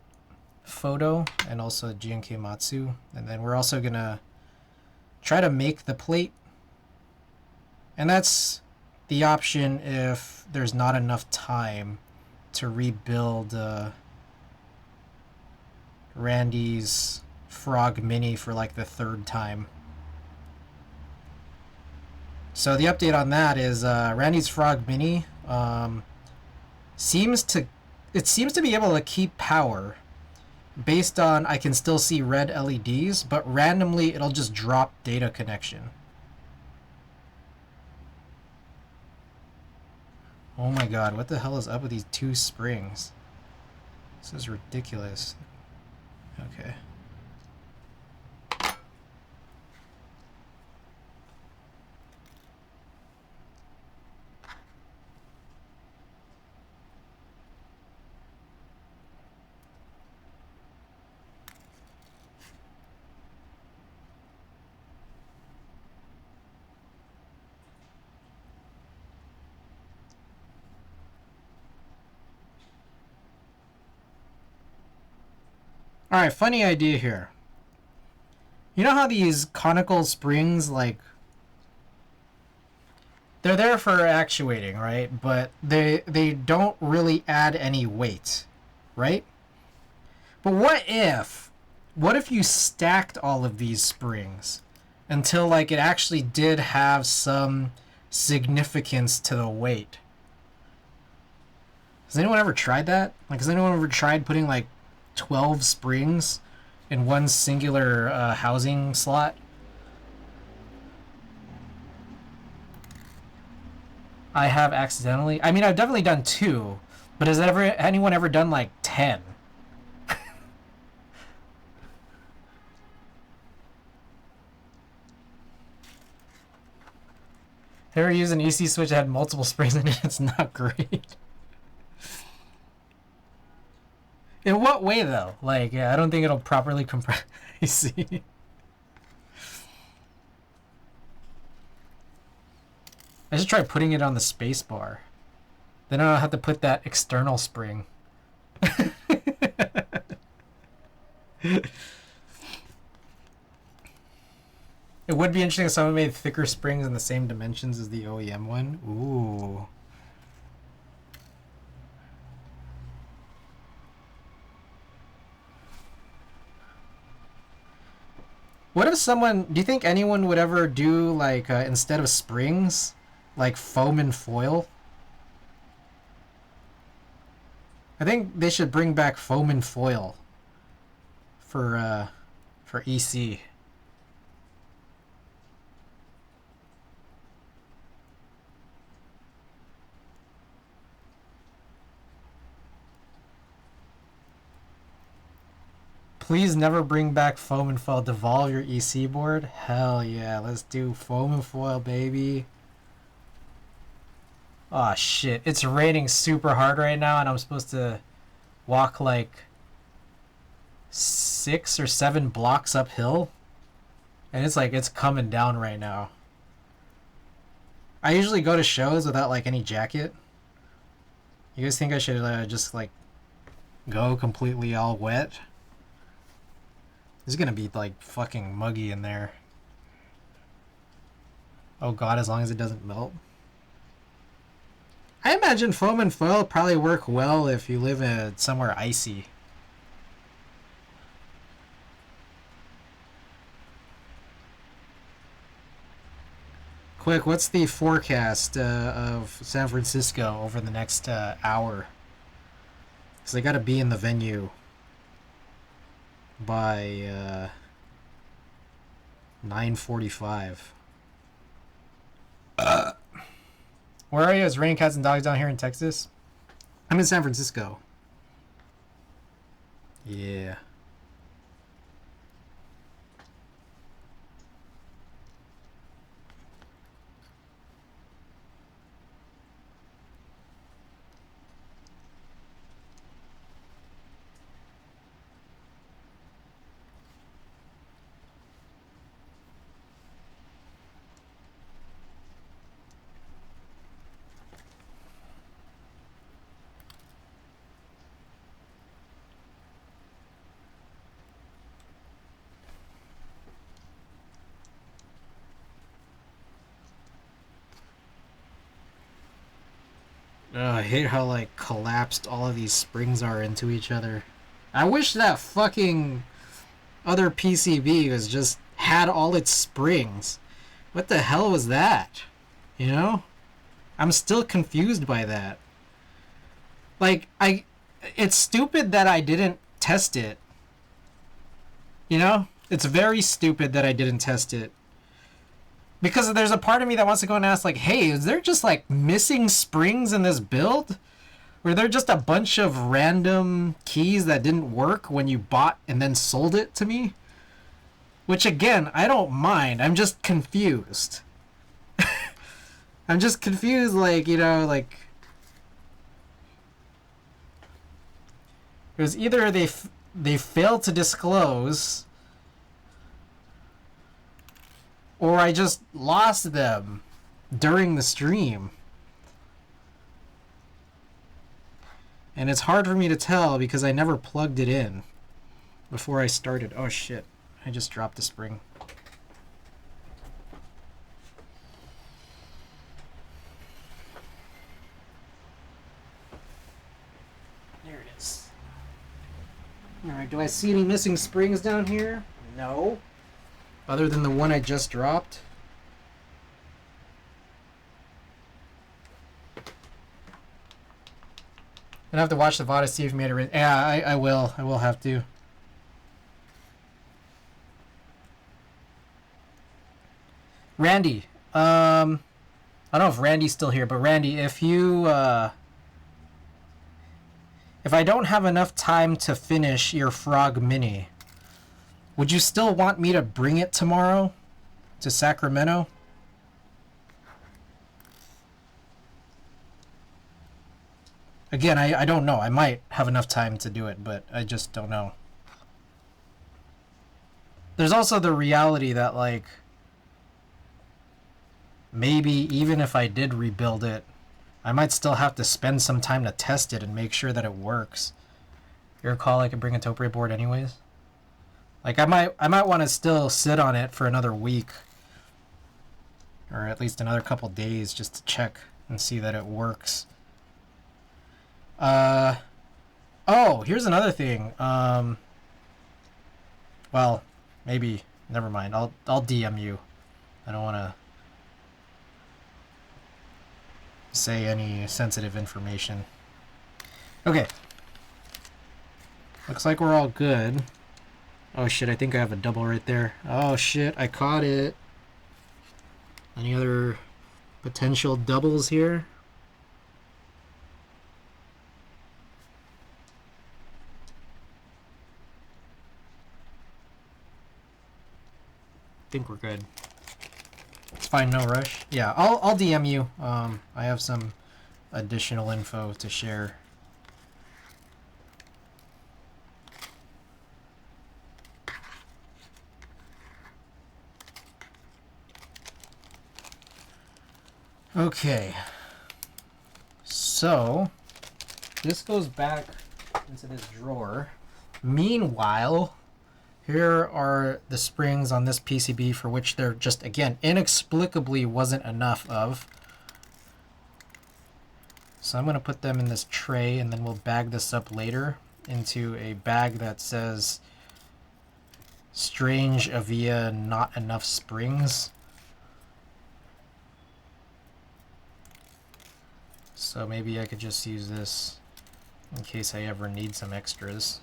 photo and also GNK Matsu, and then we're also gonna try to make the plate, and that's the option if there's not enough time to rebuild Randy's Frog Mini for like the 3rd time. So the update on that is Randy's Frog Mini seems to be able to keep power based on I can still see red LEDs, but randomly it'll just drop data connection. Oh my god, what the hell is up with these 2 springs? This is ridiculous. Okay. Alright, funny idea here. You know how these conical springs, like, they're there for actuating, right? But they don't really add any weight, right? But what if you stacked all of these springs until, like, it actually did have some significance to the weight? Has anyone ever tried that? Like, has anyone ever tried putting, like, 12 springs in one singular housing slot? I have accidentally. I mean, I've definitely done 2, but has anyone ever done, like, 10? Ever used an EC switch that had multiple springs in it? It's not great. In what way, though? Like, I don't think it'll properly compress AC. I should try putting it on the space bar. Then I don't have to put that external spring. It would be interesting if someone made thicker springs in the same dimensions as the OEM one. Ooh. What if someone... Do you think anyone would ever do, like, instead of springs, like foam and foil? I think they should bring back foam and foil for EC. Please never bring back foam and foil. Devolve your EC board. Hell yeah, let's do foam and foil, baby. Oh shit, it's raining super hard right now, and I'm supposed to walk like 6 or 7 blocks uphill, and it's coming down right now. I usually go to shows without like any jacket. You guys think I should just like go completely all wet? It's gonna be like fucking muggy in there. Oh god, as long as it doesn't melt. I imagine foam and foil probably work well if you live in somewhere icy. Quick, what's the forecast of San Francisco over the next hour? Because I gotta be in the venue by 9:45. Where are you? It's raining cats and dogs down here in Texas. I'm in San Francisco. Yeah. I hate how like collapsed all of these springs are into each other. I wish that fucking other PCB was just had all its springs. What the hell was that? You know? I'm still confused by that. Like, it's stupid that I didn't test it. You know? It's very stupid that I didn't test it. Because there's a part of me that wants to go and ask, like, hey, is there just, like, missing springs in this build? Were there just a bunch of random keys that didn't work when you bought and then sold it to me? Which, again, I don't mind. I'm just confused. I'm just confused, like, you know, like... It was either they failed to disclose... or I just lost them during the stream. And it's hard for me to tell because I never plugged it in. before I started. Oh shit, I just dropped the spring. There it is. Alright, do I see any missing springs down here? No. Other than the one I just dropped. Gonna have to watch the VOD to see if you made it. Yeah, I will. I will have to. Randy, I don't know if Randy's still here, but Randy, if you, if I don't have enough time to finish your Frog Mini, would you still want me to bring it tomorrow to Sacramento? Again, I don't know. I might have enough time to do it, but I just don't know. There's also the reality that, like, maybe even if I did rebuild it, I might still have to spend some time to test it and make sure that it works. You recall I could bring a Topre board anyways? Like, I might want to still sit on it for another week. Or at least another couple days just to check and see that it works. Oh, here's another thing. Well, maybe, never mind. I'll DM you. I don't want to say any sensitive information. Okay. Looks like we're all good. Oh shit, I think I have a double right there. Oh shit, I caught it. Any other potential doubles here? I think we're good. It's fine, no rush. Yeah, I'll DM you. I have some additional info to share. Okay. So, this goes back into this drawer. Meanwhile, here are the springs on this PCB for which there just, again, inexplicably wasn't enough of. So I'm going to put them in this tray and then we'll bag this up later into a bag that says strange evija, not enough springs. So maybe I could just use this in case I ever need some extras.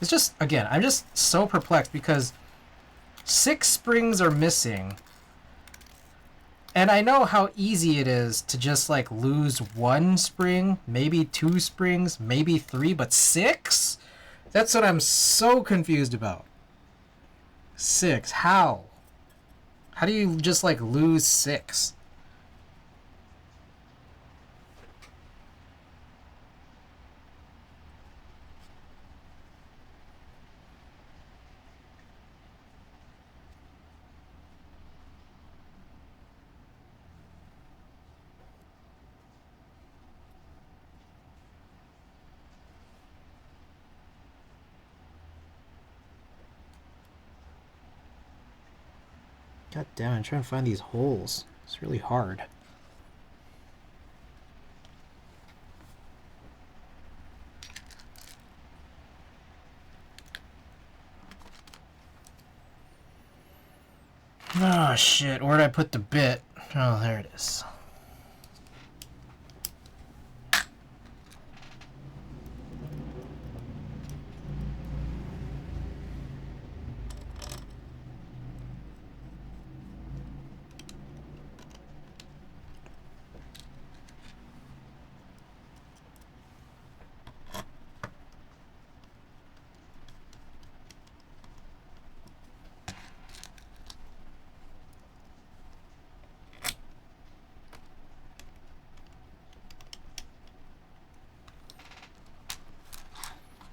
It's just, again, I'm just so perplexed because 6 springs are missing. And I know how easy it is to just like lose 1 spring, maybe 2 springs, maybe 3, but 6? That's what I'm so confused about. 6, how? How do you just like lose 6? God damn it, I'm trying to find these holes. It's really hard. Oh shit, where'd I put the bit? Oh, there it is.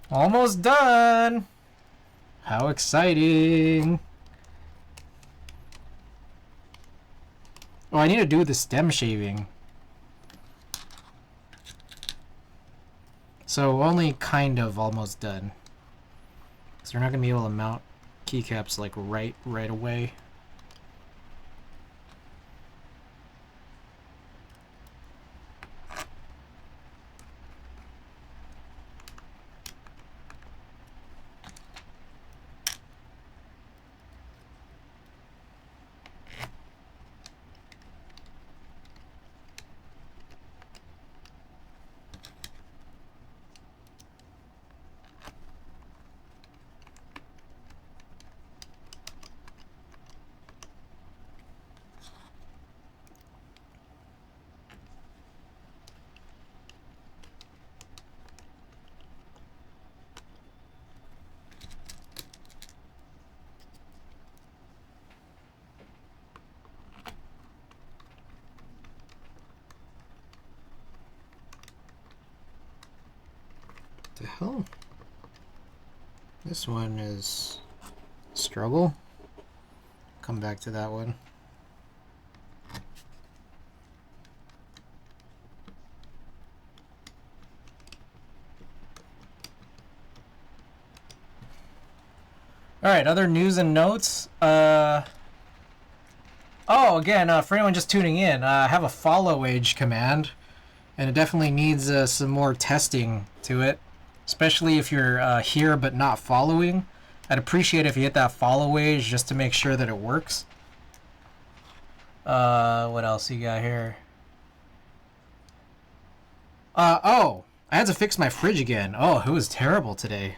Almost done! How exciting! I need to do the stem shaving. So only kind of almost done. So we're not gonna be able to mount keycaps like right away. The hell? This one is struggle. Come back to that one. Alright, other news and notes. Oh, again, for anyone just tuning in, I have a follow age command, and it definitely needs some more testing to it, especially if you're here but not following. I'd appreciate if you hit that follow age just to make sure that it works. What else you got here? Oh, I had to fix my fridge again. Oh, it was terrible today.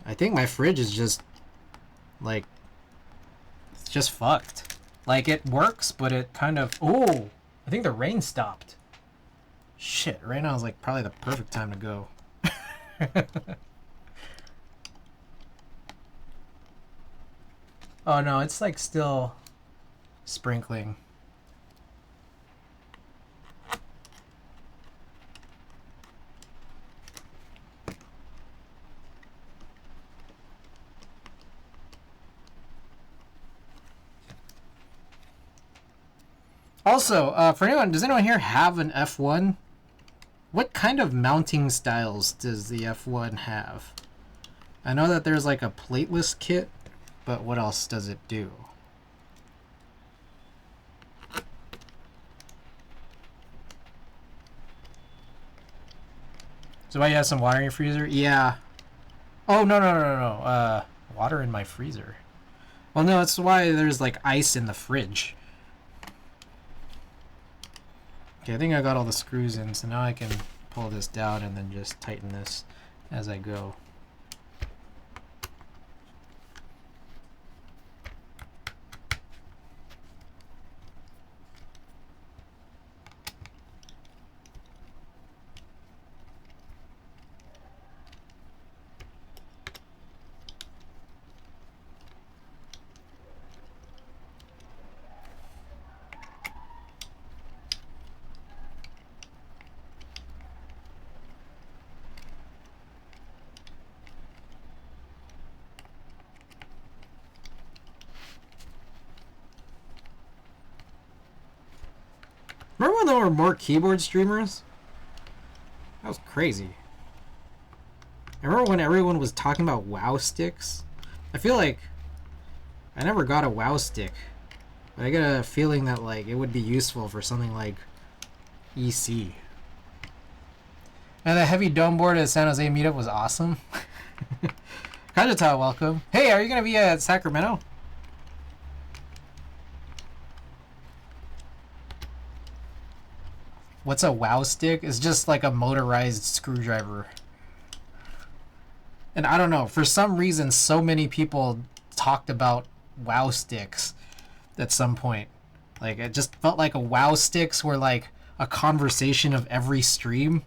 I think my fridge is just, like, it's just fucked. Like, it works, but it kind of... Oh! I think the rain stopped. Shit, right now is, like, probably the perfect time to go. Oh, no, it's, like, still sprinkling. Also, for anyone, does anyone here have an F1? What kind of mounting styles does the F1 have? I know that there's like a plateless kit, but what else does it do? So why you have some water in your freezer? Yeah. Oh, no. Water in my freezer. Well, no, that's why there's like ice in the fridge. Okay, I think I got all the screws in, so now I can pull this down and then just tighten this as I go. Remember when there were more keyboard streamers? That was crazy. I remember when everyone was talking about WoW sticks. I feel like I never got a WoW stick, but I get a feeling that like it would be useful for something like EC. And the heavy dome board at San Jose meetup was awesome. Kajata, welcome. Hey, are you gonna be at Sacramento? What's a WoW stick? It's just like a motorized screwdriver. And I don't know, for some reason so many people talked about WoW sticks at some point. Like, it just felt like a WoW sticks were like a conversation of every stream.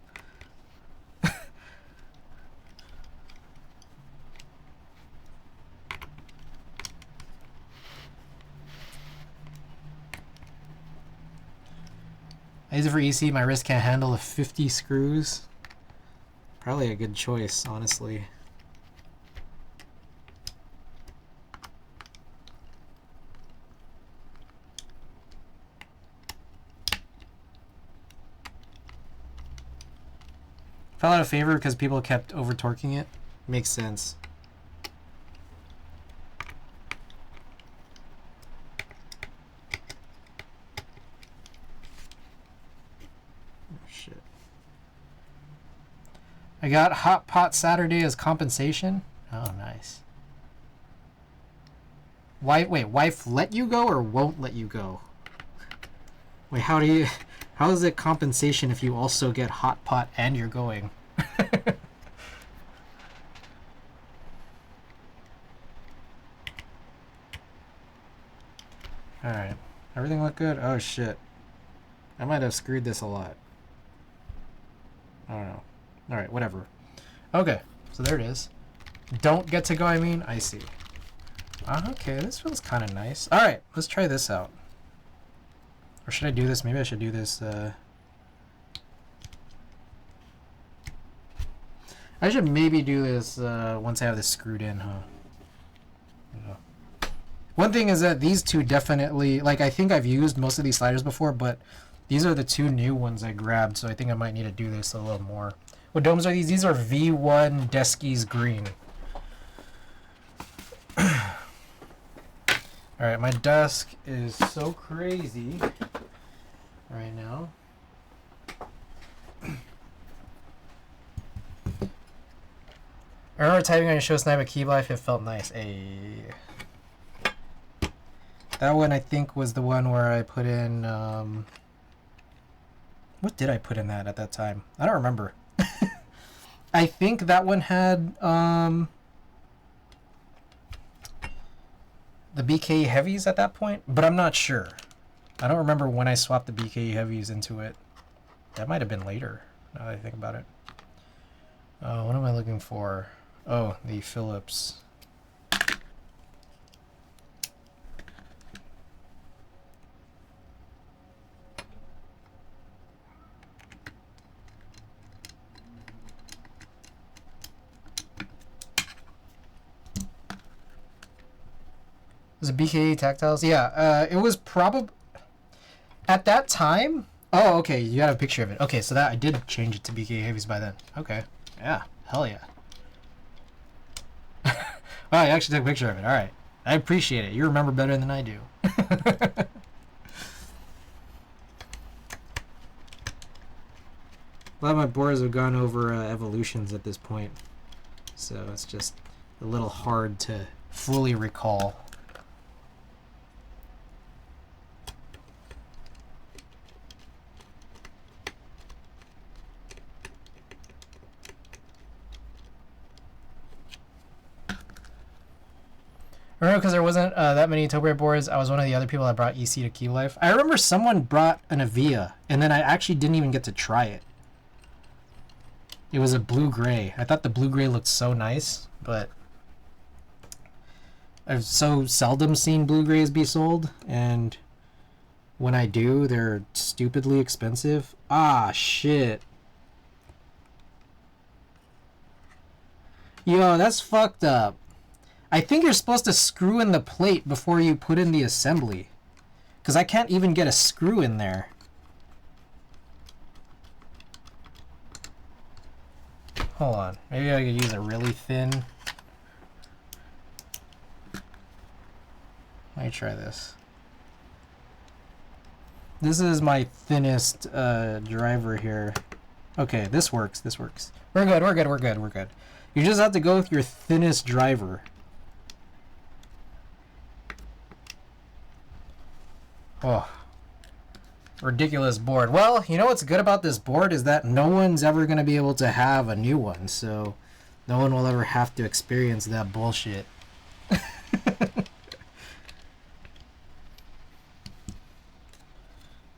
I use it for EC, my wrist can't handle the 50 screws. Probably a good choice, honestly. Fell out of favor because people kept over torquing it. Makes sense. I got Hot Pot Saturday as compensation. Oh, nice. Wait, wife let you go or won't let you go? Wait, how is it compensation if you also get Hot Pot and you're going? Alright. Everything look good? Oh, shit. I might have screwed this a lot. I don't know. Alright, whatever. Okay, so there it is. Don't get to go, I mean? I see. Okay, this feels kind of nice. Alright, let's try this out. Or should I do this? Maybe I should do this, I should maybe do this, once I have this screwed in, huh? Yeah. One thing is that these two definitely... Like, I think I've used most of these sliders before, but these are the two new ones I grabbed, so I think I might need to do this a little more. What domes are these? These are V1 Deskies Green. Alright, my desk is so crazy right now. I remember typing on your show Snipe at Key Life, it felt nice. That one I think was the one where I put in what did I put in that at that time? I don't remember. I think that one had the BKE heavies at that point, but I'm not sure. I don't remember when I swapped the BKE heavies into it. That might have been later, now that I think about it. What am I looking for? Oh, the Phillips. Was it BKE tactiles? Yeah, it was probably at that time. Oh, okay, you have a picture of it. Okay, so that I did change it to BKE heavies by then. Okay, yeah, hell yeah. Wow, you actually took a picture of it. All right, I appreciate it. You remember better than I do. A lot of my boards have gone over evolutions at this point, so it's just a little hard to fully recall. I remember because there wasn't that many Topia boards, I was one of the other people that brought EC to Key Life. I remember someone brought an Evija, and then I actually didn't even get to try it. It was a blue-gray. I thought the blue-gray looked so nice, but I've so seldom seen blue-grays be sold, and when I do, they're stupidly expensive. Ah, shit. Yo, that's fucked up. I think you're supposed to screw in the plate before you put in the assembly. Because I can't even get a screw in there. Hold on. Maybe I could use a really thin. Let me try this. This is my thinnest driver here. Okay, this works. This works. We're good. We're good. We're good. We're good. You just have to go with your thinnest driver. Oh, ridiculous board. Well, you know what's good about this board is that no one's ever going to be able to have a new one, so no one will ever have to experience that bullshit.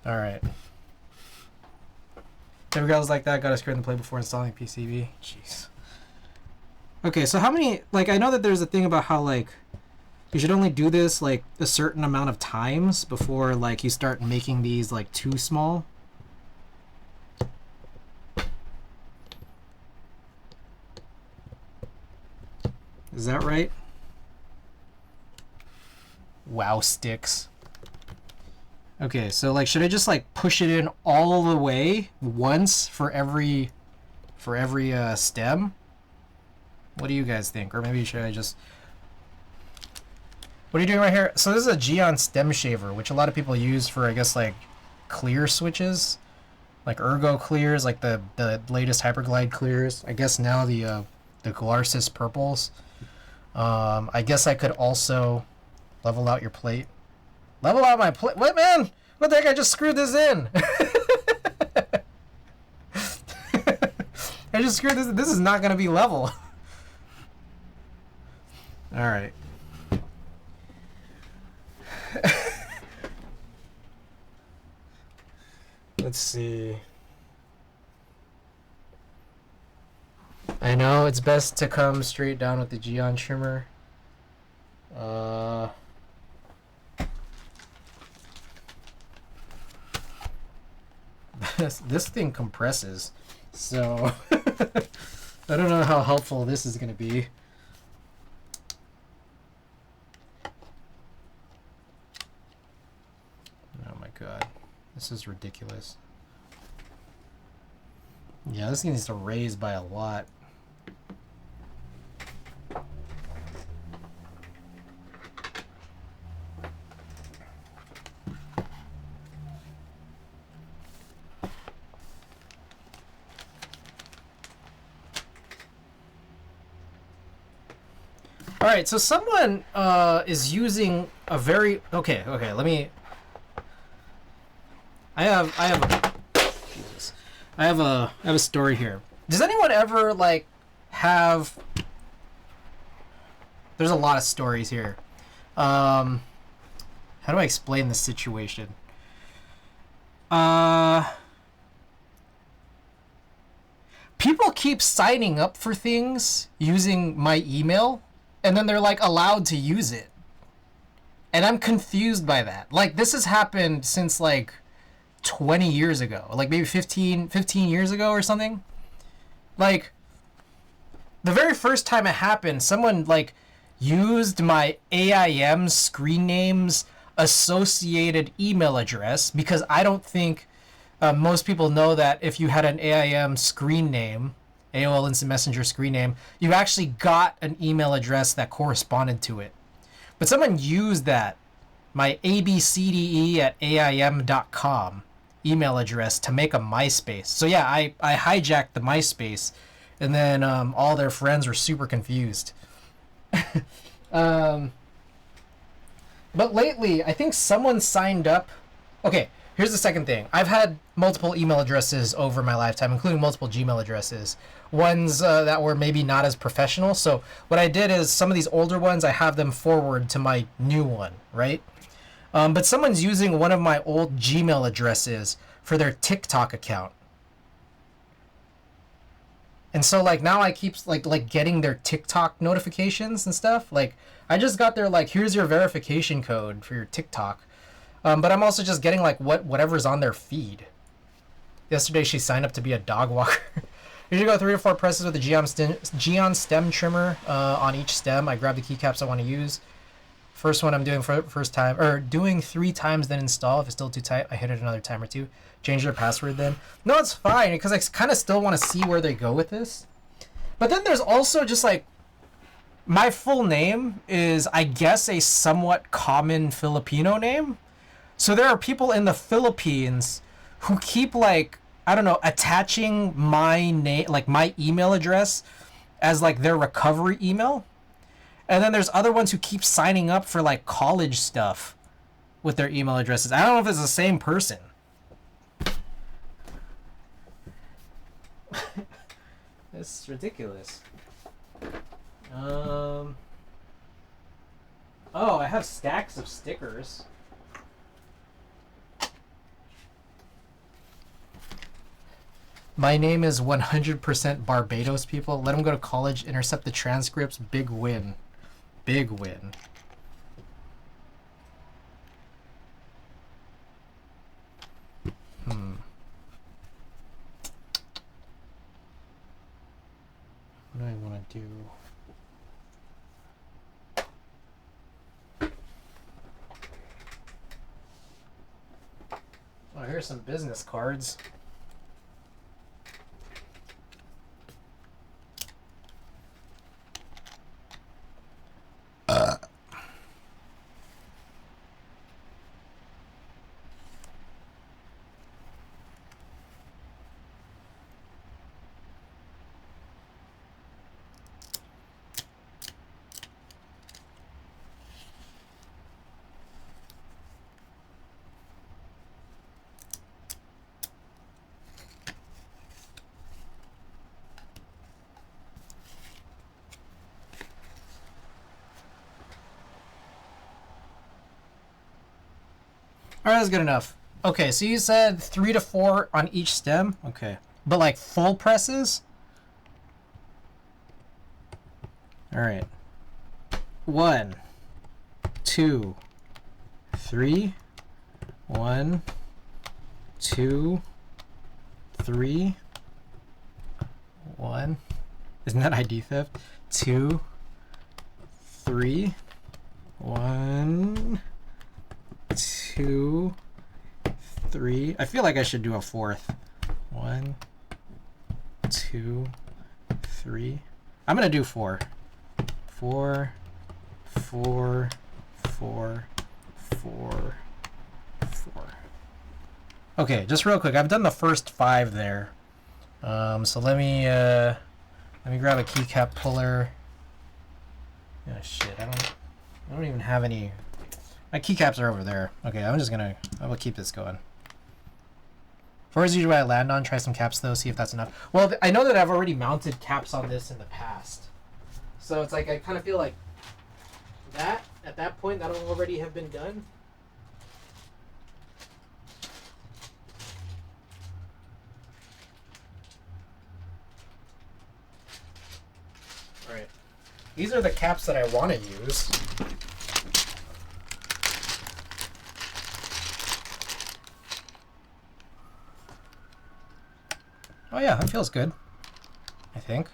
Alright. Every girls like that got a screw in the plate before installing PCB. Jeez. Okay, so how many, like, I know that there's a thing about how, like, you should only do this like a certain amount of times before like you start making these like too small. Is that right? Wow, sticks. Okay, so like should I just like push it in all the way once for every for every stem. What do you guys think? Or maybe should I just... What are you doing right here? So this is a Geon stem shaver, which a lot of people use for, I guess, like, clear switches. Like Ergo clears, like the latest Hyperglide clears. I guess now the Glarsis purples. I guess I could also level out your plate. Level out my plate? What, man? What the heck? I just screwed this in. I just screwed this. This is not going to be level. All right. Let's see. I know it's best to come straight down with the Geon trimmer. This thing compresses, so I don't know how helpful this is going to be. Oh my god, this is ridiculous. Yeah, this needs to raise by a lot. All right, so someone is using a very okay. Let me. I have a story here. Does anyone ever like have? There's a lot of stories here. How do I explain this situation? People keep signing up for things using my email, and then they're like allowed to use it. And I'm confused by that. Like, this has happened since like 20 years ago, like maybe 15 years ago or something. Like, the very first time it happened, someone like used my AIM screen name's associated email address, because I don't think most people know that if you had an AIM screen name, AOL Instant Messenger screen name, you actually got an email address that corresponded to it. But someone used that, my abcde@aim.com email address, to make a MySpace. So yeah, I hijacked the MySpace, and then all their friends were super confused. But lately, I think someone signed up. Okay, here's the second thing. I've had multiple email addresses over my lifetime, including multiple Gmail addresses. Ones that were maybe not as professional. So what I did is, some of these older ones, I have them forward to my new one, right? But someone's using one of my old Gmail addresses for their TikTok account. And so like now I keep like getting their TikTok notifications and stuff. Like, I just got their like, here's your verification code for your TikTok. But I'm also just getting like whatever's on their feed. Yesterday she signed up to be a dog walker. You should go 3 to 4 presses with the Geon stem trimmer on each stem. I grab the keycaps I want to use. First one I'm doing for first time, or doing 3 times, then install. If it's still too tight, I hit it another time or two. Change their password then. No, it's fine, because I kind of still want to see where they go with this. But then there's also just like, my full name is, I guess, a somewhat common Filipino name. So there are people in the Philippines who keep like, I don't know, attaching my name, like my email address, as like their recovery email. And then there's other ones who keep signing up for like college stuff with their email addresses. I don't know if it's the same person. It's ridiculous. Oh, I have stacks of stickers. My name is 100% Barbados, people. Let them go to college, intercept the transcripts. Big win. Big win. What do I want to do? Oh, here's some business cards. Alright, that's good enough. Okay, so you said 3 to 4 on each stem? Okay. But like full presses? Alright. 1, 2, 3. 1, 2, 3. 1. Isn't that ID theft? 2, 3. 1, 2, 3. I feel like I should do a fourth. 1, 2, 3. I'm gonna do 4. 4, 4, 4, 4, 4. Okay, just real quick. I've done the first 5 there. So let me grab a keycap puller. Oh shit! I don't even have any. My keycaps are over there. Okay, I will keep this going. For as usual, I land on. Try some caps though. See if that's enough. Well, I know that I've already mounted caps on this in the past, so it's like I kind of feel like that at that point that'll already have been done. All right, these are the caps that I want to use. Oh yeah, that feels good. I think.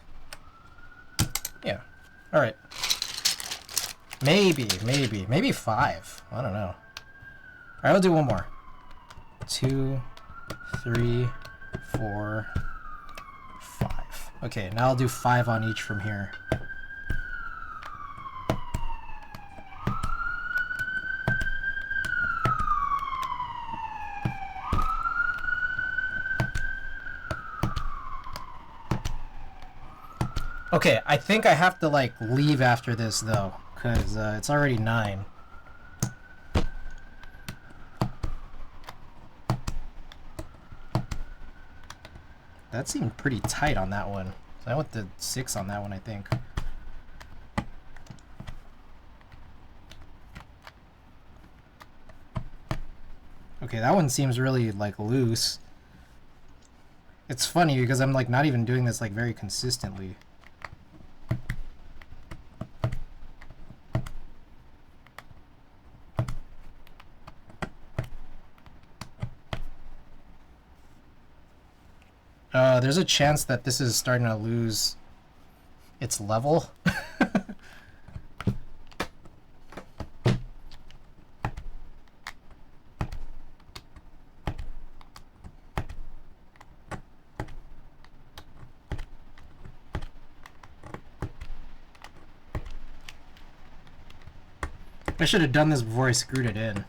Yeah. All right. Maybe 5. I don't know. All right, I'll do one more. 2, 3, 4, 5. Okay, now I'll do 5 on each from here. Okay, I think I have to like leave after this though, because it's already 9. That seemed pretty tight on that one. So I went to 6 on that one, I think. Okay, that one seems really like loose. It's funny because I'm like not even doing this like very consistently. There's a chance that this is starting to lose its level. I should have done this before I screwed it in.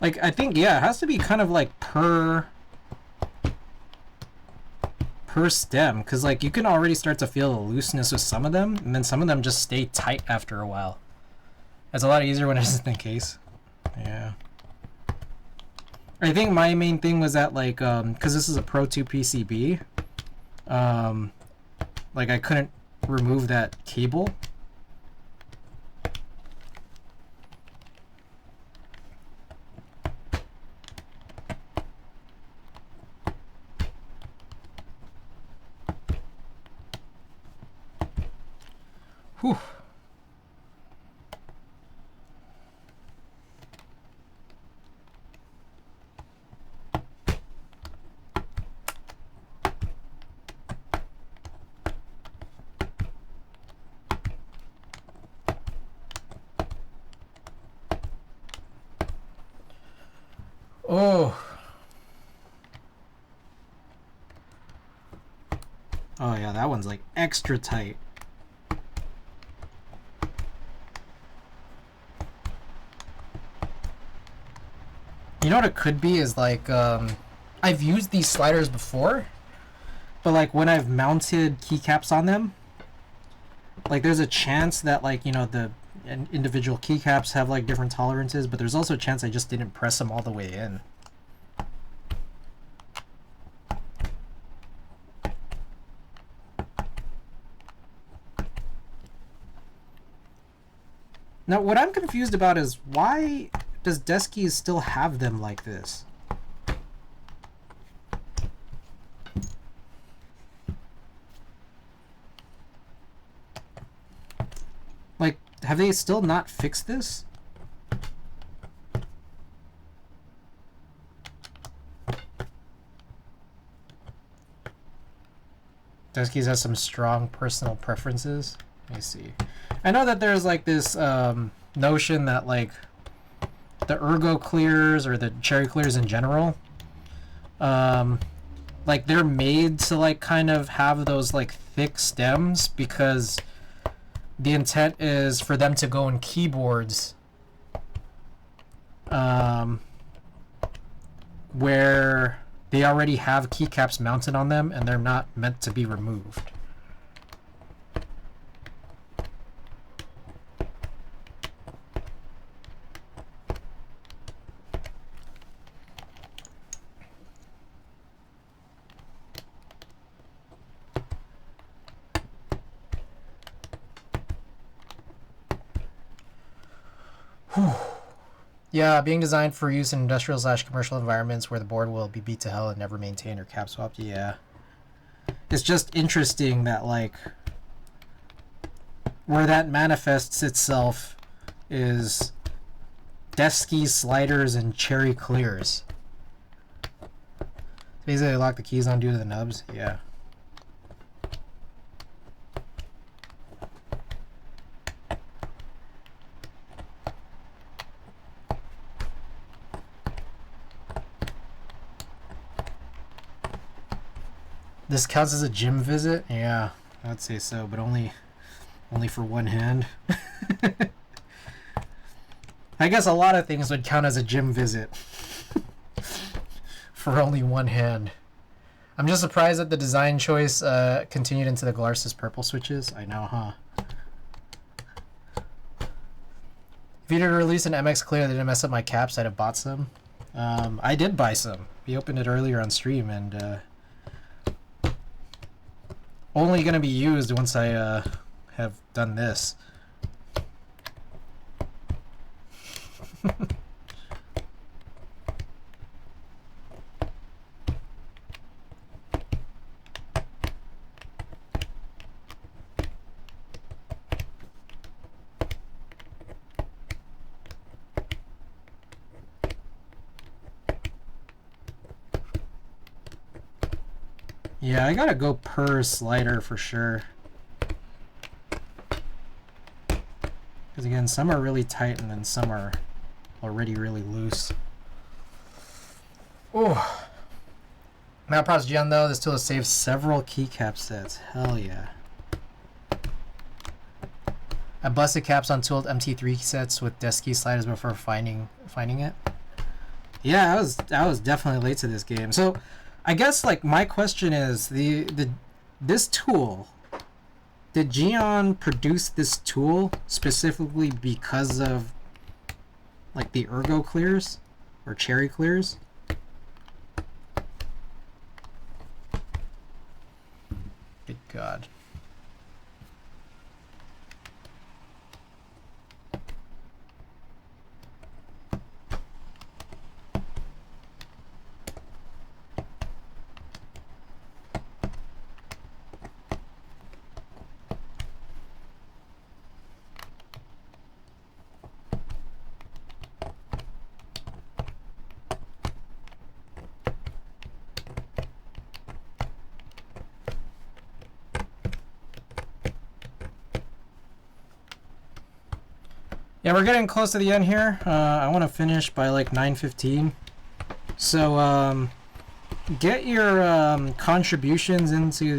Like, I think, yeah, it has to be kind of like per stem, because like you can already start to feel the looseness with some of them, and then some of them just stay tight after a while. It's a lot easier when it isn't the case. Yeah. I think my main thing was that like, because this is a Pro 2 PCB, like I couldn't remove that cable. Whew. Oh. Oh yeah, that one's like extra tight. You know what it could be is like, I've used these sliders before, but like when I've mounted keycaps on them, like there's a chance that like, you know, and individual keycaps have like different tolerances, but there's also a chance I just didn't press them all the way in. Now, what I'm confused about is why does Deskies still have them like this? Like, have they still not fixed this? Deskies has some strong personal preferences. Let me see. I know that there's like this notion that like the ergo clears or the cherry clears in general, like they're made to like kind of have those like thick stems because the intent is for them to go in keyboards where they already have keycaps mounted on them and they're not meant to be removed. Yeah, being designed for use in industrial/commercial environments where the board will be beat to hell and never maintained or cap swapped. Yeah. It's just interesting that, like, where that manifests itself is Deski sliders and cherry clears. Basically, lock the keys on due to the nubs. Yeah. This counts as a gym visit? Yeah, I'd say so, but only for one hand. I guess a lot of things would count as a gym visit for only one hand. I'm just surprised that the design choice continued into the Glarsis purple switches. I know, huh? If you did release an MX Clear that didn't mess up my caps, I'd have bought some. I did buy some. We opened it earlier on stream, and only going to be used once I have done this. Yeah, I gotta go per slider for sure. Because again, some are really tight and then some are already really loose. Oh. Now, props Gian though, this tool has saved several keycap sets. Hell yeah. I busted caps on tooled MT3 sets with Deski sliders before finding it. Yeah, I was definitely late to this game. So I guess like my question is this tool, did Gian produce this tool specifically because of like the ergo clears or cherry clears? Good God. Yeah, we're getting close to the end here. I want to finish by like 9:15. So get your contributions into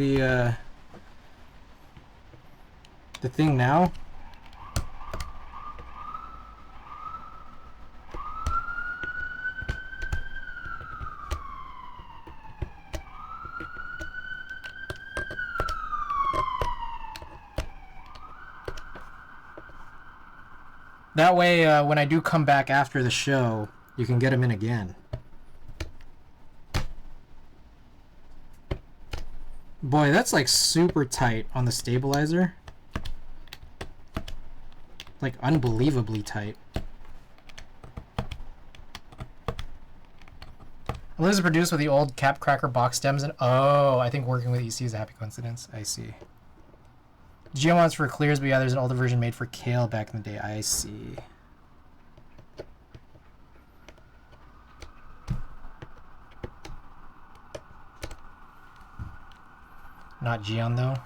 the thing now. That way, when I do come back after the show, you can get them in again. Boy, that's like super tight on the stabilizer. Like unbelievably tight. Liz is produced with the old Cap Cracker box stems, and oh, I think working with EC is a happy coincidence. I see. GM wants for clears, but yeah, there's an older version made for Kale back in the day. I see. Not Gion though.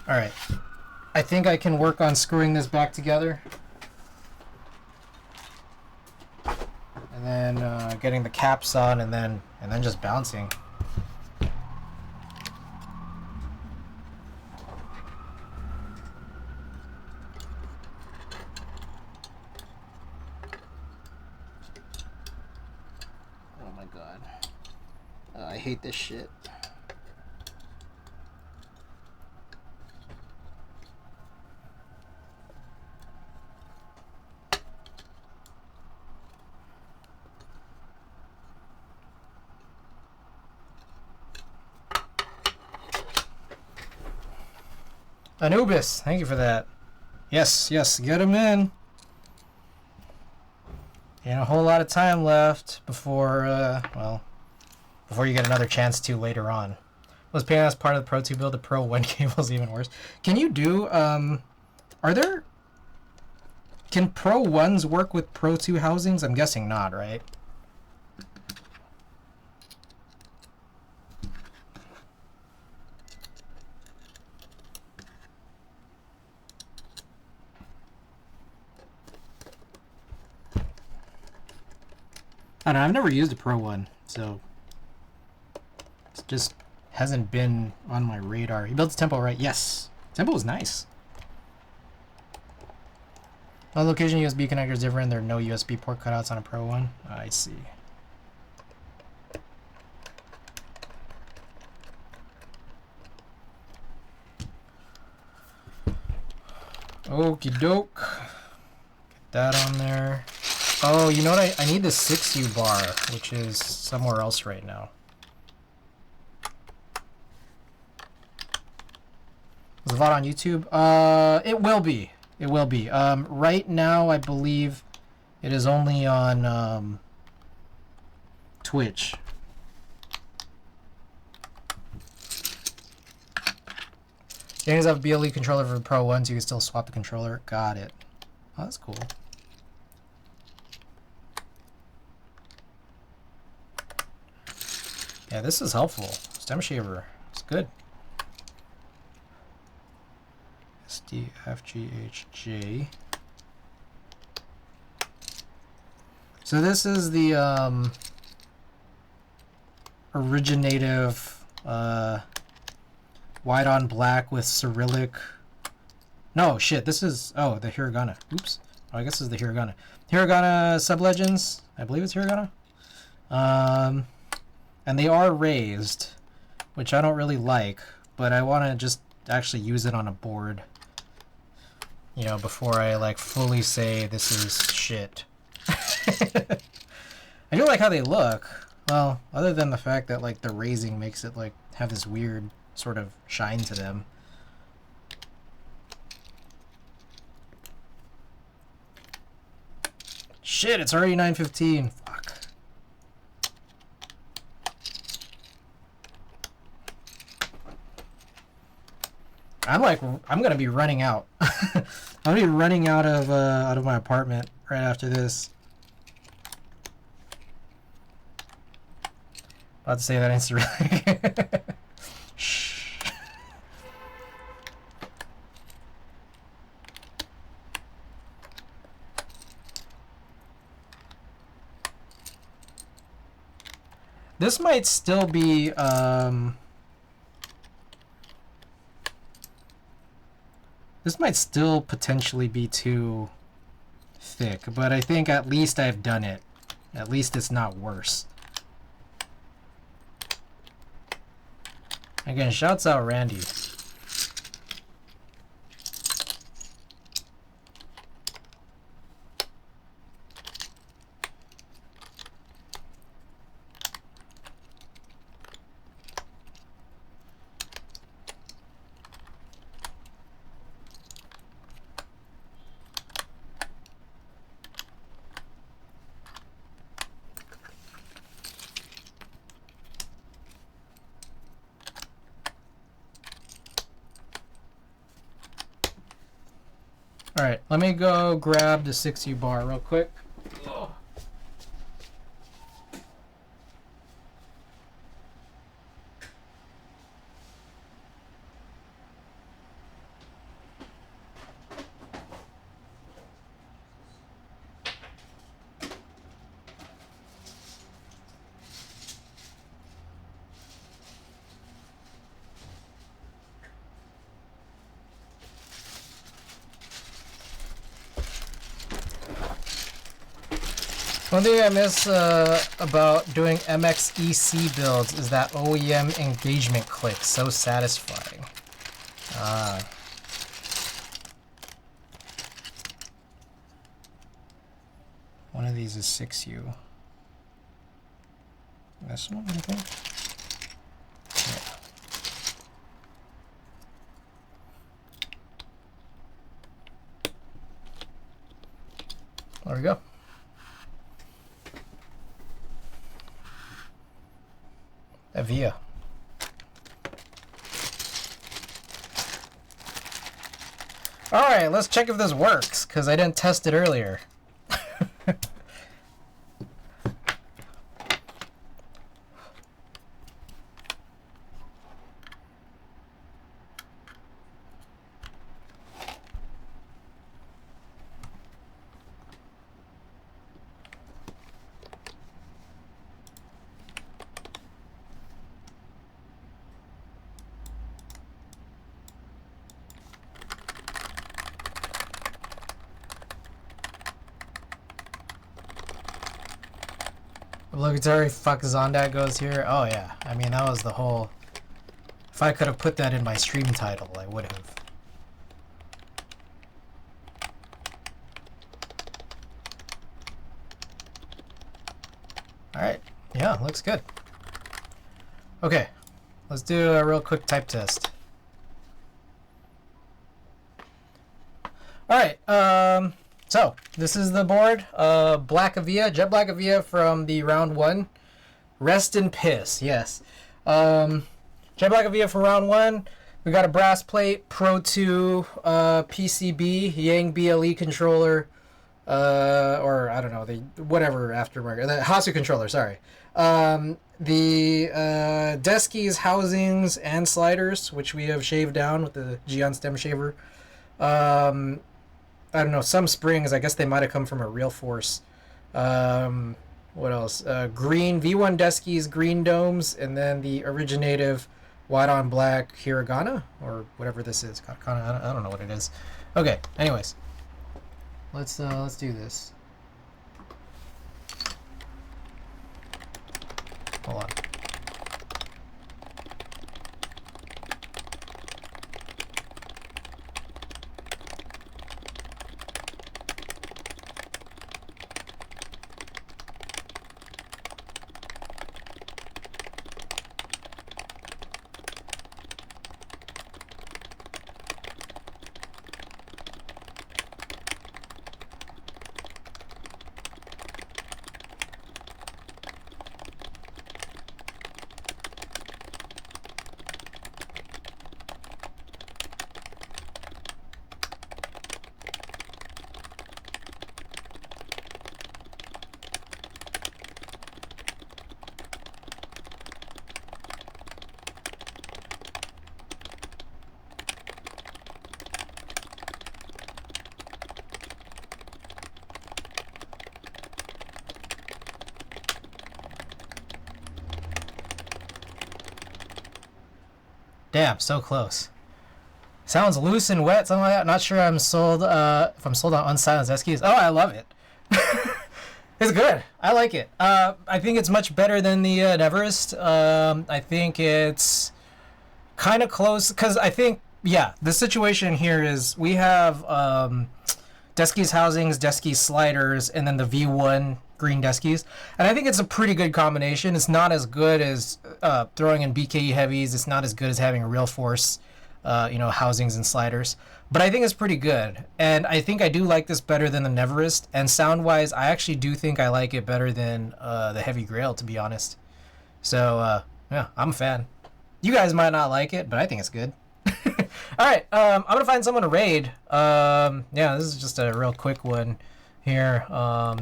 All right. I think I can work on screwing this back together. And then getting the caps on and then just bouncing. Oh my god. I hate this shit. Anubis, thank you for that. Yes, get him in. And a whole lot of time left before, before you get another chance to later on. Was paying as part of the Pro 2 build, the Pro 1 cable is even worse. Can you do, can Pro 1s work with Pro 2 housings? I'm guessing not, right? I don't know, I've never used a Pro 1, so it just hasn't been on my radar. He built tempo right? Yes. Tempo is nice. On location, USB connector is different. There are no USB port cutouts on a Pro 1. I see. Okie doke. Get that on there. Oh, you know what? I need the 6U bar, which is somewhere else right now. Is the VOD on YouTube? It will be. It will be. Right now, I believe it is only on Twitch. You guys have a BLE controller for the Pro 1, so you can still swap the controller. Got it. Oh, that's cool. Yeah, this is helpful. Stem shaver. It's good. SDFGHJ. So this is the originative white on black with Cyrillic. No, shit, this is, oh, the hiragana. Oops. Oh, I guess this is the hiragana. Hiragana sublegends. I believe it's hiragana. And they are raised, which I don't really like, but I want to just actually use it on a board, you know, before I like fully say this is shit. I do like how they look. Well, other than the fact that like the raising makes it like have this weird sort of shine to them. Shit, it's already 9:15. Fuck. I'm gonna be running out. I'm gonna be running out of my apartment right after this. About to say that instantly. Shh. This might still be this might still potentially be too thick, but I think at least I've done it. At least it's not worse. Again, shouts out Randy. All right, let me go grab the 6U bar real quick. Oh. One thing I miss about doing MXEC builds is that OEM engagement click. So satisfying. One of these is 6U. This one, I think? Yeah. There we go. Evija. Alright, let's check if this works, because I didn't test it earlier. Obligatory fuck Zondak goes here. Oh yeah, I mean that was the whole. If I could have put that in my stream title, I would have. All right, yeah, looks good. Okay, let's do a real quick type test. All right, so this is the board, black evija, jet black evija from the round 1. Rest in piss, yes. Jet black evija from round 1. We got a brass plate, Pro 2, PCB, Yang BLE controller, or I don't know, the whatever aftermarket, the Hasu controller, sorry. The deskies, housings, and sliders, which we have shaved down with the Geon stem shaver. I don't know, some springs, I guess they might have come from a Real Force. What else? Green V1 deskies, green domes, and then the originative white on black hiragana, or whatever this is. Katakana, I don't know what it is. Okay, anyways. Let's do this. Hold on. Damn, so close. Sounds loose and wet, something like that. Not sure I'm sold, if I'm sold on unsilenced eskies. Oh, I love it. It's good. I like it. I think it's much better than the Neverest. I think it's kind of close, because I think, yeah, the situation here is we have Deskies housings, Deskies sliders, and then the V1 green Deskies. And I think it's a pretty good combination. It's not as good as throwing in BKE heavies. It's not as good as having a real force, housings and sliders. But I think it's pretty good. And I think I do like this better than the Neverest. And sound-wise, I actually do think I like it better than the Heavy Grail, to be honest. So, yeah, I'm a fan. You guys might not like it, but I think it's good. Alright, I'm gonna find someone to raid. Yeah, this is just a real quick one here.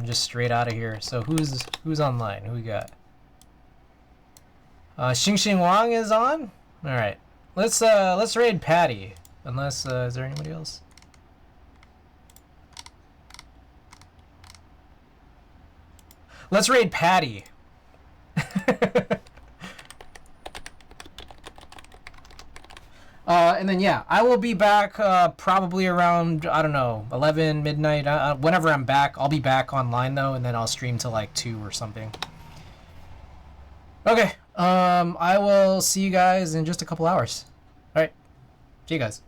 Just straight out of here. So who's online? Who we got? Xing Wang is on? Alright. Let's raid Patty. Unless is there anybody else? Let's raid Patty. And then, yeah, I will be back probably around, I don't know, 11, midnight. Whenever I'm back, I'll be back online, though, and then I'll stream till, like, 2 or something. Okay, I will see you guys in just a couple hours. All right, see you guys.